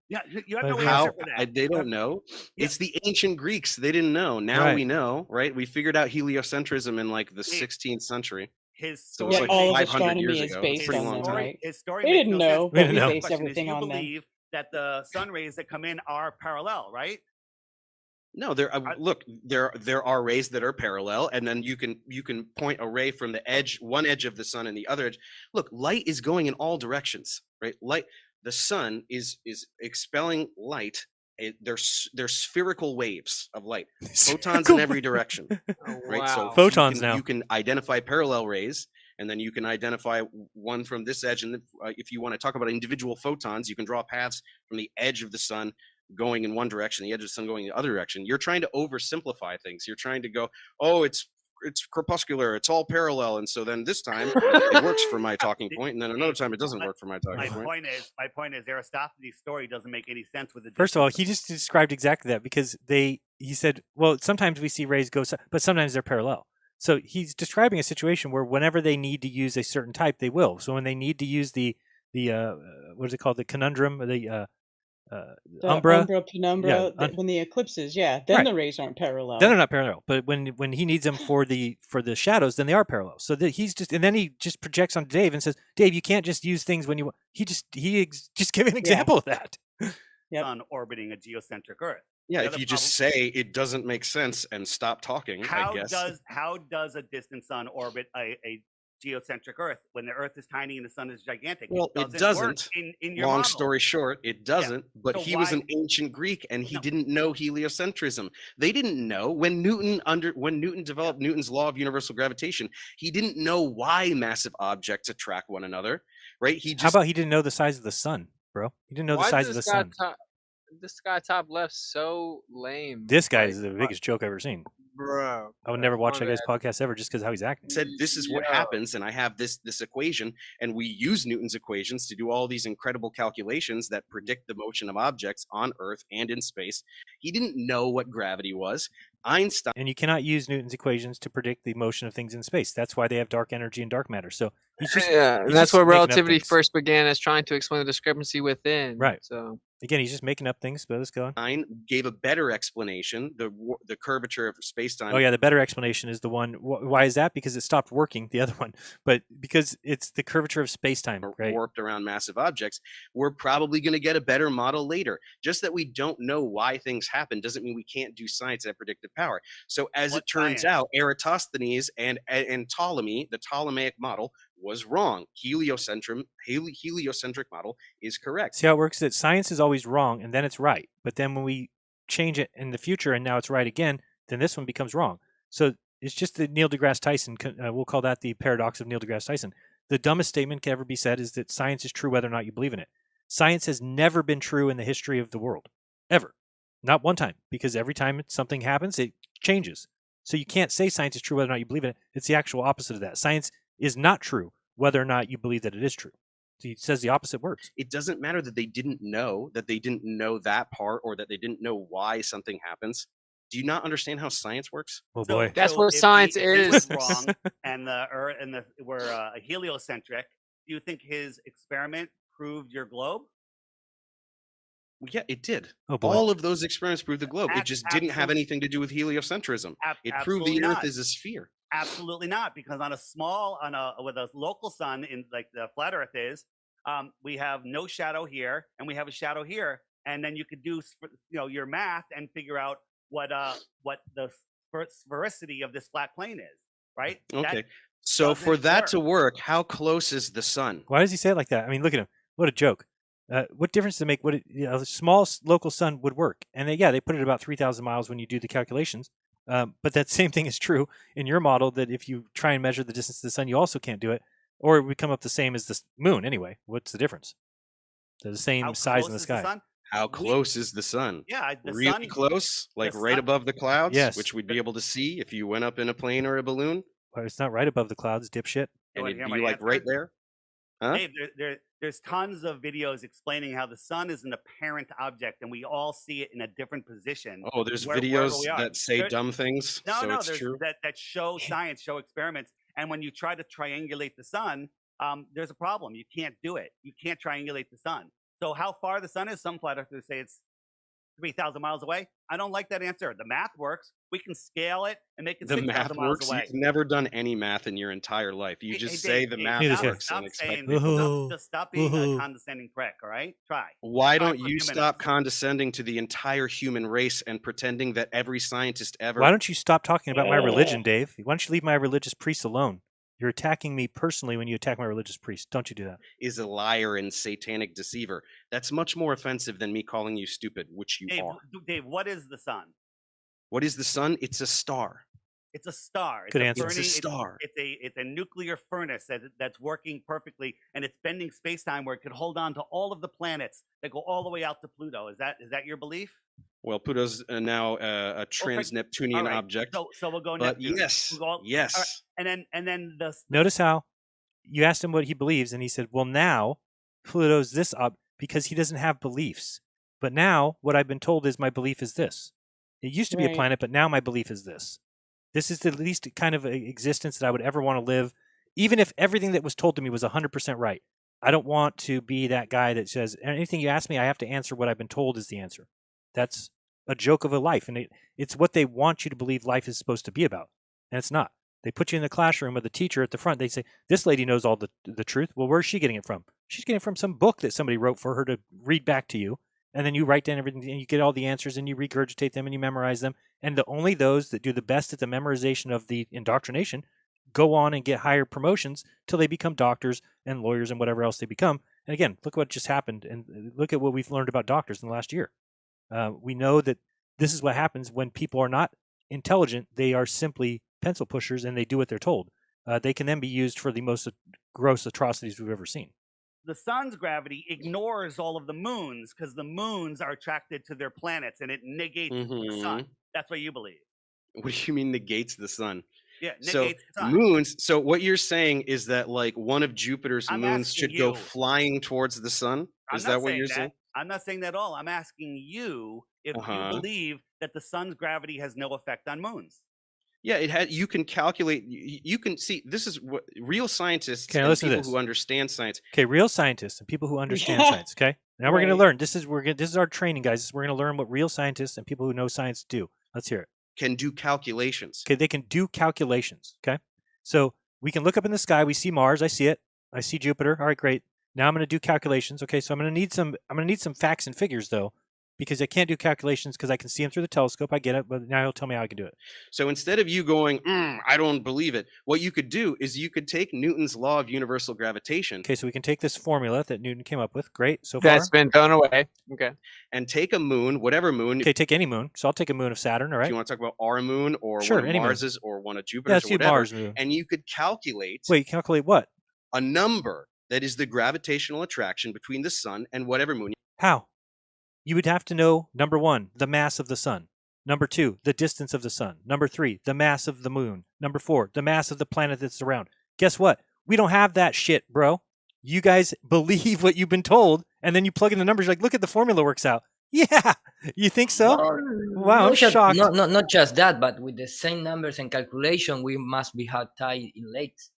Yeah, you have no answer for that. They don't know. It's the ancient Greeks. They didn't know. Now Right. we know, right? We figured out heliocentrism in like the 16th century. His So story, it's like all of 500 astronomy years is ago. based It's a pretty on long them, time. right? His story They makes didn't no know, sense. but we didn't know. base Question is, everything you on them. believe that the sun rays that come in are parallel, right? No, look, there are rays that are parallel, and then you can point a ray from the edge, one edge of the sun, and the other edge. Look, light is going in all directions, right? the sun is expelling light. They're spherical waves of light, photons in every direction, right? So Wow. Photons now. you can identify parallel rays, and then you can identify one from this edge. And if you want to talk about individual photons, you can draw paths from the edge of the sun going in one direction, the edge of the sun going in the other direction. You're trying to oversimplify things. You're trying to go, oh, it's crepuscular, it's all parallel, and so then this time it works for my talking point, and then another time it doesn't work for my talking point. My point is Aristophanes' story doesn't make any sense with the First of all, he just described exactly that, because he said, well, sometimes we see rays go, but sometimes they're parallel. So he's describing a situation where whenever they need to use a certain type, they will. So when they need to use the what is it called, the conundrum, the umbra, penumbra, yeah, when the eclipses, then right. the rays aren't parallel. Then they're not parallel. But when he needs them for the shadows, then they are parallel. So that and then he just projects on Dave and says, Dave, you can't just use things when you want. He just gave an example of that. Sun orbiting a geocentric Earth. Yeah, if you just say it doesn't make sense and stop talking, I guess. How does a distant sun orbit a geocentric Earth when the Earth is tiny and the sun is gigantic? Well, it doesn't. In your Long model. story short, it doesn't. Yeah. But So he was why- an ancient Greek, and he didn't know heliocentrism. They didn't know when Newton developed Newton's law of universal gravitation. He didn't know why massive objects attract one another, right? How about he didn't know the size of the sun, bro? He didn't know the Why size is of the this guy sun. This guy top left so lame. This guy is the biggest joke I've ever seen. Bro. I would never watch that my guy's podcast ever just because how he's acting. Said this is what happens, and I have this equation, and we use Newton's equations to do all these incredible calculations that predict the motion of objects on Earth and in space. He didn't know what gravity was. Einstein. And you cannot use Newton's equations to predict the motion of things in space. That's why they have dark energy and dark matter. So he's just and he's that's just where making up relativity things. first began, as trying to explain the discrepancy within. Right. So Again, he's just making up things, but let's go on. Einstein gave a better explanation, the curvature of space-time. Oh yeah, the better explanation is the one. Why is that? Because it stopped working. The other one, but because it's the curvature of space-time, right? Warped around massive objects. We're probably going to get a better model later. Just that we don't know why things happen doesn't mean we can't do science at predictive power. So as it turns out, Eratosthenes and Ptolemy, the Ptolemaic model, was wrong. Heliocentric model is correct. See how it works? That science is always wrong, and then it's right. But then when we change it in the future, and now it's right again, then this one becomes wrong. So it's just the Neil deGrasse Tyson. We'll call that the paradox of Neil deGrasse Tyson. The dumbest statement can ever be said is that science is true whether or not you believe in it. Science has never been true in the history of the world, ever. Not one time, because every time something happens, it changes. So you can't say science is true whether or not you believe in it. It's the actual opposite of that. Science is not true whether or not you believe that it is true. So he says the opposite works. It doesn't matter that they didn't know that part, or that they didn't know why something happens. Do you not understand how science works? Oh boy, that's what if science he is. was wrong, and we're heliocentric. Do you think his experiment proved your globe? Yeah, it did. Oh boy. All of those experiments proved the globe. It just didn't have anything to do with heliocentrism. It proved the Earth is a sphere. Absolutely not, because with a local sun in like the flat Earth is, we have no shadow here, and we have a shadow here, and then you could do your math and figure out what the sphericity of this flat plane is, right? Okay. So for that to work, how close is the sun? Why does he say it like that? I mean, look at him. What a joke. What difference does it make? A small local sun would work, and they put it about 3,000 miles when you do the calculations. But that same thing is true in your model. That if you try and measure the distance to the sun, you also can't do it, or it would come up the same as the moon anyway. What's the difference? They're the same size in the sky. How close is the sun? Yeah, really sun, close, like right above the clouds, yes, which we'd be able to see if you went up in a plane or a balloon. Well, it's not right above the clouds, dipshit. And it'd be like right there. Huh? Dave, there's tons of videos explaining how the sun is an apparent object, and we all see it in a different position. Oh, there's wherever videos we are. that say dumb things. No, so it's there's true. that show science, show experiments, and when you try to triangulate the sun, there's a problem. You can't do it. You can't triangulate the sun. So how far the sun is? Some flat earthers say it's 3,000 miles away. I don't like that answer. The math works. We can scale it and make it The 6,000 math miles works. away. You've never done any math in your entire life. You just say the math works and expect Just stop being a condescending prick, all right? Try. Why Try don't for a you few stop condescending to the entire human race and pretending that every scientist ever? Why don't you stop talking about my religion, Dave? Why don't you leave my religious priests alone? You're attacking me personally when you attack my religious priest. Don't you do that. Is a liar and satanic deceiver. That's much more offensive than me calling you stupid, which you Dave, are. Dave, what is the sun? What is the sun? It's a star. It's a star. It's Good a answer. burning, It's a star. It's a nuclear furnace that's working perfectly, and it's bending space time where it could hold on to all of the planets that go all the way out to Pluto. Is that your belief? Well, Pluto's now a trans-Neptunian All right, object. So we'll go But Neptune. yes, We'll go, yes. all right, and then the Notice how you asked him what he believes, and he said, well, now Pluto's this because he doesn't have beliefs. But now what I've been told is my belief is this. It used to be a Right. planet, but now my belief is this. This is the least kind of existence that I would ever want to live, even if everything that was told to me was 100% right. I don't want to be that guy that says, anything you ask me, I have to answer what I've been told is the answer. That's a joke of a life, and it's what they want you to believe life is supposed to be about, and it's not. They put you in the classroom with a teacher at the front. They say, this lady knows all the truth. Well, where's she getting it from? She's getting it from some book that somebody wrote for her to read back to you, and then you write down everything, and you get all the answers, and you regurgitate them, and you memorize them, and only those that do the best at the memorization of the indoctrination go on and get higher promotions till they become doctors and lawyers and whatever else they become. And again, look what just happened, and look at what we've learned about doctors in the last year. We know that this is what happens when people are not intelligent. They are simply pencil pushers, and they do what they're told. They can then be used for the most gross atrocities we've ever seen. The sun's gravity ignores all of the moons because the moons are attracted to their planets, and it negates the sun. That's what you believe. What do you mean negates the sun? Yeah, So negates the sun. moons. So what you're saying is that like one of Jupiter's I'm moons asking should go you. flying towards the sun. Is that what you're saying? I'm not saying that at all. I'm asking you if you believe that the sun's gravity has no effect on moons. Yeah, it had. You can calculate. You can see. This is what real scientists Okay, and listen to people this. who understand science. Okay, real scientists and people who understand Yeah. science. Okay, now we're going to Right. learn. This is our training, guys. We're going to learn what real scientists and people who know science do. Let's hear it. Can do calculations. Okay, they can do calculations. Okay, so we can look up in the sky. We see Mars. I see it. I see Jupiter. All right, great. Now I'm going to do calculations. Okay, so I'm going to need some facts and figures though, because I can't do calculations because I can see them through the telescope. I get it, but now he'll tell me how I can do it. So instead of you going, I don't believe it, what you could do is you could take Newton's law of universal gravitation. Okay, so we can take this formula that Newton came up with. Great, so far. That's been thrown away. Okay. And take a moon, whatever moon. Okay, take any moon. So I'll take a moon of Saturn. All If right. you want to talk about our moon or Sure, one of any moon. Mars's or one of Yeah, Jupiter's let's or do whatever, Mars moon. and you could calculate Wait, calculate what? a number that is the gravitational attraction between the sun and whatever moon. How? You would have to know, number 1, the mass of the sun. Number 2, the distance of the sun. Number 3, the mass of the moon. Number 4, the mass of the planet that's around. Guess what? We don't have that shit, bro. You guys believe what you've been told, and then you plug in the numbers. You're like, look at the formula works out. Yeah, you think so? Wow, I'm shocked. Not just that, but with the same numbers and calculation, we must be hot tide in lakes.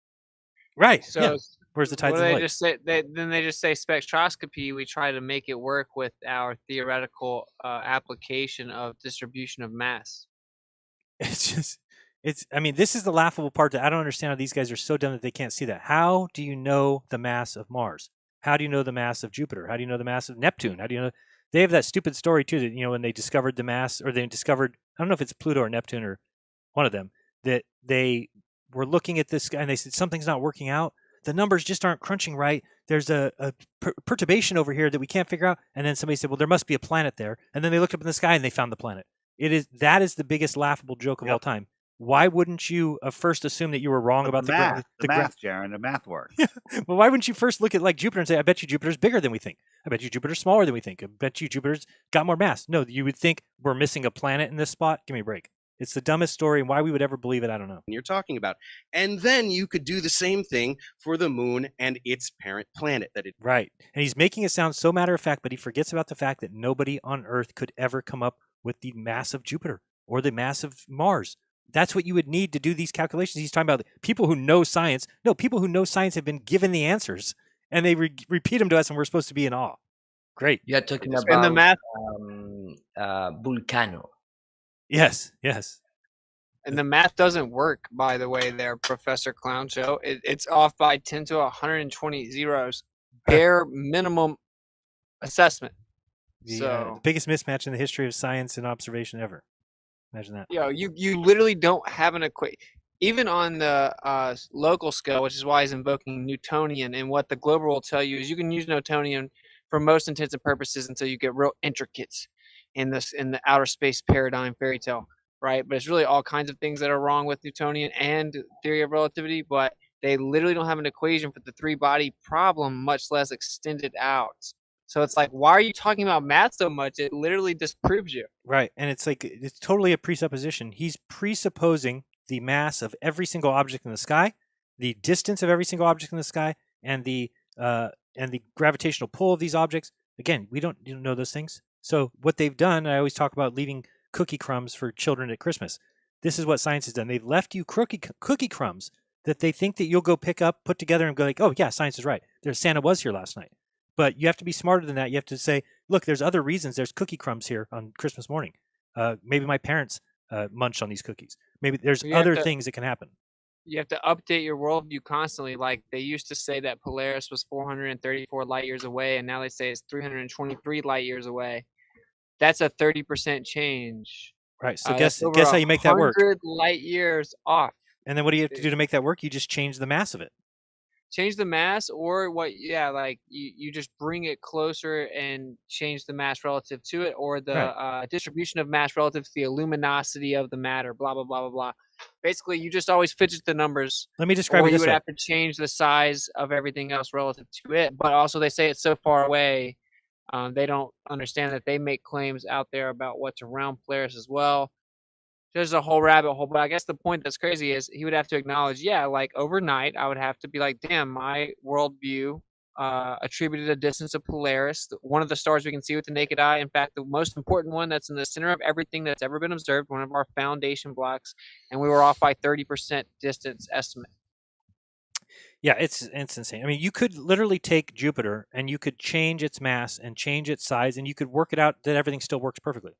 Right. So yeah. Where's the tides what in the they lake? just say? They just say spectroscopy. We try to make it work with our theoretical application of distribution of mass. I mean, this is the laughable part that I don't understand how these guys are so dumb that they can't see that. How do you know the mass of Mars? How do you know the mass of Jupiter? How do you know the mass of Neptune? How do you know? They have that stupid story too that, when they discovered the mass, or they discovered, I don't know if it's Pluto or Neptune or one of them, that they were looking at this guy and they said, something's not working out. The numbers just aren't crunching right. There's a perturbation over here that we can't figure out. And then somebody said, well, there must be a planet there. And then they looked up in the sky and they found the planet. That is the biggest laughable joke of all time. Why wouldn't you first assume that you were wrong about the math? the math, Jeran. The math works. Well, why wouldn't you first look at like Jupiter and say, I bet you Jupiter's bigger than we think. I bet you Jupiter's smaller than we think. I bet you Jupiter's got more mass. No, you would think we're missing a planet in this spot. Give me a break. It's the dumbest story, and why we would ever believe it, I don't know. You're talking about. And then you could do the same thing for the moon and its parent planet. Right. And he's making it sound so matter of fact, but he forgets about the fact that nobody on Earth could ever come up with the mass of Jupiter or the mass of Mars. That's what you would need to do these calculations. He's talking about people who know science. No, people who know science have been given the answers, and they repeat them to us, and we're supposed to be in awe. Great. You are talking And about the math. Volcano. Yes. And the math doesn't work, by the way, there, Professor Clown Show. It's off by 10 to 120 zeros. Bare minimum assessment. The biggest mismatch in the history of science and observation ever. Imagine that. You literally don't have an equation. even on the local scale, which is why he's invoking Newtonian. And what the Glober will tell you is you can use Newtonian for most intents and purposes until you get real intricate in the outer space paradigm fairy tale, right? But it's really all kinds of things that are wrong with Newtonian and theory of relativity, but they literally don't have an equation for the three-body problem, much less extend it out. So it's like, why are you talking about math so much? It literally disproves you. Right. And it's like, it's totally a presupposition. He's presupposing the mass of every single object in the sky, the distance of every single object in the sky, and the gravitational pull of these objects. Again, we don't know those things. So what they've done, I always talk about leaving cookie crumbs for children at Christmas. This is what science has done. They've left you cookie crumbs that they think that you'll go pick up, put together, and go like, oh yeah, science is right. Santa was here last night. But you have to be smarter than that. You have to say, look, there's other reasons. There's cookie crumbs here on Christmas morning. Maybe my parents munched on these cookies. Maybe there's other things that can happen. You have to update your worldview constantly. Like they used to say that Polaris was 434 light years away, and now they say it's 323 light years away. That's a 30% change. Right. So guess how you make that work. 100 light years off. And then what do you have to do to make that work? You just change the mass of it. Change the mass, or what? Yeah, like you just bring it closer and change the mass relative to it, or the distribution of mass relative to the luminosity of the matter. Blah blah blah blah blah. Basically, you just always fidget the numbers. Let me describe it this way. You would have to change the size of everything else relative to it. But also, they say it's so far away. They don't understand that they make claims out there about what's around Polaris as well. There's a whole rabbit hole, but I guess the point that's crazy is he would have to acknowledge, yeah, like overnight, I would have to be like, damn, my worldview attributed a distance of Polaris, one of the stars we can see with the naked eye. In fact, the most important one that's in the center of everything that's ever been observed, one of our foundation blocks, and we were off by 30% distance estimate. Yeah, it's insane. I mean, you could literally take Jupiter and you could change its mass and change its size, and you could work it out that everything still works perfectly.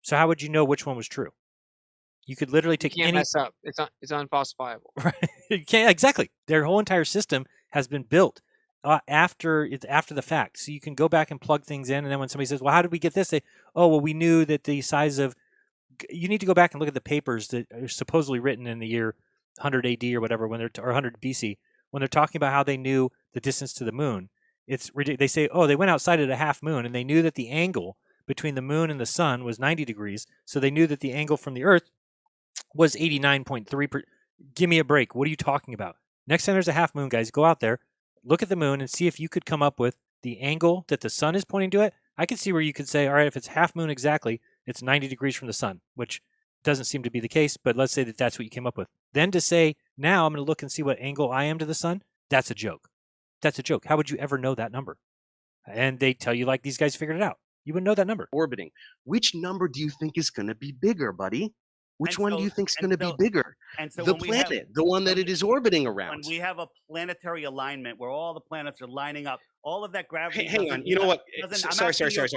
So how would you know which one was true? You could literally take you can't mess up. It's unfalsifiable. Right. You can't exactly. Their whole entire system has been built after the fact. So you can go back and plug things in, and then when somebody says, "Well, how did we get this?" They, "Oh, well, we knew that the size of." You need to go back and look at the papers that are supposedly written in the year 100 AD or whatever, when they're or 100 BC, when they're talking about how they knew the distance to the moon. It's ridiculous. They say, "Oh, they went outside at a half moon, and they knew that the angle between the moon and the sun was 90 degrees. So they knew that the angle from the Earth was 89.3. Give me a break. What are you talking about? Next time there's a half moon, guys, go out there, look at the moon, and see if you could come up with the angle that the sun is pointing to it. I could see where you could say, all right, if it's half moon exactly, it's 90 degrees from the sun, which doesn't seem to be the case, but let's say that that's what you came up with. Then to say, now I'm going to look and see what angle I am to the sun, that's a joke. That's a joke. How would you ever know that number? And they tell you like these guys figured it out. You wouldn't know that number. Orbiting. Which number do you think is going to be bigger, buddy? Which one do you think is going to be bigger? And so the planet, the one that it is orbiting around. When we have a planetary alignment where all the planets are lining up, all of that gravity. Hang on. You know what? Sorry.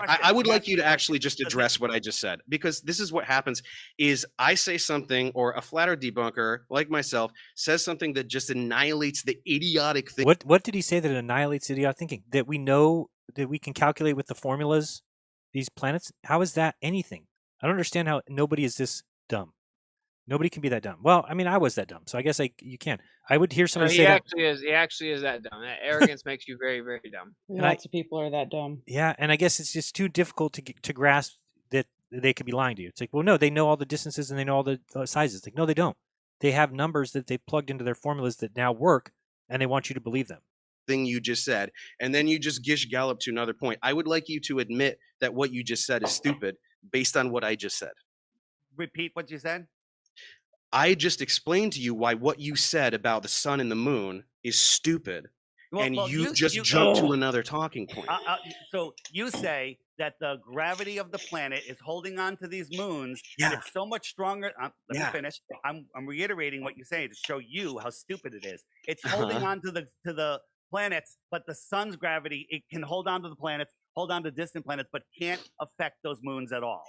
I would like you to actually just address what I just said, because this is what happens is I say something, or a flat earth debunker like myself says something that just annihilates the idiotic thing. What did he say that annihilates idiotic thinking? That we know that we can calculate with the formulas these planets? How is that anything? I don't understand how nobody is this dumb. Nobody can be that dumb. Well, I mean, I was that dumb, so I guess you can. I would hear somebody say that. He actually is that dumb. That arrogance makes you very, very dumb. Lots of people are that dumb. Yeah, and I guess it's just too difficult to grasp that they could be lying to you. It's like, well, no, they know all the distances and they know all the sizes. It's like, no, they don't. They have numbers that they plugged into their formulas that now work, and they want you to believe them. Thing you just said, and then you just gish gallop to another point. I would like you to admit that what you just said is stupid based on what I just said. Repeat what you said. I just explained to you why what you said about the sun and the moon is stupid, and you just jumped to another talking point. So you say that the gravity of the planet is holding on to these moons, and it's so much stronger. Let me finish. I'm reiterating what you say to show you how stupid it is. It's holding on to the planets, but the sun's gravity, it can hold on to the planets, hold on to distant planets, but can't affect those moons at all.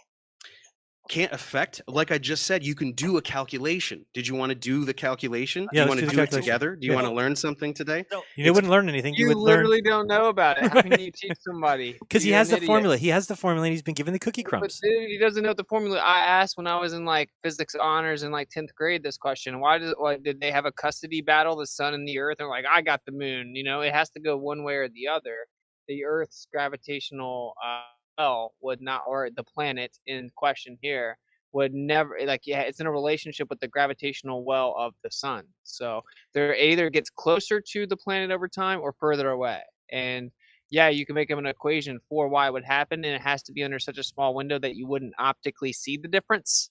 can't affect, like I just said, you can do a calculation. Did you want to do the calculation? Yeah, do you let's want do to the do it calculation. together? Do you Yeah. want to learn something today? You wouldn't learn anything. You You would learn literally don't know about it. How can you teach somebody? because he You're has an the idiot. formula. He has the formula, and he's been given the cookie But crumbs. dude, he doesn't know the formula. I asked when I was in like physics honors in like 10th grade this question. Why did they have a custody battle, the sun and the earth? They're like, I got the moon. You know, it has to go one way or the other. The Earth's gravitational well would not, or the planet in question here would never, like, yeah, it's in a relationship with the gravitational well of the sun. So there either gets closer to the planet over time or further away. And yeah, you can make up an equation for why it would happen, and it has to be under such a small window that you wouldn't optically see the difference,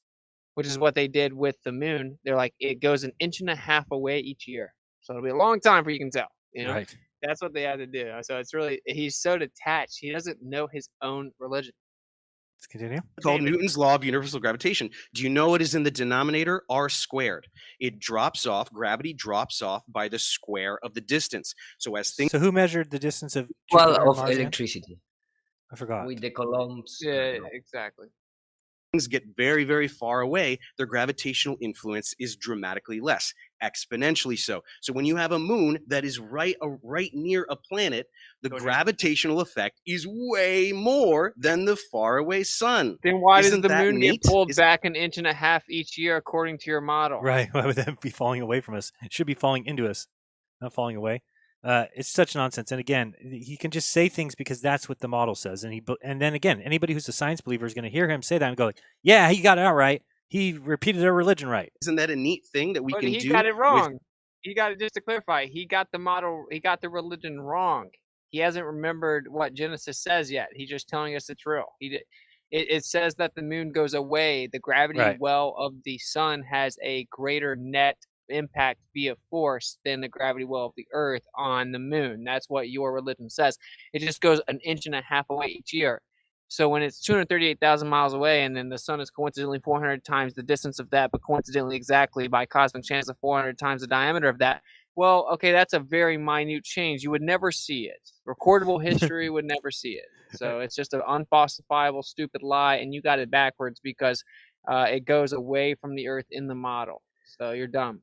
which is what they did with the moon. They're like, it goes 1.5 inches away each year. So it'll be a long time before you can tell, you know? Right. That's what they had to do. So it's really, he's so detached. He doesn't know his own religion. Let's continue. Called Newton's law of universal gravitation. Do you know what is in the denominator? R squared. It drops off, gravity drops off by the square of the distance. So as things So who measured the distance of Well, Jupiter and of Mars again? electricity I forgot. with the columns. Yeah, exactly. get very, very far away, their gravitational influence is dramatically less, exponentially so. So when you have a moon that is right near a planet, the gravitational effect is way more than the faraway sun. Then why Isn't does the that moon neat? get pulled back 1.5 inches each year according to your model? Right. Why would that be falling away from us? It should be falling into us, not falling away. It's such nonsense. And again, he can just say things because that's what the model says. And then again, anybody who's a science believer is going to hear him say that and go, "Yeah, he got it out right. He repeated our religion right." Isn't that a neat thing that we But can he do? got it with- wrong. He got it, just to clarify, he got the model, he got the religion wrong. He hasn't remembered what Genesis says yet. He's just telling us it's real. It says that the moon goes away. The gravity Right. well of the sun has a greater net impact via force than the gravity well of the earth on the moon. That's what your religion says. It just goes 1.5 inches away each year. So when it's 238,000 miles away, and then the sun is coincidentally 400 times the distance of that, but coincidentally exactly by cosmic chance of 400 times the diameter of that, well, okay, that's a very minute change. You would never see it. Recordable history would never see it. So it's just an unfalsifiable, stupid lie, and you got it backwards because it goes away from the earth in the model. So you're dumb.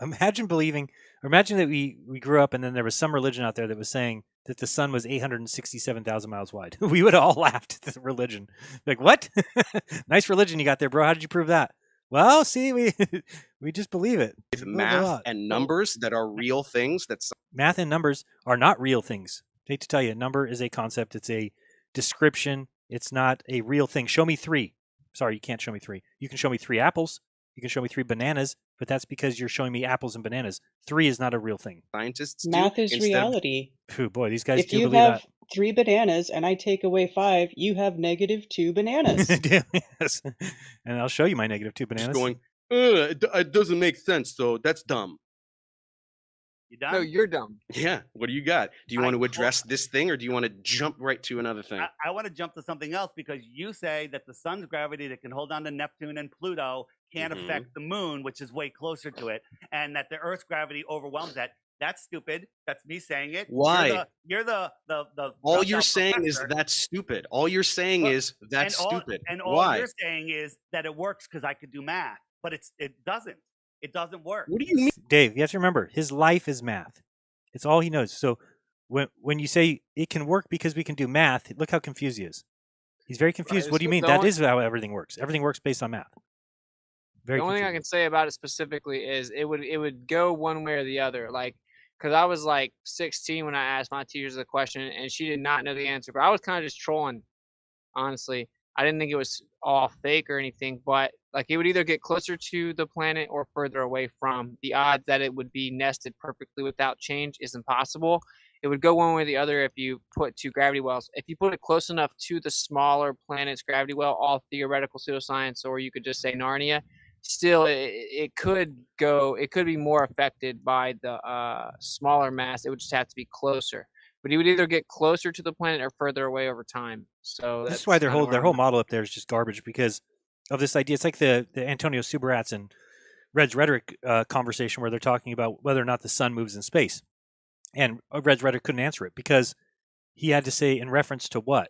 Imagine that we grew up and then there was some religion out there that was saying that the sun was 867,000 miles wide. We would have all laughed at the religion. Like, what? Nice religion you got there, bro. How did you prove that? Well, see, we just believe it. with Blah, blah, math blah. and numbers that are real things that Math and numbers are not real things. I hate to tell you, a number is a concept. It's a description. It's not a real thing. Show me 3. Sorry, you can't show me 3. You can show me 3 apples. You can show me 3 bananas, but that's because you're showing me apples and bananas. 3 is not a real thing. scientists do Math is instead of reality. Phew, boy, these guys If do you believe have 3 bananas and I take away 5, you have -2 bananas. that. Yes. And I'll show you my -2 bananas. just going, it doesn't make sense, so that's dumb. You done? No, you're dumb. Yeah, what do you got? Do you want to address this thing or do you want to jump right to another thing? I want to jump to something else because you say that the sun's gravity that can hold on to Neptune and Pluto can't Mhm. affect the moon, which is way closer to it, and that the Earth's gravity overwhelms that. That's stupid. That's me saying it. Why? You're the All dropped you're out saying is professor. that's stupid. All you're saying Look, is that's and all, stupid. And all Why? you're saying is that it works because I could do math, but it doesn't. It doesn't work. What do you mean? Dave, you have to remember, his life is math. It's all he knows. So when you say it can work because we can do math, look how confused he is. He's very confused. Right, What do you so mean? the That only- is how everything works. Everything works based on math. Very The only thing I confused. can say about it specifically is it would go one way or the other. Like, because I was like 16 when I asked my teachers the question, and she did not know the answer. But I was kind of just trolling, honestly. I didn't think it was all fake or anything, but like it would either get closer to the planet or further away from. The odds that it would be nested perfectly without change is impossible. It would go one way or the other if you put 2 gravity wells. If you put it close enough to the smaller planet's gravity well, all theoretical pseudoscience, or you could just say Narnia, still it could be more affected by the smaller mass. It would just have to be closer. But he would either get closer to the planet or further away over time. So This is why their kind of whole where I'm model up there is just garbage because of this idea. It's like the Antonio Subarats and Red's Rhetoric conversation where they're talking about whether or not the sun moves in space. And Red's Rhetoric couldn't answer it because he had to say in reference to what?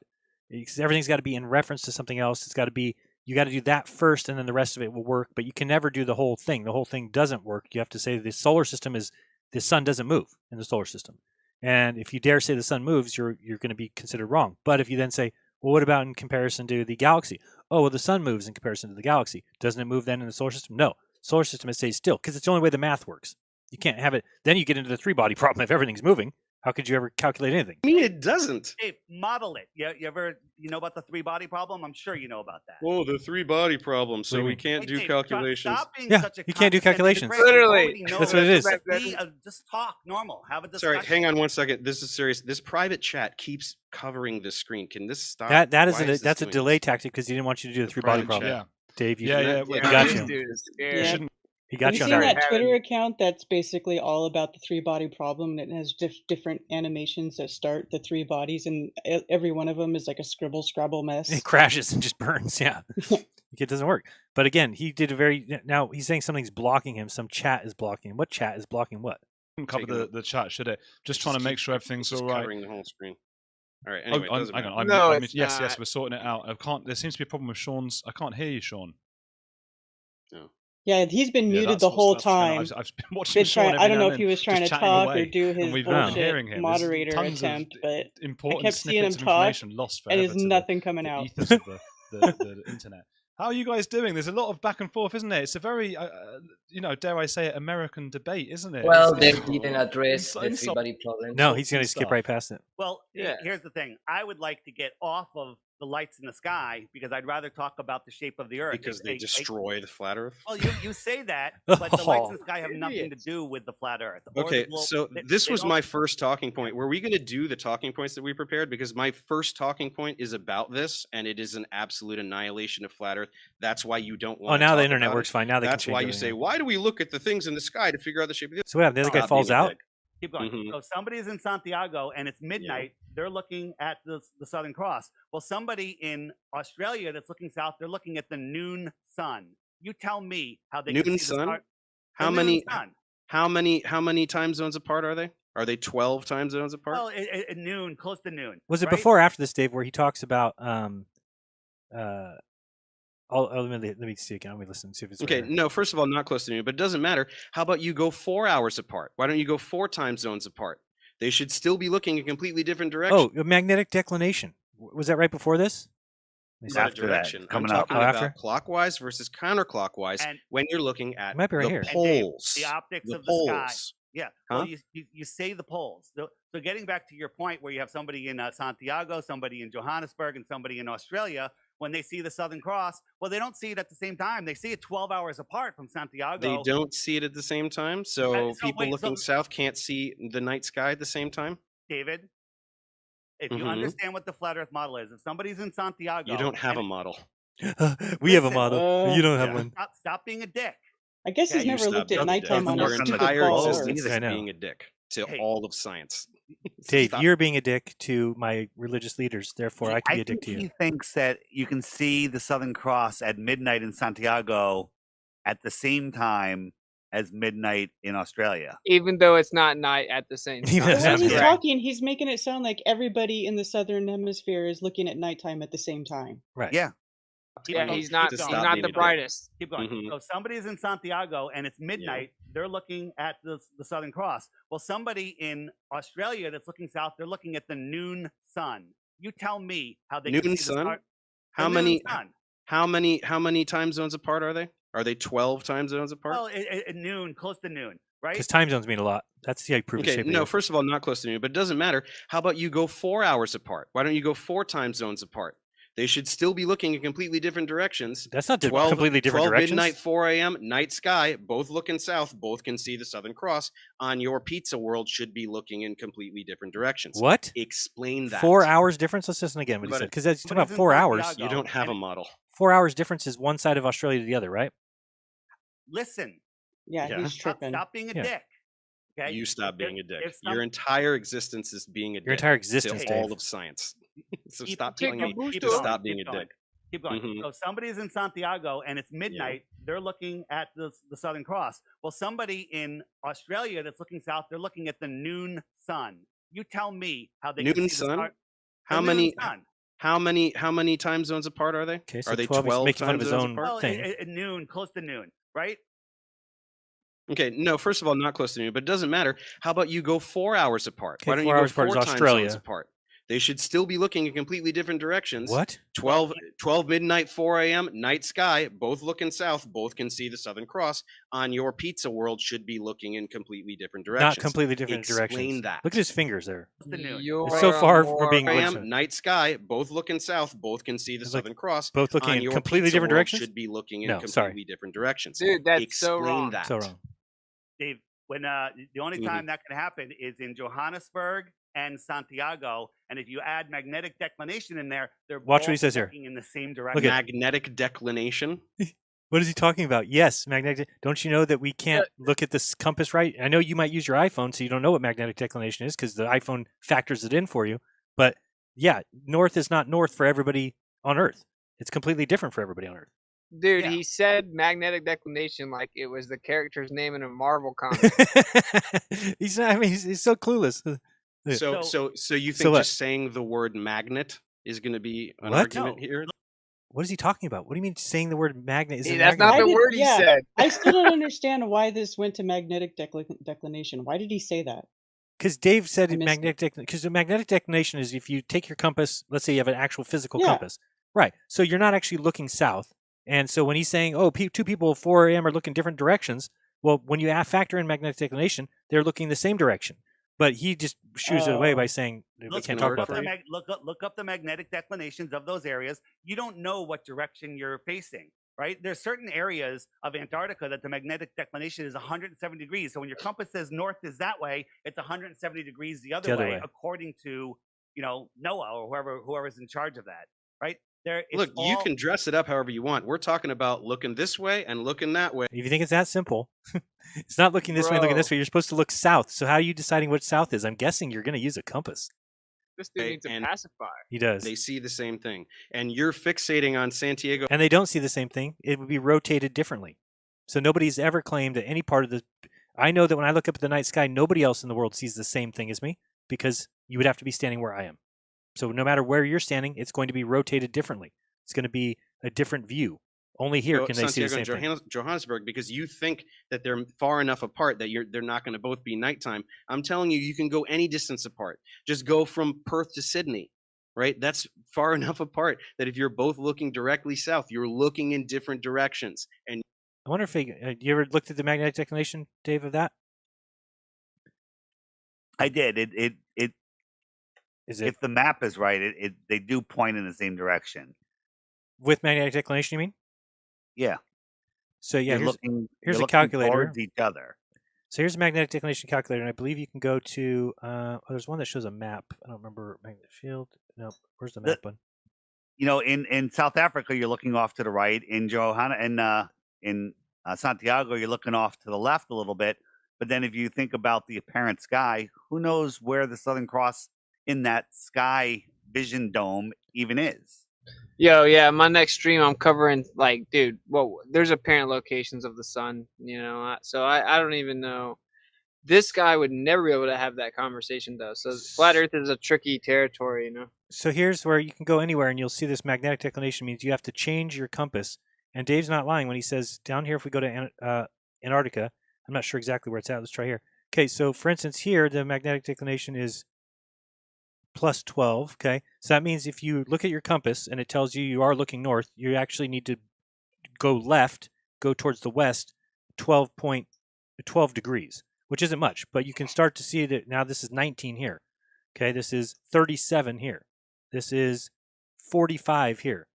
Because everything's got to be in reference to something else. It's got to be You got to do that first, and then the rest of it will work. But you can never do the whole thing. The whole thing doesn't work. You have to say the solar system is the sun doesn't move in the solar system. And if you dare say the sun moves, you're going to be considered wrong. But if you then say, well, what about in comparison to the galaxy? Oh, well, the sun moves in comparison to the galaxy. Doesn't it move then in the solar system? No. Solar system, it stays still because it's the only way the math works. You can't have it. Then you get into the three-body problem. If everything's moving, how could you ever calculate anything? I mean, it doesn't. Dave, model it. You know about the three-body problem? I'm sure you know about that. Oh, the three-body problem. So we can't do Dave, calculations. Stop being Yeah, such a you can't do condescending calculations. prick. You Literally. already know That's what it is. Just talk normal. Have a discussion. Sorry, hang on one second. This is serious. This private chat keeps covering the screen. Can this stop? That's Why is that's a this doing delay this? tactic because he didn't want you to do the three-body private problem. chat. Dave, you Yeah, he got This you. dude is Yeah. scared. He got Have you you on seen that. that Twitter account that's basically all about the three-body problem, and it has different animations that start the three bodies, and every one of them is like a scrabble mess. It crashes and just burns. Yeah, it doesn't work. But again, he did a very. Now he's saying something's blocking him. Some chat is blocking him. What chat is blocking what? Shouldn't cover the chat, should it? Just trying to make sure everything's all right. Covering the whole screen. All right. Anyway, Oh, doesn't hang matter. on. No, I mean, it's yes, not. we're sorting it out. I can't. There seems to be a problem with Sean's. I can't hear you, Sean. No. Yeah, he's been Yeah, muted that's the what's- whole that's what's going on. time. I've been watching Been Sean trying, every I don't now know and if he then, was trying to just chatting talk away, or do and his we've been hearing bullshit him. There's moderator tons of attempt, but I important kept seeing him snippets of talk, information lost and forever there's to the nothing coming out. ethers of the internet. How are you guys doing? There's a lot of back and forth, isn't it? It's a very, dare I say it, American debate, isn't it? Well, It's- they didn't address the insult- three-body problem. No, he's going to and skip stuff. right past it. Well, Yeah. here's the thing. I would like to get off of the lights in the sky because I'd rather talk about the shape of the Earth. Because they destroy the flat Earth. Well, you say that, but the lights in the sky have nothing to idiots. do with the flat Earth. or the Okay, globe. so They- this they was don't- my first talking point. Were we going to do the talking points that we prepared? Because my first talking point is about this, and it is an absolute annihilation of flat Earth. That's why you don't want. Oh, now the talk internet about works it. fine. Now they can That's why change you say, everything. "Why do we look at the things in the sky to figure out the shape of the?" So what happened? The other guy Stop falls being a out. dick. Keep going. Mhm. So somebody's in Santiago and it's midnight. They're looking at the Southern Cross. Well, somebody in Australia that's looking south, they're looking at the noon sun. You tell me how they can Noon see sun? the star. How the noon many? sun. How many time zones apart are they? Are they 12 time zones apart? Well, at noon, close to noon. Was it right? before or after this, Dave, where he talks about let me see again. Let me listen. See if it's Okay, right. no, first of all, not close to noon, but it doesn't matter. How about you go 4 hours apart? Why don't you go 4 time zones apart? They should still be looking in completely different directions. Oh, a magnetic declination. Was that right before this? Let me see. Not a After that, direction. I'm coming up. talking Oh, about after? clockwise versus counterclockwise And- when you're looking at It might be right the here. And Dave, poles. the optics The of the sky. poles. Yeah. Huh? Well, you say the poles. So getting back to your point where you have somebody in Santiago, somebody in Johannesburg, and somebody in Australia, when they see the Southern Cross, well, they don't see it at the same time. They see it 12 hours apart from Santiago. They don't see it at the same time, so so people wait, looking so- south can't see the night sky at the same time. David, if you Mhm. understand what the flat Earth model is, if somebody's in Santiago, You don't have and a model. We have a Listen, model. You don't have yeah. one. stop being a dick. I guess he's Okay, never stop looked at being a dick. nighttime on a Your stupid entire ball existence Earth. is I know. being a dick to Hey. all of science. So Dave, stop. you're being a dick to my religious leaders. Therefore, I can be a dick think to you. he thinks that you can see the Southern Cross at midnight in Santiago at the same time as midnight in Australia. Even though it's not night at the same Even time. though The way That's he's correct. talking, he's making it sound like everybody in the southern hemisphere is looking at nighttime at the same time. Right. Yeah. Yeah, he's not. Just He's stop not being the a dick. brightest. Keep going. Mhm. So somebody's in Santiago and it's midnight. They're looking at the Southern Cross. Well, somebody in Australia that's looking south, they're looking at the noon sun. You tell me how they can Noon see the sun? star- How the noon many? sun. How many time zones apart are they? Are they 12 time zones apart? Well, at noon, close to noon, right? Because time zones mean a lot. That's how you prove the Okay, shape of the no, Earth. first of all, not close to noon, but it doesn't matter. How about you go 4 hours apart? Why don't you go 4 time zones apart? They should still be looking in completely different directions. That's not completely different 12 directions. midnight, 4 a.m., night sky, both looking south, both can see the Southern Cross. On your pizza world should be looking in completely different directions. What? Explain that. 4 hours difference? Let's listen again what he But said. it- Because that's talking about Somebody's in 4 hours. Santiago. You don't have a model. 4 hours difference is one side of Australia to the other, right? Listen, Yeah, Yeah. he's tripping. stop being a Yeah. dick. Okay? You stop If- being a dick. if some- Your entire existence is being a dick. Your entire existence, to all Dave. of science. So Keep- stop keep telling me going, to keep going, stop being keep a going. dick. Keep going. Mhm. So somebody's in Santiago and it's midnight. They're looking at the Southern Cross. Well, somebody in Australia that's looking south, they're looking at the noon sun. You tell me how they can Noon see the sun? star- How the noon many? sun. How many time zones apart are they? Okay, so Are they 12, he's 12 making fun time of his zones own apart? Well, thing. at noon, close to noon, right? Okay, no, first of all, not close to noon, but it doesn't matter. How about you go 4 hours apart? Okay, Why don't 4 you go hours apart is 4 time zones Australia. apart? They should still be looking in completely different directions. What? 12 midnight, 4 a.m., night sky, both looking south, both can see the Southern Cross. On your pizza world should be looking in completely different directions. Not completely different Explain directions. that. Look at his fingers there. You're It's so far from more- being 4 woodshed. a.m., night sky, both looking south, both can see the Southern Cross. both looking On in your completely pizza different world directions? should be looking in No, sorry. completely different directions. Dude, that's Explain so wrong. that. So wrong. Dave, when the only time that can happen is in Johannesburg and Santiago, and if you add magnetic declination in there, they're Watch what he both says here. looking in the same Look direction. at Magnetic declination. What is he talking about? Yes, magnetic. Don't you know that we can't look at this compass right? I know you might use your iPhone, so you don't know what magnetic declination is because the iPhone factors it in for you. But yeah, north is not north for everybody on Earth. It's completely different for everybody on Earth. Dude, he said magnetic declination like it was the character's name in a Marvel comic. He's not. I mean, he's so clueless. So you So think what? just saying the word magnet is going to be an What? argument here? What is he talking about? What do you mean saying the word magnet is Hey, an that's not argument? the word he said. I still don't understand why this went to magnetic declination. Why did he say that? Because Dave said I missed magnetic. Because the magnetic declination is if you take your compass. Let's say you have an actual physical Yeah. compass, right? So you're not actually looking south. And so when he's saying, "Oh, two people at 4 a.m. are looking different directions," well, when you factor in magnetic declination, they're looking the same direction. But he just shoos it away by saying we can't talk about that. Look up the magnetic declinations of those areas. You don't know what direction you're facing, right? There's certain areas of Antarctica that the magnetic declination is 170 degrees. So when your compass says north is that way, it's 170 degrees the other way, according to Noah or whoever's in charge of that, right? Look, you can dress it up however you want. We're talking about looking this way and looking that way. If you think it's that simple, it's not looking this way and looking this way. You're supposed to look south. So how are you deciding what south is? I'm guessing you're going to use a compass. This dude needs a pacifier. He does. They see the same thing. And you're fixating on Santiago. And they don't see the same thing. It would be rotated differently. So nobody's ever claimed that any part of the... I know that when I look up at the night sky, nobody else in the world sees the same thing as me because you would have to be standing where I am. So no matter where you're standing, it's going to be rotated differently. It's going to be a different view. Only here can they see the same Santiago thing. and Johannesburg, because you think that they're far enough apart that they're not going to both be nighttime. I'm telling you, you can go any distance apart. Just go from Perth to Sydney, right? That's far enough apart that if you're both looking directly south, you're looking in different directions. And I wonder if you ever looked at the magnetic declination, Dave, of that? I did. Is if the map is right, they do point in the same direction. With magnetic declination, you mean? Yeah. So yeah, You're here's you're a looking calculator. towards each other. So here's a magnetic declination calculator, and I believe you can go to. There's one that shows a map. I don't remember magnetic field. No, where's the map one? In South Africa, you're looking off to the right. In Santiago, you're looking off to the left a little bit. But then, if you think about the apparent sky, who knows where the Southern Cross in that sky vision dome even is? Yo, yeah, my next stream I'm covering dude, there's apparent locations of the sun, so I don't even know. This guy would never be able to have that conversation though. So flat Earth is a tricky territory, So here's where you can go anywhere, and you'll see this magnetic declination means you have to change your compass. And Dave's not lying when he says down here, if we go to Antarctica, I'm not sure exactly where it's at. Let's try here. Okay, so for instance, here the magnetic declination is plus 12. Okay, so that means if you look at your compass and it tells you are looking north, you actually need to go left, go towards the west, 12 degrees, which isn't much, but you can start to see that now this is 19 here. Okay, this is 37 here. This is 45 here.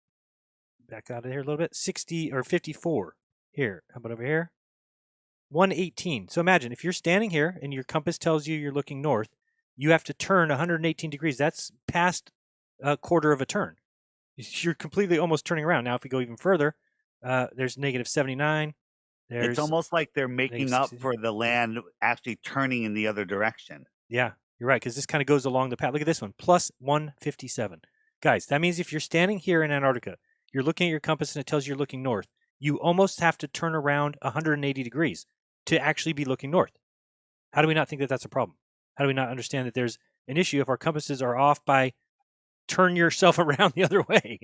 Back out of here a little bit. 60 or 54 here. How about over here? 118. So imagine if you're standing here and your compass tells you you're looking north, you have to turn 118 degrees. That's past a quarter of a turn. You're completely almost turning around. Now, if we go even further, there's negative 79. It's almost like they're making up for the land actually turning in the other direction. Yeah, you're right, because this kind of goes along the path. Look at this one, plus 157. Guys, that means if you're standing here in Antarctica, you're looking at your compass and it tells you you're looking north, you almost have to turn around 180 degrees to actually be looking north. How do we not think that that's a problem? How do we not understand that there's an issue if our compasses are off by turn yourself around the other way.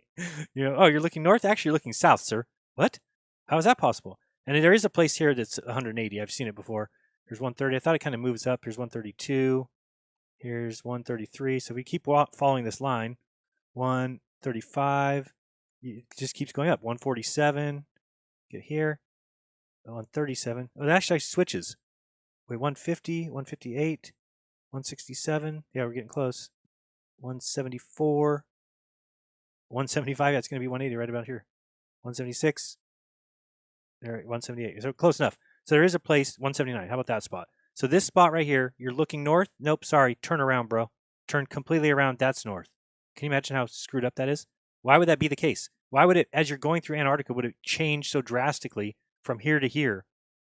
Oh, you're looking north? Actually, you're looking south, sir. What? How is that possible? And there is a place here that's 180. I've seen it before. Here's 130. I thought it kind of moves up. Here's 132. Here's 133. So we keep following this line. 135. It just keeps going up. 147. Get here. 137. Oh, it actually switches. Wait, 150, 158, 167. Yeah, we're getting close. 174. 175. That's going to be 180 right about here. 176. There, 178. So close enough. So there is a place, 179. How about that spot? So this spot right here, you're looking north. Nope, sorry. Turn around, bro. Turn completely around. That's north. Can you imagine how screwed up that is? Why would that be the case? Why would it, as you're going through Antarctica, would it change so drastically from here to here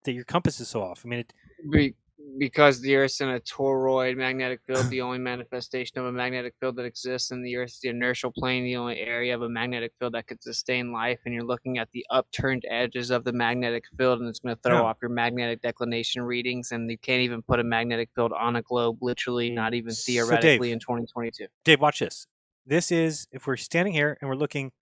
that your compass is so off? I mean, Because the Earth's in a toroid magnetic field, the only manifestation of a magnetic field that exists in the Earth's the inertial plane, the only area of a magnetic field that could sustain life, and you're looking at the upturned edges of the magnetic field, and it's going to throw off your magnetic declination readings, and you can't even put a magnetic field on a globe, literally, not even theoretically, in 2022. Dave, watch this. This is, if we're standing here and we're looking,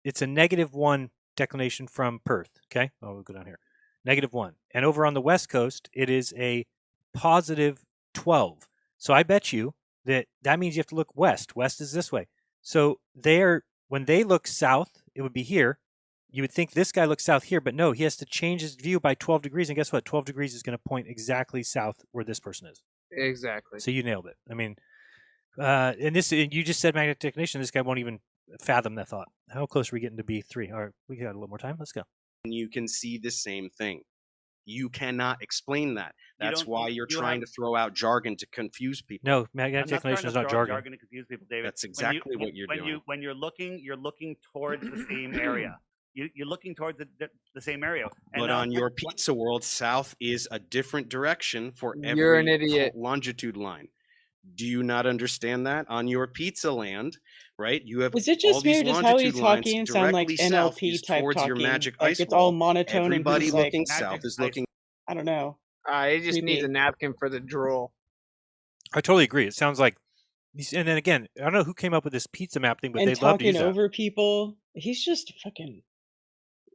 it's a -1 declination from Perth, okay? Oh, we'll go down here. -1. And over on the west coast, it is a +12. So I bet you that means you have to look west. West is this way. So when they look south, it would be here. You would think this guy looks south here, but no, he has to change his view by 12 degrees. And guess what? 12 degrees is going to point exactly south where this person is. Exactly. So you nailed it. I mean, and you just said magnetic declination. This guy won't even fathom that thought. How close are we getting to B3? All right, we got a little more time. Let's go. You can see the same thing. You cannot explain that. That's why you're trying to throw out jargon to confuse people. No, magnetic declination is not jargon. To confuse people, David. That's exactly what you're doing. When you're looking towards the same area. You're looking towards the same area. But on your pizza world, south is a different direction for every You're an idiot. longitude line. Do you not understand that? On your pizza land, right? You have Is it all just me these or does how he's longitude lines talking sound like directly south NLP is type towards talking? your magic Like ice it's wall. all monotone Everybody and he's looking like, south is looking. I don't know. He just needs a Creepy. napkin for the drool. I totally agree. It sounds like, and then again, I don't know who came up with this pizza map thing, but And they'd love to use talking that. over people. He's just fucking.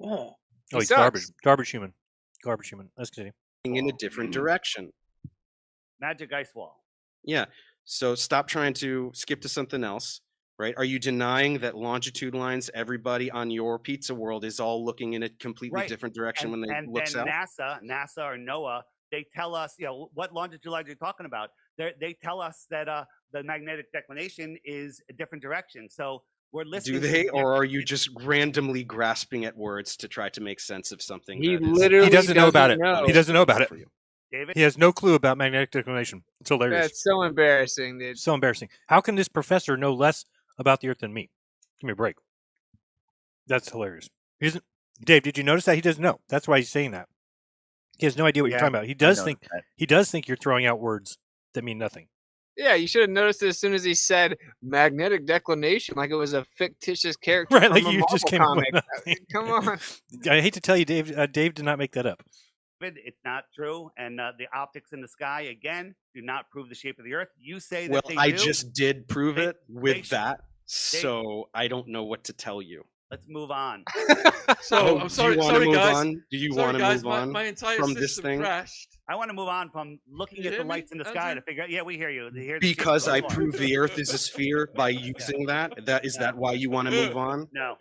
Ugh. Oh, he's garbage. Garbage human. Garbage human. Let's continue. In a different direction. Magic ice wall. Yeah. So stop trying to skip to something else, right? Are you denying that longitude lines, everybody on your pizza world is all looking in a completely different direction when they look south? NASA or NOAA, they tell us, what longitude lines you're talking about. They tell us that the magnetic declination is a different direction. So we're listening. Do they, or are you just randomly grasping at words to try to make sense of something? He He doesn't know about it. He doesn't know about it. David? He has no clue about magnetic declination. It's hilarious. That's so embarrassing, dude. So embarrassing. How can this professor know less about the Earth than me? Give me a break. That's hilarious. He doesn't. Dave, did you notice that? He doesn't know. That's why he's saying that. He has no idea what you're talking about. He does think you're throwing out words that mean nothing. Yeah, you should have noticed it as soon as he said magnetic declination, like it was a fictitious character. Right, from like a you Marvel just came up with comic. nothing. Come on. I hate to tell you, Dave. Dave did not make that up. It's not true. And the optics in the sky, again, do not prove the shape of the Earth. You say that Well, they I do. just did prove it with they that, so I don't know what to tell you. Let's move on. So Oh, I'm sorry, do you wanna sorry move guys. on? Do you Sorry, want to guys, move on my entire from this system thing? crashed. I want to move on from looking You at the hear me? lights in the sky to figure out. Yeah, we hear you. Because I proved the Earth is a sphere by using that. Is that why you want to move on? No.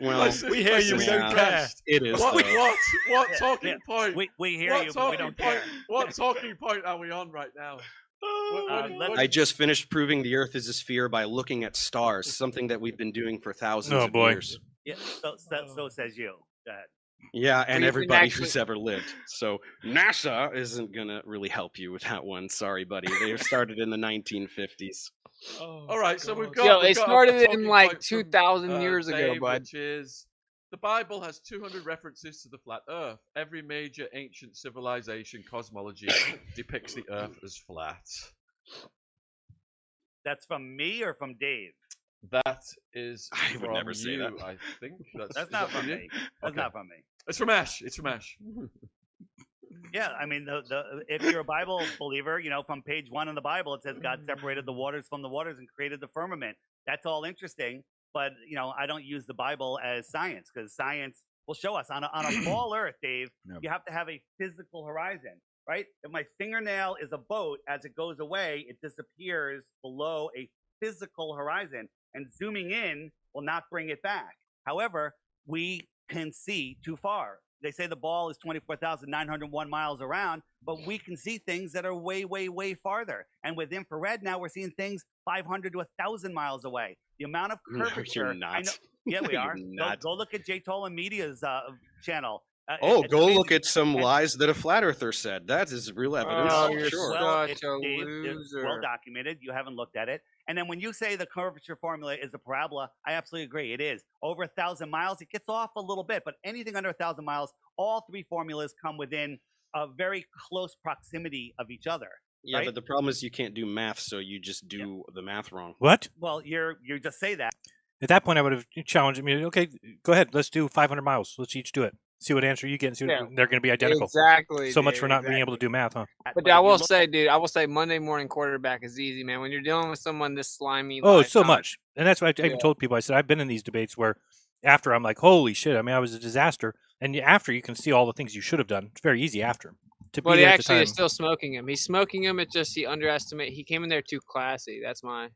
Well, we hear you. We don't care. It is. What though. talking point? We hear you, but we don't care. What talking point are we on right now? I just finished proving the Earth is a sphere by looking at stars, something that we've been doing for thousands of years. Yeah, so says you. Go ahead. Yeah, and can everybody actually- who's ever lived. So NASA isn't gonna really help you with that one. Sorry, buddy. They started in the 1950s. All right, so we've got. Yo, we've it got a started in talking like point from, 2,000 years ago, Dave, bud. Which is the Bible has 200 references to the flat Earth. Every major ancient civilization cosmology depicts the Earth as flat. That's from me or from Dave? That is I would from never say you, that. I think. That's is not that from you? me. That's Okay. not from me. It's from Ash. It's from Ash. Yeah, I mean, if you're a Bible believer, from page 1 in the Bible, it says God separated the waters from the waters and created the firmament. That's all interesting, but I don't use the Bible as science, because science will show us on a ball Earth, Dave. Yep. You have to have a physical horizon, right? If my fingernail is a boat, as it goes away, it disappears below a physical horizon, and zooming in will not bring it back. However, we can see too far. They say the ball is 24,901 miles around, but we can see things that are way, way, way farther. And with infrared now, we're seeing things 500 to 1,000 miles away. The amount of curvature. No, you're not. Yeah, we No, are. you're not. Go look at J. Tola Media's channel. Oh, It's go amazing. look at some And- lies that a flat earther said. That is real evidence. Oh, for you're sure. Well, such a it's well loser. documented. You haven't looked at it. And then when you say the curvature formula is a parabola, I absolutely agree. It is. Over 1,000 miles, it gets off a little bit, but anything under 1,000 miles, all three formulas come within a very close proximity of each other. Yeah, right? but the problem is you can't do math, so you just do the math wrong. What? Well, you just say that. At that point, I would have challenged me. Okay, go ahead. Let's do 500 miles. Let's each do it. See what answer you get. And see what, Yeah. they're going to be identical. Exactly. So much dude, for not being exactly. able to do math, huh? But I will say, dude, Monday morning quarterback is easy, man. When you're dealing with someone this slimy. Oh, like so Tom- much. And that's why I even told people. I said I've been in these debates where after I'm like, holy shit. I mean, I was a disaster. And after you can see all the things you should have done. It's very easy after. To But be he there at the actually is time. still smoking him. He's smoking him. It's just he underestimated. He came in there too classy. That's my.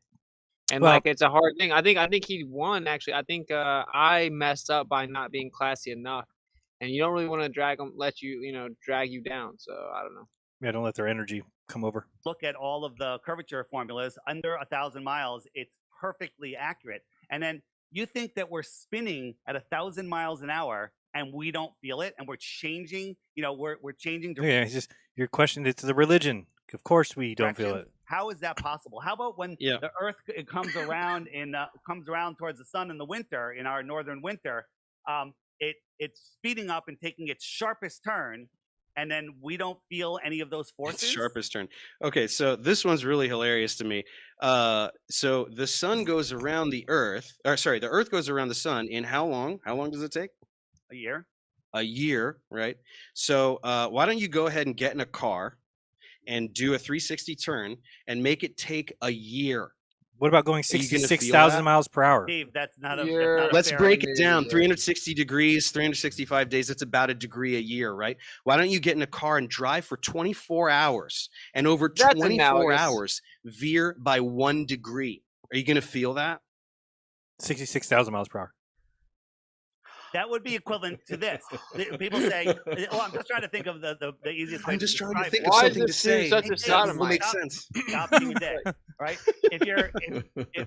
And Well- like it's a hard thing. I think he won actually. I think I messed up by not being classy enough. And you don't really want to drag them, drag you down. So I don't know. Yeah, don't let their energy come over. Look at all of the curvature formulas under 1,000 miles, it's perfectly accurate. And then you think that we're spinning at 1,000 miles an hour and we don't feel it, and we're changing, we're changing Yeah, it's just your question. It's the religion. Of course, we don't feel it. directions. How is that possible? How about when the Earth comes around comes around towards the sun in the winter, in our northern winter? It's speeding up and taking its sharpest turn, and then we don't feel any of those forces. It's sharpest turn. Okay, so this one's really hilarious to me. So the sun goes around the Earth, the Earth goes around the sun in how long? How long does it take? A year. A year, right? So why don't you go ahead and get in a car and do a 360 turn and make it take a year? What about going Are you gonna feel 66,000 that? miles per hour? Dave, that's not a. Let's break it down. 360 degrees, 365 days. That's about a degree a year, right? Why don't you get in a car and drive for 24 hours, and over That's 24 analogous. hours veer by 1 degree? Are you going to feel that? 66,000 miles per hour. That would be equivalent to this. People say, "Oh, I'm just trying to think of the easiest way." I'm just trying to describe think it. of something to say. such a It sodomite? will make Stop- sense. Stop being a dick, right?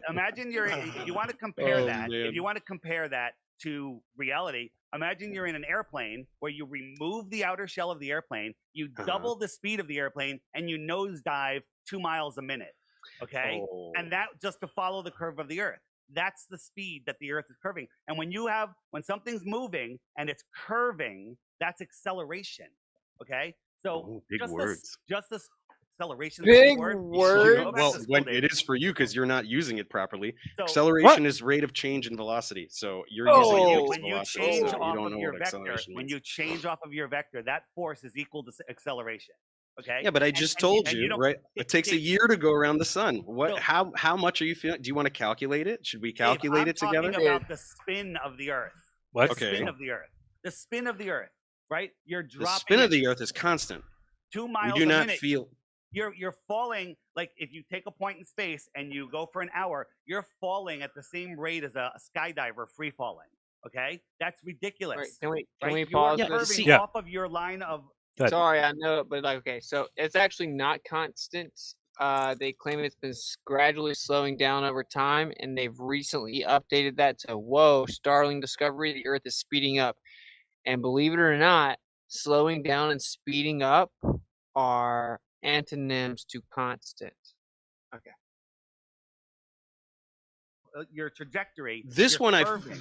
Imagine if you want to compare Oh, that. man. If you want to compare that to reality, imagine you're in an airplane where you remove the outer shell of the airplane, you double the speed of the airplane, and you nosedive 2 miles a minute. Okay, Oh. and that just to follow the curve of the Earth. That's the speed that the Earth is curving. And when something's moving and it's curving, that's acceleration. Okay, so Oh, big just words. just this acceleration. is a Big word. words. Go back Well, to school, Dave. it is for you because you're not using it properly. So- Acceleration is rate of change in velocity. So you're using it as when you velocity. change so you off don't of know your what vector, acceleration when means. you change off of your vector, that force is equal to acceleration. Okay. Yeah, but I And- just and- told and you, don't- right? It takes a year to go around the sun. What? So- How much are you feeling? Do you want to calculate it? Should we Dave, calculate I'm it together? talking about the spin of the Earth. What? The Okay. spin of the Earth. The spin of the Earth. Right. You're The dropping. spin of it the Earth is constant. 2 We miles do a not minute. feel. You're falling, like if you take a point in space and you go for an hour, you're falling at the same rate as a skydiver free falling. Okay, that's ridiculous. Wait, can we right? pause You're this? curving Yeah. off of your line of. Sorry, I know it, but like, okay, so it's actually not constant. They claim it's been gradually slowing down over time, and they've recently updated that to whoa, startling discovery: the Earth is speeding up. And believe it or not, slowing down and speeding up are antonyms to constant. Okay. Your trajectory. This you're one curving.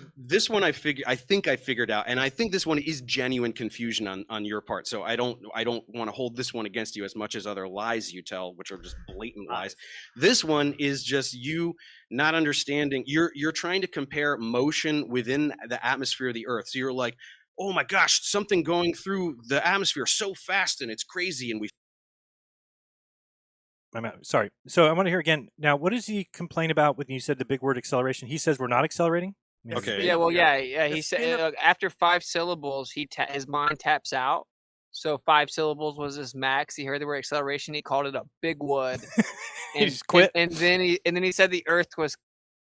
I think I figured out, and I think this one is genuine confusion on your part. So I don't want to hold this one against you as much as other lies you tell, which are just blatant lies. This one is just you not understanding. You're trying to compare motion within the atmosphere of the Earth. So you're like, oh my gosh, something going through the atmosphere so fast and it's crazy, and we I'm out. Sorry. So I want to hear again. Now, what does he complain about when you said the big word acceleration? He says we're not accelerating? I mean, Okay. Yeah, well, yeah. The He spin said of- after 5 syllables, his mind taps out. So 5 syllables was his max. He heard the word acceleration. He called it a big wood. He just quit? And then he said the Earth was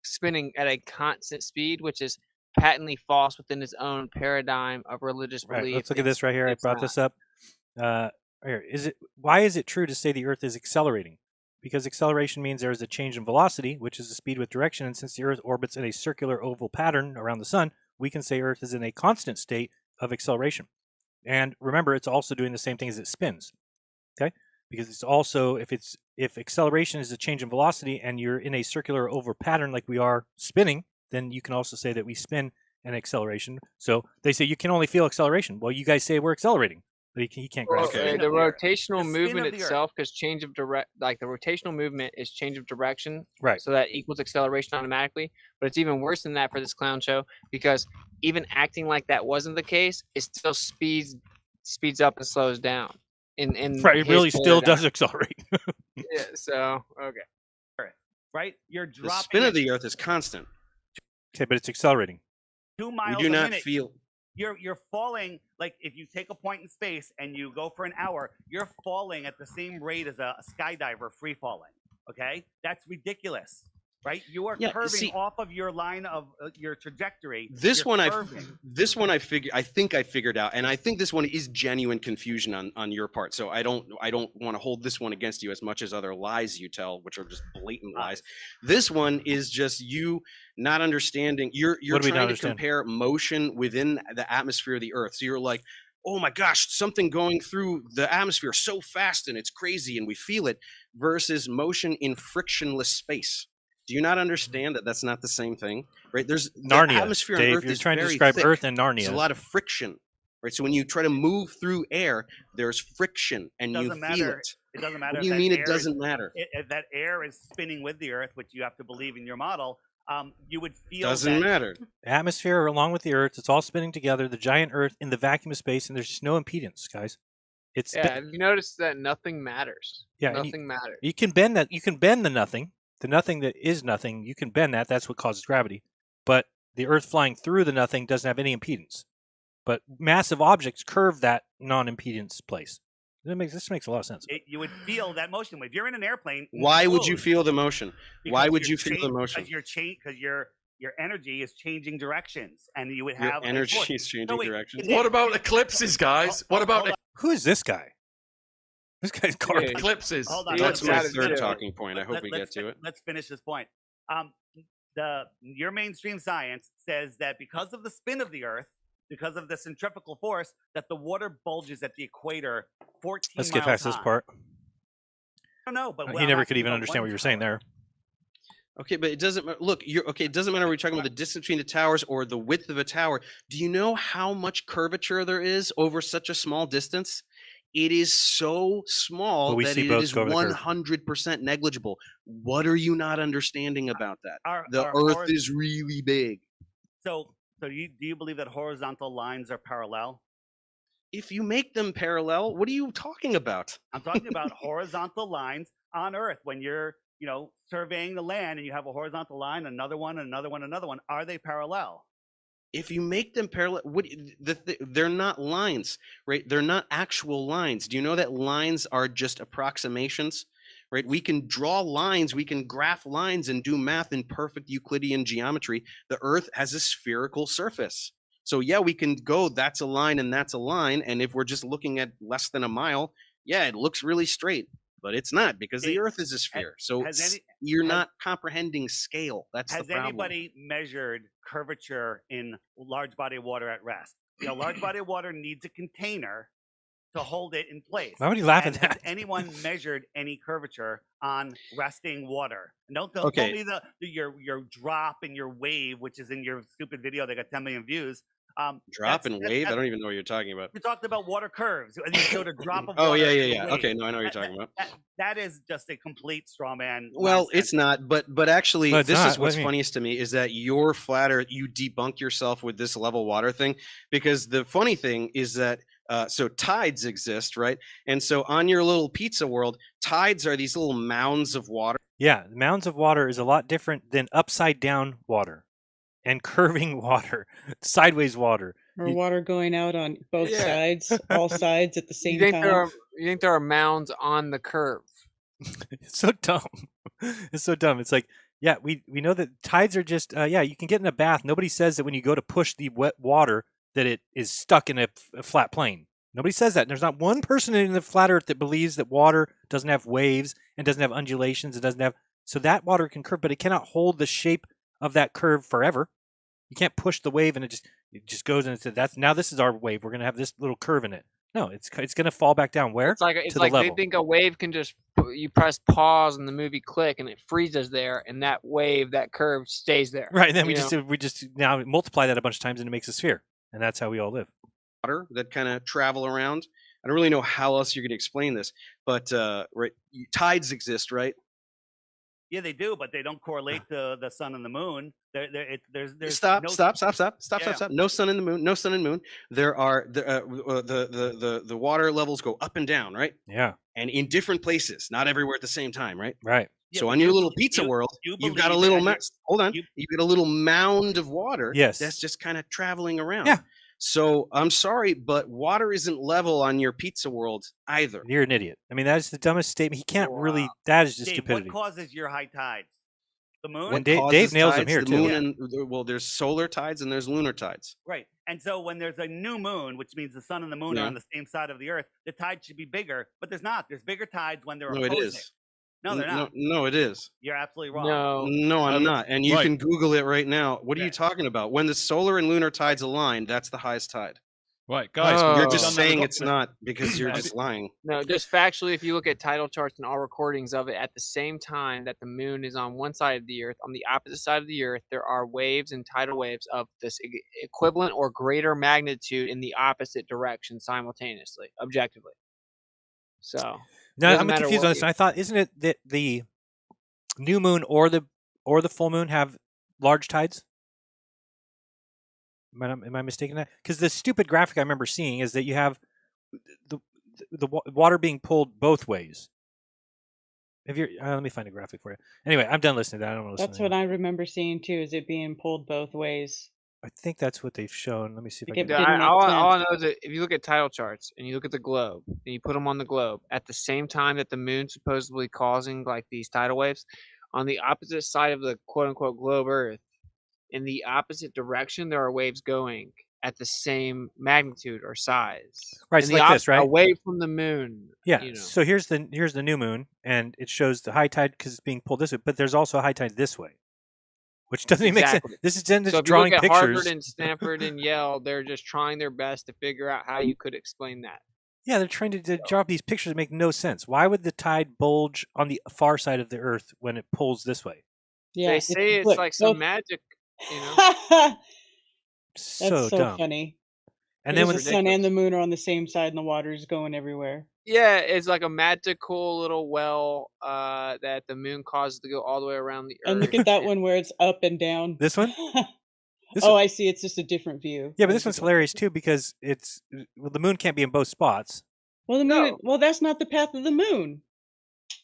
spinning at a constant speed, which is patently false within his own paradigm of religious Right. belief. Let's look at this right here. I It's brought not. this up. Here. Why is it true to say the Earth is accelerating? Because acceleration means there is a change in velocity, which is the speed with direction. And since the Earth orbits in a circular oval pattern around the sun, we can say Earth is in a constant state of acceleration. And remember, it's also doing the same thing as it spins. Okay? Because it's also, if acceleration is a change in velocity and you're in a circular oval pattern like we are spinning, then you can also say that we spin an acceleration. So they say you can only feel acceleration. Well, you guys say we're accelerating, but he can't grasp it. The rotational spin movement of the Earth. itself, because change of direct, like the rotational movement is change of direction, Right. So that equals acceleration automatically. But it's even worse than that for this clown show, because even acting like that wasn't the case, it still speeds up and slows down. In Right, it his really still paradigm. does accelerate. Yeah. So okay. Right? You're the dropping spin at of the Earth is constant. Okay, but it's accelerating. 2 We miles do a not minute. feel. You're falling, like if you take a point in space and you go for an hour, you're falling at the same rate as a skydiver free falling. Okay, that's ridiculous, right? You are Yeah, curving see- off of your line of your trajectory. This You're one I curving. think I figured out, and I think this one is genuine confusion on your part. So I don't want to hold this one against you as much as other lies you tell, which are just blatant lies. This one is just you not understanding. You're What do we not trying to understand? compare motion within the atmosphere of the Earth. So you're like, oh my gosh, something going through the atmosphere so fast and it's crazy and we feel it, versus motion in frictionless space. Do you not understand that that's not the same thing, right? There's the Narnia, atmosphere on Dave. Earth You're is trying to very describe thick. Earth and There's Narnia. a lot of friction, right? So when you try to move through air, there's friction and you Doesn't feel matter. it. It doesn't matter. What do if you that mean it air is- doesn't matter? If that air is spinning with the Earth, which you have to believe in your model, you would feel Doesn't that matter. The atmosphere, along with the Earth, it's all spinning together. The giant Earth in the vacuum of space, and there's just no impedance, guys. It's Yeah. Have you noticed that nothing matters? Yeah, and Nothing matters. you can bend that. You can bend the nothing that is nothing. You can bend that. That's what causes gravity. But the Earth flying through the nothing doesn't have any impedance. But massive objects curve that non-impedance place. This makes a lot of sense. you would feel that motion. If you're in an airplane, Why would you feel the motion? Why because would you're you feel the motion? Because your energy is changing directions, and you would Your have a energy force. is changing No, wait, directions. What about eclipses, guys? What about Who is this guy? This guy's garbage. eclipses? Hold on, That's my let's- third let's- talking point. I hope we get let's to fi- it. Let's finish this point. Your mainstream science says that because of the spin of the Earth, because of the centrifugal force, that the water bulges at the equator 14 Let's get miles past this high. part. I don't know, but He never could even understand what you were saying there. Okay, but it doesn't look. It doesn't matter. We're talking about the distance between the towers or the width of a tower. Do you know how much curvature there is over such a small distance? It is so small But we that see it boats is go over the curve. 100% negligible. What are you not understanding about that? The our Earth hor- is really big. So do you believe that horizontal lines are parallel? If you make them parallel, what are you talking about? I'm talking about horizontal lines on Earth. When you're, surveying the land and you have a horizontal line, another one, another one, another one, are they parallel? If you make them parallel, they're not lines, right? They're not actual lines. Do you know that lines are just approximations, right? We can draw lines, we can graph lines and do math in perfect Euclidean geometry. The Earth has a spherical surface. So yeah, we can go, that's a line and that's a line. And if we're just looking at less than a mile, yeah, it looks really straight. But it's not, because the Earth is a sphere. So you're not comprehending scale. That's the Has problem. anybody measured curvature in large body of water at rest? Large body of water needs a container to hold it in place. Why would he laugh And at that? Has anyone measured any curvature on resting water? And don't Okay. tell me your drop and your wave, which is in your stupid video that got 10 million views. Drop and wave? I don't even know what you're talking about. You talked about water curves. And you showed a drop of Oh, water. yeah. Okay, no, I know what you're talking about. That is just a complete straw man. Well, nonsense. it's not, but actually, No, it's this not. is What what's do you mean? funniest to me is that you're flatter. You debunk yourself with this level water thing, because the funny thing is that so tides exist, right? And so on your little pizza world, tides are these little mounds of water. Yeah, mounds of water is a lot different than upside down water and curving water, sideways water. Or water going out on both Yeah. sides, all sides at the same You think time. there are mounds on the curve? It's so dumb. It's so dumb. It's like, yeah, we know that tides are just, you can get in a bath. Nobody says that when you go to push the wet water that it is stuck in a flat plane. Nobody says that. And there's not one person in the flat earth that believes that water doesn't have waves and doesn't have undulations. It doesn't have, so that water can curve, but it cannot hold the shape of that curve forever. You can't push the wave and it just goes and it says, now this is our wave. We're going to have this little curve in it. No, it's going to fall back down. Where? It's like the they level. think a wave can just, you press pause and the movie click and it freezes there, and that wave, that curve stays there. Right. And then you we just now multiply that a bunch of times and it makes a sphere. And that's how we all live. Water that kind of travel around. I don't really know how else you're going to explain this, but right, tides exist, right? Yeah, they do, but they don't correlate to the sun and the moon. There's Stop. no, Stop. No sun and the moon. No sun and moon. There are the water levels go up and down, right? Yeah. And in different places, not everywhere at the same time, right? Right. So on your little pizza world, you've got a little hold on. You've got a little mound of water. Yes. That's just kind of traveling around. Yeah. So I'm sorry, but water isn't level on your pizza world either. You're an idiot. I mean, that is the dumbest statement. He can't really. That is just Dave, stupidity. what causes your high tides? The moon. When Dave nails them here the too. moon and, there's solar tides and there's lunar tides. Right. And so when there's a new moon, which means the sun and the moon are on the same side of the earth, the tide should be bigger, but there's not. There's bigger tides when they're opposing. No, it is. No, they're not. No, it is. You're absolutely wrong. No, I'm not. And you Right. can Google it right now. What are you talking about? When the solar and lunar tides align, that's the highest tide. Right, guys. You're we've just done that saying with it's not because you're just lying. No, just factually, if you look at tidal charts and all recordings of it, at the same time that the moon is on one side of the earth, on the opposite side of the earth, there are waves and tidal waves of this equivalent or greater magnitude in the opposite direction simultaneously, objectively. So No, I'm confused on this. I thought, isn't it that the new moon or the full moon have large tides? Am I mistaken that? Because the stupid graphic I remember seeing is that you have the water being pulled both ways. If you're, let me find a graphic for you. Anyway, I'm done listening to that. I don't know. That's what I remember seeing too. Is it being pulled both ways? I think that's what they've shown. Let me see if I It can. didn't make all sense. I know is that if you look at tidal charts and you look at the globe and you put them on the globe at the same time that the moon's supposedly causing like these tidal waves, on the opposite side of the quote unquote globe Earth, in the opposite direction, there are waves going at the same magnitude or size. Right, it's like this, right? Away from the moon. Yeah. You know. So here's the new moon, and it shows the high tide because it's being pulled this way, but there's also a high tide this way, which doesn't even make sense. This is just So if drawing you look at pictures. Harvard and Stanford and Yale, they're just trying their best to figure out how you could explain that. Yeah, they're trying to draw up these pictures that make no sense. Why would the tide bulge on the far side of the Earth when it pulls this way? Yeah, They say it's look, like some both- magic, you know. That's So so dumb. funny. And then Because when the sun and the moon are on the same side, and the water's going everywhere. Yeah, it's like a magical little well that the moon causes to go all the way around the Earth. And look at that one where it's up and down. This one? This oh, one- I see. It's just a different view. Yeah, but this one's hilarious too because the moon can't be in both spots. Well, the moon. Well, that's not the path of the moon.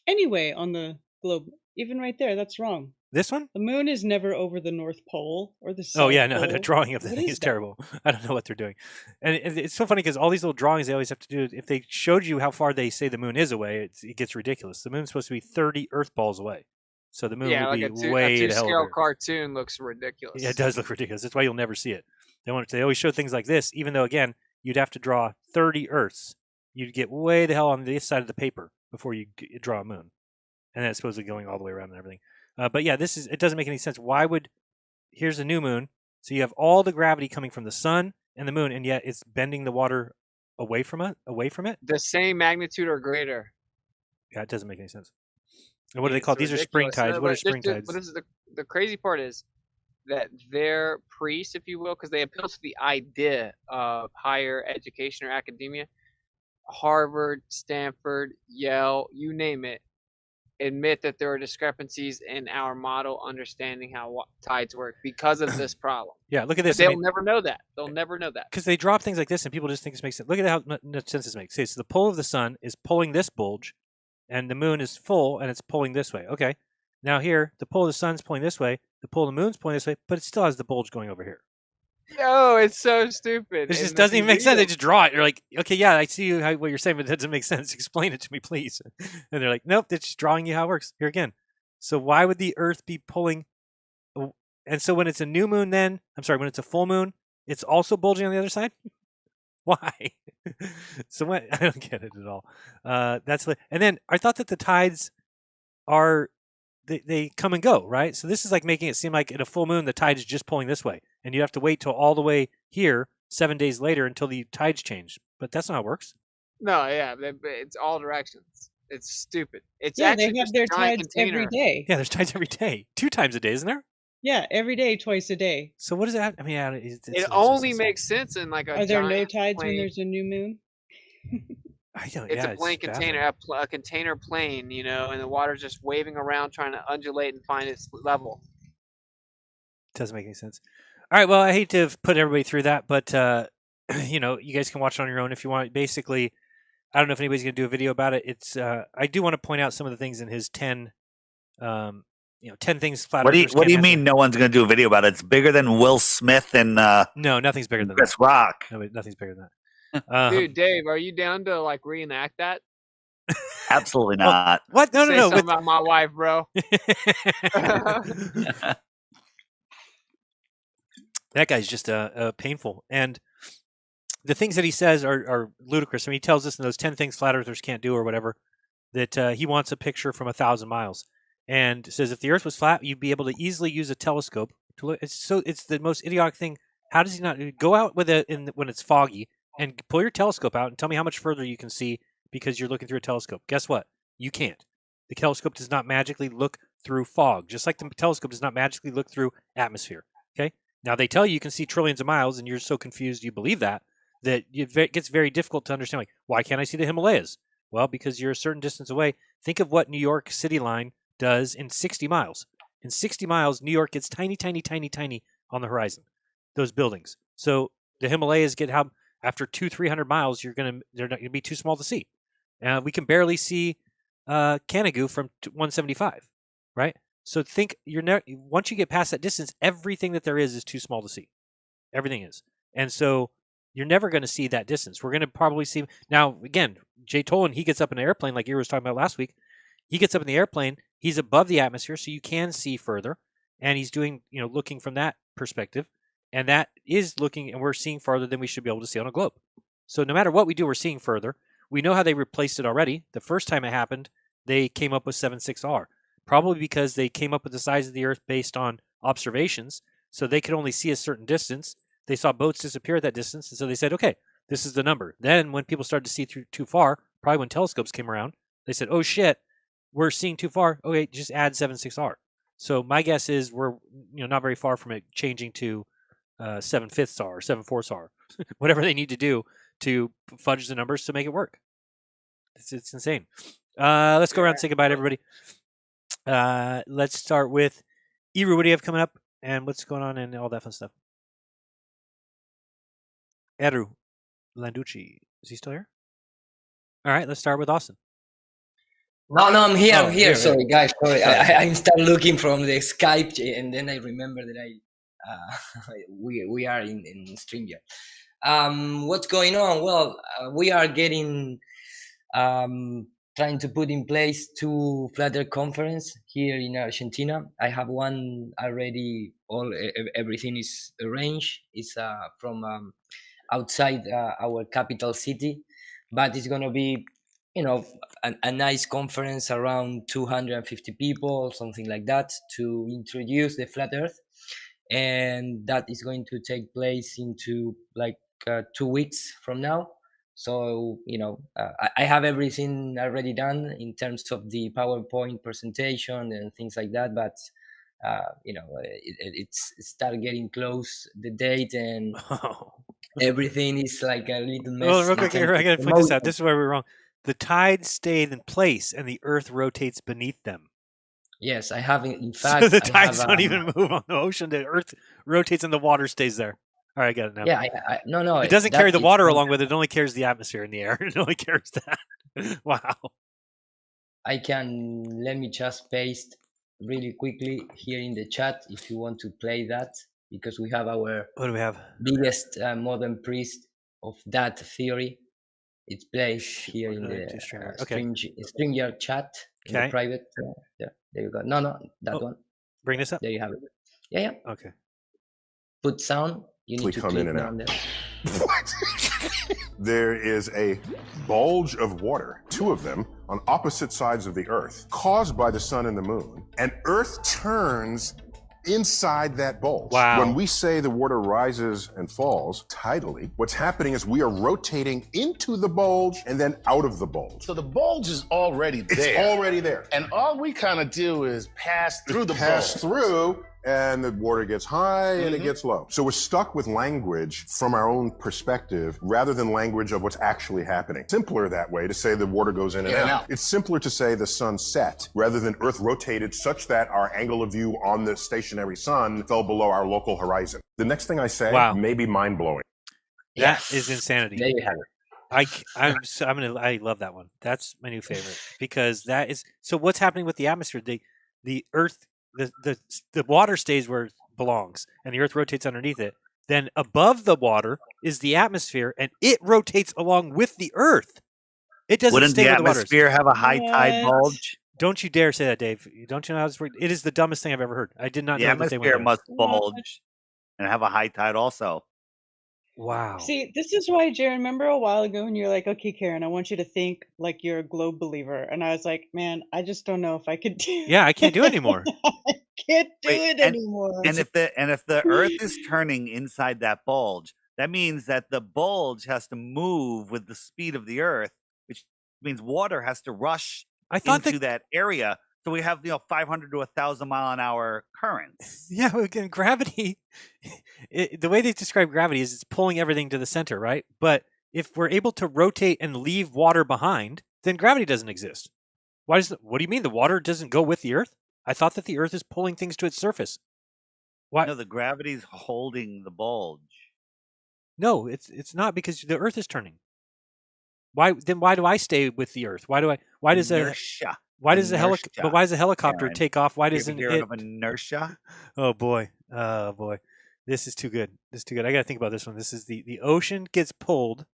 Anyway, on the globe, even right there, that's wrong. This one? The moon is never over the North Pole or the South Oh yeah, no, Pole. the drawing of the What thing is is that? terrible. I don't know what they're doing, and it's so funny because all these little drawings they always have to do. If they showed you how far they say the moon is away, it gets ridiculous. The moon's supposed to be 30 Earth balls away, so the moon Yeah, would like be a way the hell two-scale over. cartoon looks ridiculous. Yeah, it does look ridiculous. That's why you'll never see it. They always show things like this, even though again you'd have to draw 30 Earths. You'd get way the hell on this side of the paper before you draw a moon, and then it's supposedly going all the way around and everything. But yeah, it doesn't make any sense. Why would here's the new moon, so you have all the gravity coming from the sun and the moon, and yet it's bending the water away from it. The same magnitude or greater. Yeah, it doesn't make any sense. And what do they call? It's These are spring ridiculous. tides. No, What are but spring tides? But this is the crazy part is that their priests, if you will, because they appeal to the idea of higher education or academia, Harvard, Stanford, Yale, you name it, admit that there are discrepancies in our model understanding how tides work because of this problem. Yeah, look at But this. they'll never know that. They'll never know that. Because they drop things like this and people just think this makes sense. Look at how much sense this makes. See, so the pull of the sun is pulling this bulge, and the moon is full and it's pulling this way. Okay. Now here, the pull of the sun's pulling this way, the pull of the moon's pulling this way, but it still has the bulge going over here. Yo, it's so stupid. It just And doesn't the even make sense. They video- just draw it. You're like, okay, yeah, I see what you're saying, but that doesn't make sense. Explain it to me, please. And they're like, nope, it's just drawing you how it works. Here again. So why would the Earth be pulling? And so when it's a new moon, when it's a full moon, it's also bulging on the other side. Why? So what? I don't get it at all. And then I thought that the tides are they come and go, right? So this is like making it seem like at a full moon the tide is just pulling this way, and you have to wait till all the way here 7 days later until the tides change. But that's not how it works. No, yeah, it's all directions. It's stupid. It's Yeah, actually they have just their a giant tides container. every day. Yeah, there's tides every day, 2 times a day, isn't there? Yeah, every day, twice a day. So what does that? I mean, It only makes sense in like a Are there no giant tides when plane. there's a new moon? I don't. It's Yeah, a plane container, a container plane, you know, and the water's just waving around trying to undulate and find its level. Doesn't make any sense. All right. Well, I hate to have put everybody through that, but you know, you guys can watch it on your own if you want. Basically, I don't know if anybody's going to do a video about it. It's I do want to point out some of the things in his 10 10 things flat What do you earthers What can't do you answer. mean no one's going to do a video about it? It's bigger than Will Smith and No, nothing's bigger than Chris that. Rock. No, nothing's bigger than that. Dude, Dave, are you down to like reenact that? Absolutely not. What? No, Say no, no. something about my wife, bro. That guy's just painful. And the things that he says are ludicrous. I mean, he tells us in those 10 things flat earthers can't do or whatever, that he wants a picture from 1,000 miles. And says if the earth was flat, you'd be able to easily use a telescope to look. It's the most idiotic thing. How does he not go out with it when it's foggy and pull your telescope out and tell me how much further you can see because you're looking through a telescope? Guess what? You can't. The telescope does not magically look through fog, just like the telescope does not magically look through atmosphere. Okay. Now they tell you can see trillions of miles, and you're so confused you believe that it gets very difficult to understand. Like, why can't I see the Himalayas? Well, because you're a certain distance away. Think of what New York City line does in 60 miles. In 60 miles, New York gets tiny, tiny, tiny, tiny on the horizon. Those buildings. So the Himalayas get after 200-300 miles, they're not going to be too small to see. We can barely see Canigou from 175, right? So think once you get past that distance, everything that there is too small to see. Everything is, and so you're never going to see that distance. We're going to probably see now. Again, Jay Tolan, he gets up in an airplane like you were talking about last week. He gets up in the airplane. He's above the atmosphere, so you can see further, and he's doing looking from that perspective, and that is looking, and we're seeing farther than we should be able to see on a globe. So no matter what we do, we're seeing further. We know how they replaced it already. The first time it happened, they came up with 7.6R. Probably because they came up with the size of the Earth based on observations, so they could only see a certain distance. They saw boats disappear at that distance, and so they said, okay, this is the number. Then when people started to see through too far, probably when telescopes came around, they said, oh shit, we're seeing too far. Okay, just add 7.6R. So my guess is we're not very far from it changing to 7/5 R or 7/4 R, whatever they need to do to fudge the numbers to make it work. It's insane. Let's go around and say goodbye to everybody. Let's start with Iru. What do you have coming up, and what's going on, and all that fun stuff? Eru Landucci, is he still here? All right, let's start with Austin. No, I'm here. Oh, I'm here. yeah, Sorry, yeah. guys. Sorry, I start looking from the Skype, and then I remember that we are in StreamYard. What's going on? Well, we are getting trying to put in place 2 Flat Earth conference here in Argentina. I have one already. Everything is arranged. It's from outside our capital city, but it's gonna be, a nice conference around 250 people, something like that, to introduce the Flat Earth, and that is going to take place into 2 weeks from now. So I have everything already done in terms of the PowerPoint presentation and things like that, but it's start getting close the date, and everything is like a little mess. Well, real in quick, terms here, I of got to point this out. emotion. This is where we're wrong. The tides stayed in place, and the Earth rotates beneath them. Yes, I have. In So fact, the I tides have. don't even move on the ocean. The Earth rotates, and the water stays there. All right, I got it now. Yeah, no, It doesn't carry the it's water not- along with it. It only carries the atmosphere in the air. It only carries that. Wow. I can let me just paste really quickly here in the chat if you want to play that, because we have our What do we have? biggest modern priest of that theory. It's placed here in the Okay. StreamYard chat in the Okay. private. Yeah, there you go. No, that one. Bring this up. There you have it. Yeah. Okay. Put sound. You need to Come click in and down out. there. There is a bulge of water, two of them, on opposite sides of the Earth, caused by the sun and the moon. And Earth turns inside that bulge. Wow. When we say the water rises and falls tidally, what's happening is we are rotating into the bulge and then out of the bulge. So the bulge is already there. It's already there. And all we kind of do is pass through the Pass bulge. through, and the water gets high and it gets low. So we're stuck with language from our own perspective rather than language of what's actually happening. Simpler that way to say the water goes in and out. It's simpler to say the sun set rather than Earth rotated such that our angle of view on the stationary sun fell below our local horizon. The next thing I say may be mind-blowing. That is insanity. There you have it. I love that one. That's my new favorite because that is so. What's happening with the atmosphere? The Earth, the water stays where it belongs, and the Earth rotates underneath it. Then above the water is the atmosphere, and it rotates along with the Earth. It doesn't Wouldn't stay the where the water is. atmosphere have a high tide bulge? Don't you dare say that, Dave. Don't you know how this works? It is the dumbest thing I've ever heard. I did not The know that they atmosphere went must bulge and have a high tide also. Wow. See, this is why, Jeran, remember a while ago when you were like, okay, Karen, I want you to think like you're a globe believer. And I was like, man, I just don't know if I could do Yeah, I can't do it anymore. I can't do Wait, it anymore. And if the Earth is turning inside that bulge, that means that the bulge has to move with the speed of the Earth, which means water has to rush into that area. So we have 500 to 1,000 mile an hour currents. Yeah, again, gravity. The way they describe gravity is it's pulling everything to the center, right? But if we're able to rotate and leave water behind, then gravity doesn't exist. What do you mean the water doesn't go with the Earth? I thought that the Earth is pulling things to its surface. Why? No, the gravity's holding the bulge. No, it's not because the Earth is turning. Why do I stay with the Earth? Why does Inertia. Why does a helicopter Karen. take off? Why You ever doesn't hear it? of inertia? Oh boy. This is too good. I got to think about this one. This is the ocean gets pulled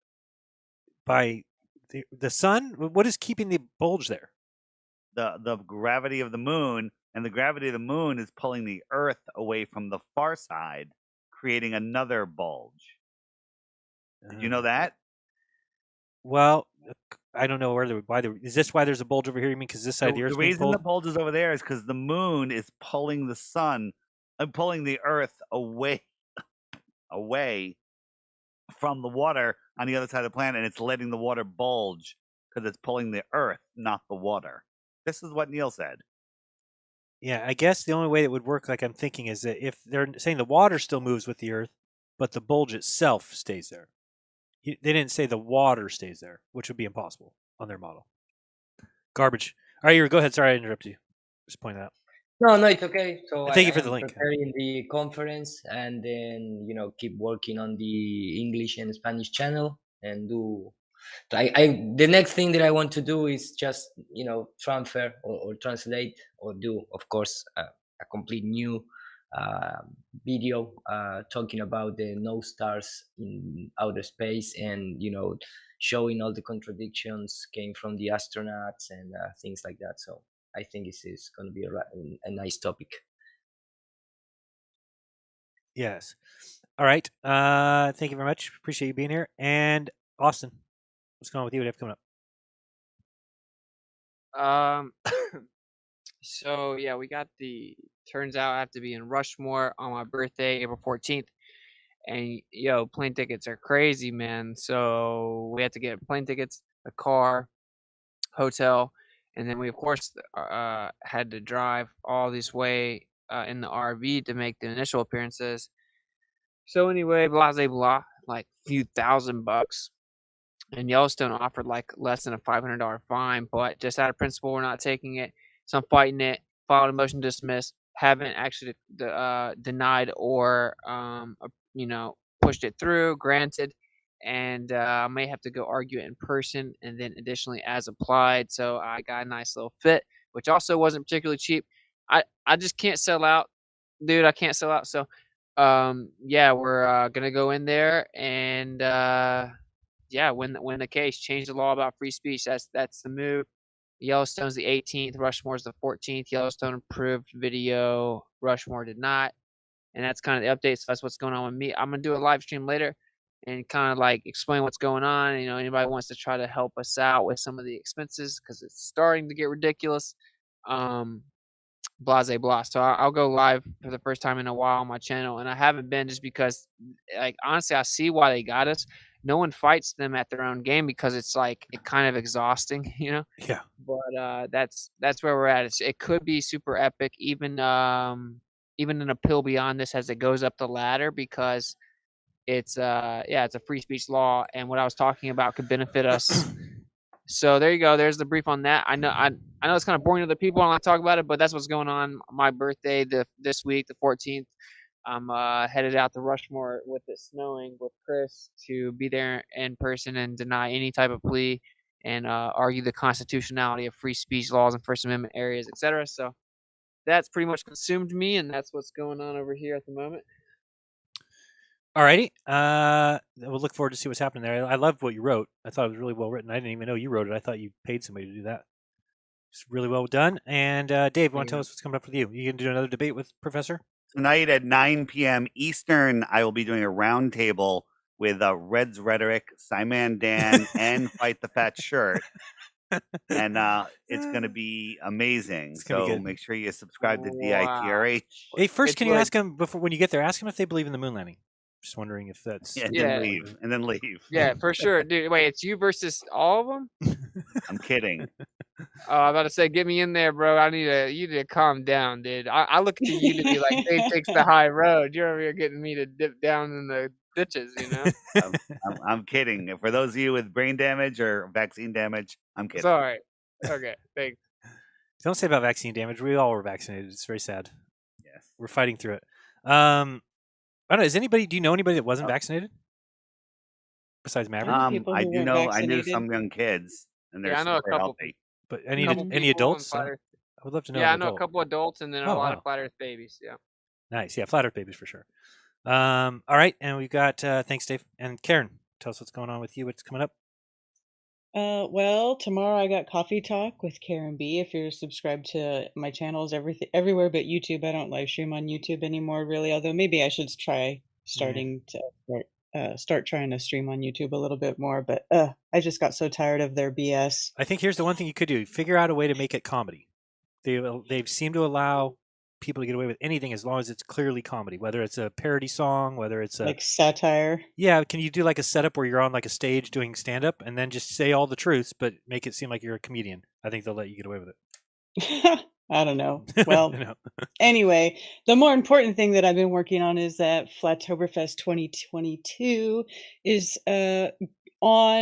by the sun. What is keeping the bulge there? The gravity of the moon, and the gravity of the moon is pulling the Earth away from the far side, creating another bulge. Did you know that? Well, I don't know is this why there's a bulge over here? You mean because this side of the Earth's The being reason the pulled? bulge is over there is because the moon is pulling the sun and pulling the Earth away from the water on the other side of the planet, and it's letting the water bulge because it's pulling the Earth, not the water. This is what Neil said. Yeah, I guess the only way it would work, like I'm thinking, is that if they're saying the water still moves with the Earth, but the bulge itself stays there. They didn't say the water stays there, which would be impossible on their model. Garbage. All right, go ahead. Sorry, I interrupted you. Just point that out. No, it's okay. So Thank you for I the am link. preparing the conference, and then keep working on the English and Spanish channel, and do. The next thing that I want to do is just transfer or translate or do, of course, a complete new video talking about the no stars in outer space, and showing all the contradictions came from the astronauts and things like that. So I think this is going to be a nice topic. Yes. All right. Thank you very much. Appreciate you being here. And Austin, what's going on with you? What do you have coming up? So yeah, we got turns out I have to be in Rushmore on my birthday, April 14th. And plane tickets are crazy, man. So we had to get plane tickets, a car, hotel, and then we of course had to drive all this way in the RV to make the initial appearances. So anyway, blah blah blah, like a few $1,000. And Yellowstone offered like less than a $500 fine, but just out of principle, we're not taking it. So I'm fighting it. Filed a motion to dismiss. Haven't actually denied or pushed it through. Granted, and I may have to go argue it in person, and then additionally as applied. So I got a nice little fit, which also wasn't particularly cheap. I just can't sell out, dude. I can't sell out. So yeah, we're gonna go in there and win the case, change the law about free speech. That's the move. Yellowstone's the 18th, Rushmore's the 14th. Yellowstone approved video, Rushmore did not, and that's kind of the update. So that's what's going on with me. I'm gonna do a live stream later and kind of like explain what's going on. Anybody wants to try to help us out with some of the expenses because it's starting to get ridiculous. Blah blah. So I'll go live for the first time in a while on my channel, and I haven't been just because, like, honestly, I see why they got us. No one fights them at their own game because it's like it kind of exhausting, Yeah. But that's where we're at. It could be super epic, even an appeal beyond this as it goes up the ladder because it's it's a free speech law, and what I was talking about could benefit us. So there you go. There's the brief on that. I know it's kind of boring to other people. I don't want to talk about it, but that's what's going on. My birthday this week, the 14th. I'm headed out to Rushmore with it snowing with Chris to be there in person and deny any type of plea and argue the constitutionality of free speech laws and First Amendment areas, etc. So that's pretty much consumed me, and that's what's going on over here at the moment. Alrighty. We'll look forward to see what's happening there. I loved what you wrote. I thought it was really well written. I didn't even know you wrote it. I thought you paid somebody to do that. It's really well done. And Dave, you want to tell us what's coming up with you? You can do another debate with Professor? Tonight at 9 p.m. Eastern, I will be doing a roundtable with Red's Rhetoric, Simon Dan, and Fight the Fat Shirt. And it's going to be amazing. So make sure you subscribe to DITRH. Hey, first, can you ask them before when you get there? Ask them if they believe in the moon landing. Just wondering if that's and then leave. Yeah, for sure, dude. Wait, it's you versus all of them? I'm kidding. Oh, I'm about to say, get me in there, bro. You need to calm down, dude. I look to you to be like, Dave takes the high road. You're over here getting me to dip down in the ditches, I'm kidding. For those of you with brain damage or vaccine damage, I'm kidding. It's all right. Okay, thanks. Don't say about vaccine damage. We all were vaccinated. It's very sad. Yes. We're fighting through it. I don't know. Do you know anybody that wasn't vaccinated? Besides Maverick? I do know. I knew some young kids, and they're I know a super couple. healthy. But any adults? I would love to know. Yeah, I know a couple adults, and then a lot of flat Earth babies. Yeah. Nice. Yeah, flat Earth babies for sure. All right, and we've got thanks, Dave and Karen. Tell us what's going on with you. What's coming up? Well, tomorrow I got Coffee Talk with Karen B. If you're subscribed to my channels, everywhere but YouTube. I don't live stream on YouTube anymore, really. Although maybe I should try starting to start trying to stream on YouTube a little bit more. But I just got so tired of their BS. I think here's the one thing you could do: figure out a way to make it comedy. They seem to allow people to get away with anything as long as it's clearly comedy, whether it's a parody song, whether it's like satire. Yeah, can you do like a setup where you're on like a stage doing stand-up and then just say all the truths but make it seem like you're a comedian? I think they'll let you get away with it. I don't know. Well, anyway, the more important thing that I've been working on is that Flattoberfest 2022 is on,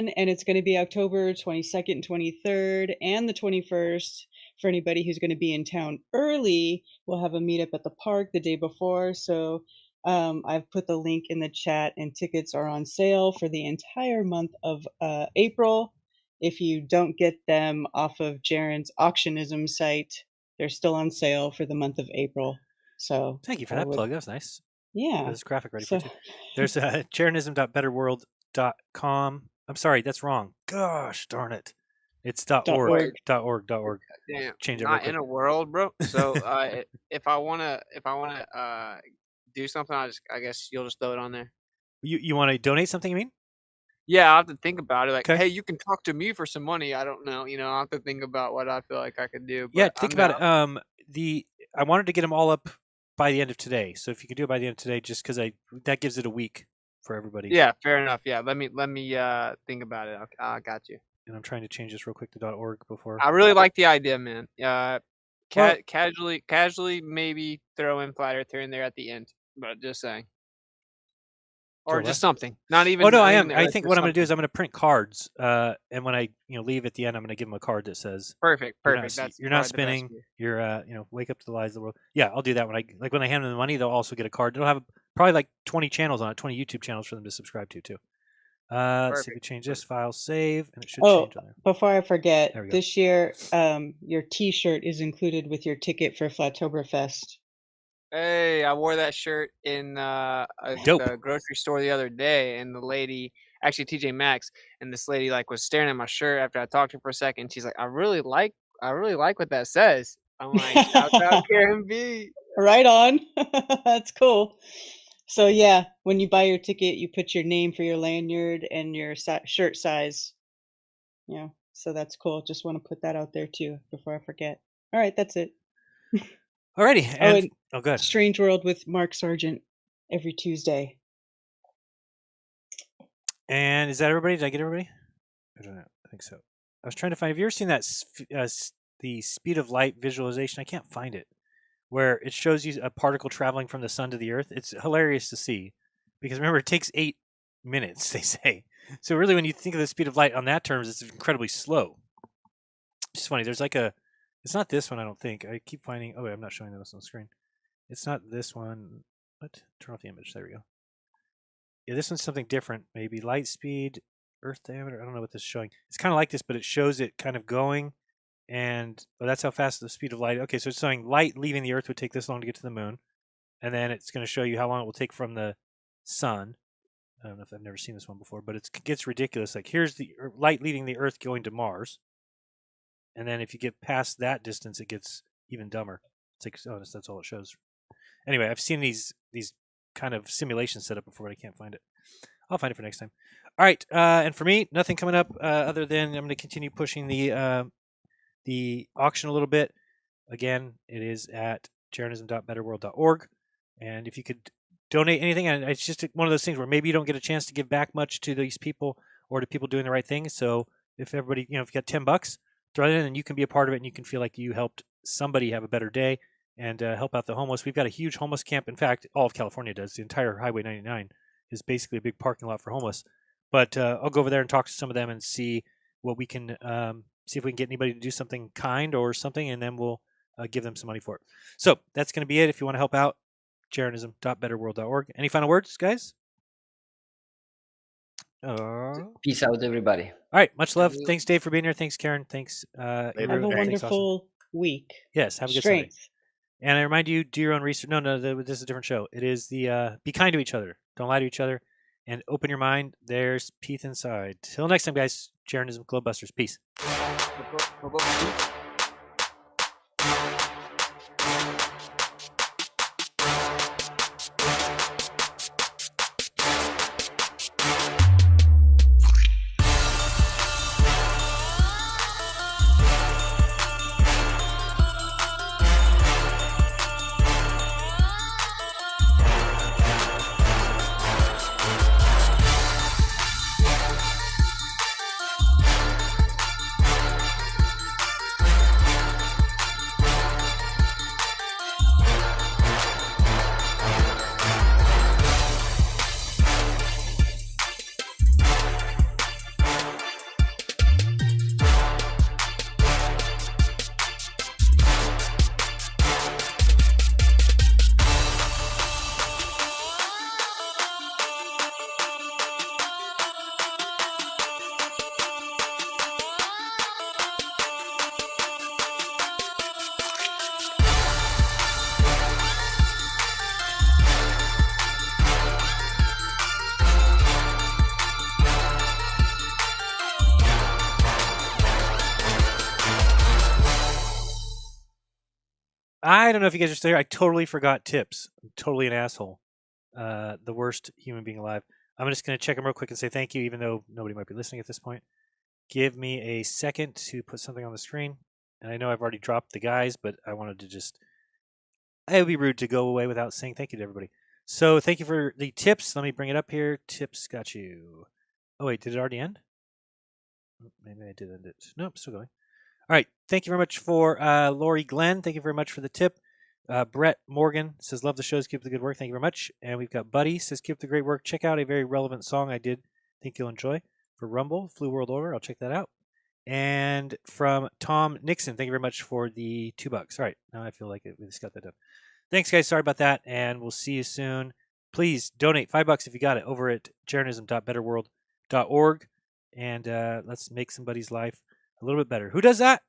and it's going to be October 22nd and 23rd and the 21st. For anybody who's going to be in town early, we'll have a meetup at the park the day before. So I've put the link in the chat, and tickets are on sale for the entire month of April. If you don't get them off of Jeran's Auctionism site, they're still on sale for the month of April. So thank you for that plug. That was nice. Yeah. There's graphic ready for you. There's Jeranism.betterworld.com. I'm sorry, that's wrong. Gosh darn it. It's .org. .org. Damn, change it. Not in a world, bro. So if I wanna do something, I guess you'll just throw it on there. You want to donate something? You mean? Yeah, I have to think about it. Like, hey, you can talk to me for some money. I don't know. I have to think about what I feel like I could do. But yeah, think about it. I wanted to get them all up by the end of today. So if you could do it by the end of today, just because that gives it a week for everybody. Yeah, fair enough. Yeah, let me think about it. I got you. And I'm trying to change this real quick to .org before. I really like the idea, man. Well- casually, maybe throw in flat Earth here and there at the end. But just saying. Or what? just something. Not even. Oh no, I not am. even I Earth, think just what I'm going to do is something. I'm going to print cards, and when I leave at the end, I'm going to give them a card that says Perfect. You're not, Perfect. That's you're not probably the best spinning. way. You're wake up to the lies of the world. Yeah, I'll do that when I hand them the money. They'll also get a card. It'll have probably like 20 channels on it, 20 YouTube channels for them to subscribe to too. Let's see if we change this file, save, and it should Oh, change on there. before I forget, There we go. this year, your T-shirt is included with your ticket for Flattoberfest. Hey, I wore that shirt in the grocery store the other day, and the lady, actually TJ Maxx, and this lady like was staring at my shirt after I talked to her for a second. She's like, I really like what that says. I'm like, shout out Karen B. Right on. That's cool. So yeah, when you buy your ticket, you put your name for your lanyard and your shirt size. Yeah, so that's cool. Just want to put that out there too before I forget. All right, that's it. Alrighty, and good. Strange World with Mark Sargent every Tuesday. And is that everybody? Did I get everybody? I don't know. I think so. I was trying to find. Have you ever seen that the speed of light visualization? I can't find it. Where it shows you a particle traveling from the sun to the earth. It's hilarious to see because remember it takes 8 minutes. They say so. Really, when you think of the speed of light on that terms, it's incredibly slow. It's funny. There's like a. It's not this one. I don't think. I keep finding. Oh wait, I'm not showing this on the screen. It's not this one. What? Turn off the image. There we go. Yeah, this one's something different. Maybe light speed, Earth diameter. I don't know what this is showing. It's kind of like this, but it shows it kind of going. And that's how fast the speed of light. Okay, so it's showing light leaving the Earth would take this long to get to the moon. And then it's going to show you how long it will take from the sun. I don't know if I've never seen this one before, but it gets ridiculous. Like here's the light leaving the Earth going to Mars. And then if you get past that distance, it gets even dumber. It's like, oh, that's all it shows. Anyway, I've seen these kind of simulations set up before, but I can't find it. I'll find it for next time. All right, and for me, nothing coming up other than I'm going to continue pushing the auction a little bit. Again, it is at jeranism.betterworld.org, and if you could donate anything, and it's just one of those things where maybe you don't get a chance to give back much to these people or to people doing the right thing. So if everybody, if you got $10, throw it in, and you can be a part of it, and you can feel like you helped somebody have a better day and help out the homeless. We've got a huge homeless camp. In fact, all of California does. The entire Highway 99 is basically a big parking lot for homeless. But I'll go over there and talk to some of them and see what we can see if we can get anybody to do something kind or something, and then we'll give them some money for it. So that's going to be it. If you want to help out, jeranism.betterworld.org. Any final words, guys? Peace out, everybody. All right. Much love. Thanks, Dave, for being here. Thanks, Karen. Thanks. Have a Thanks, wonderful Austin. week. Yes. Have a good Strength. Sunday. And I remind you, do your own research. No, this is a different show. It is the be kind to each other. Don't lie to each other. And open your mind. There's peace inside. Till next time, guys. Jeranism, GLOBEBUSTERS. Peace. I don't know if you guys are still here. I totally forgot tips. I'm totally an asshole. The worst human being alive. I'm just going to check them real quick and say thank you, even though nobody might be listening at this point. Give me a second to put something on the screen. And I know I've already dropped the guys, but I wanted to just... It would be rude to go away without saying thank you to everybody. So thank you for the tips. Let me bring it up here. Tips got you. Oh, wait. Did it already end? Maybe I did end it. Nope, still going. right. Thank you very much for Lori Glenn. Thank you very much for the tip. Brett Morgan says, love the shows. Keep up the good work. Thank you very much. And we've got Buddy says, keep up the great work. Check out a very relevant song I did think you'll enjoy for Rumble, Flu World Order. I'll check that out. And from Tom Nixon, thank you very much for the $2. All right. Now I feel like we just got that done. Thanks, guys. Sorry about that. And we'll see you soon. Please donate $5 if you got it over at jeranism.betterworld.org. And let's make somebody's life a little bit better. Who does that?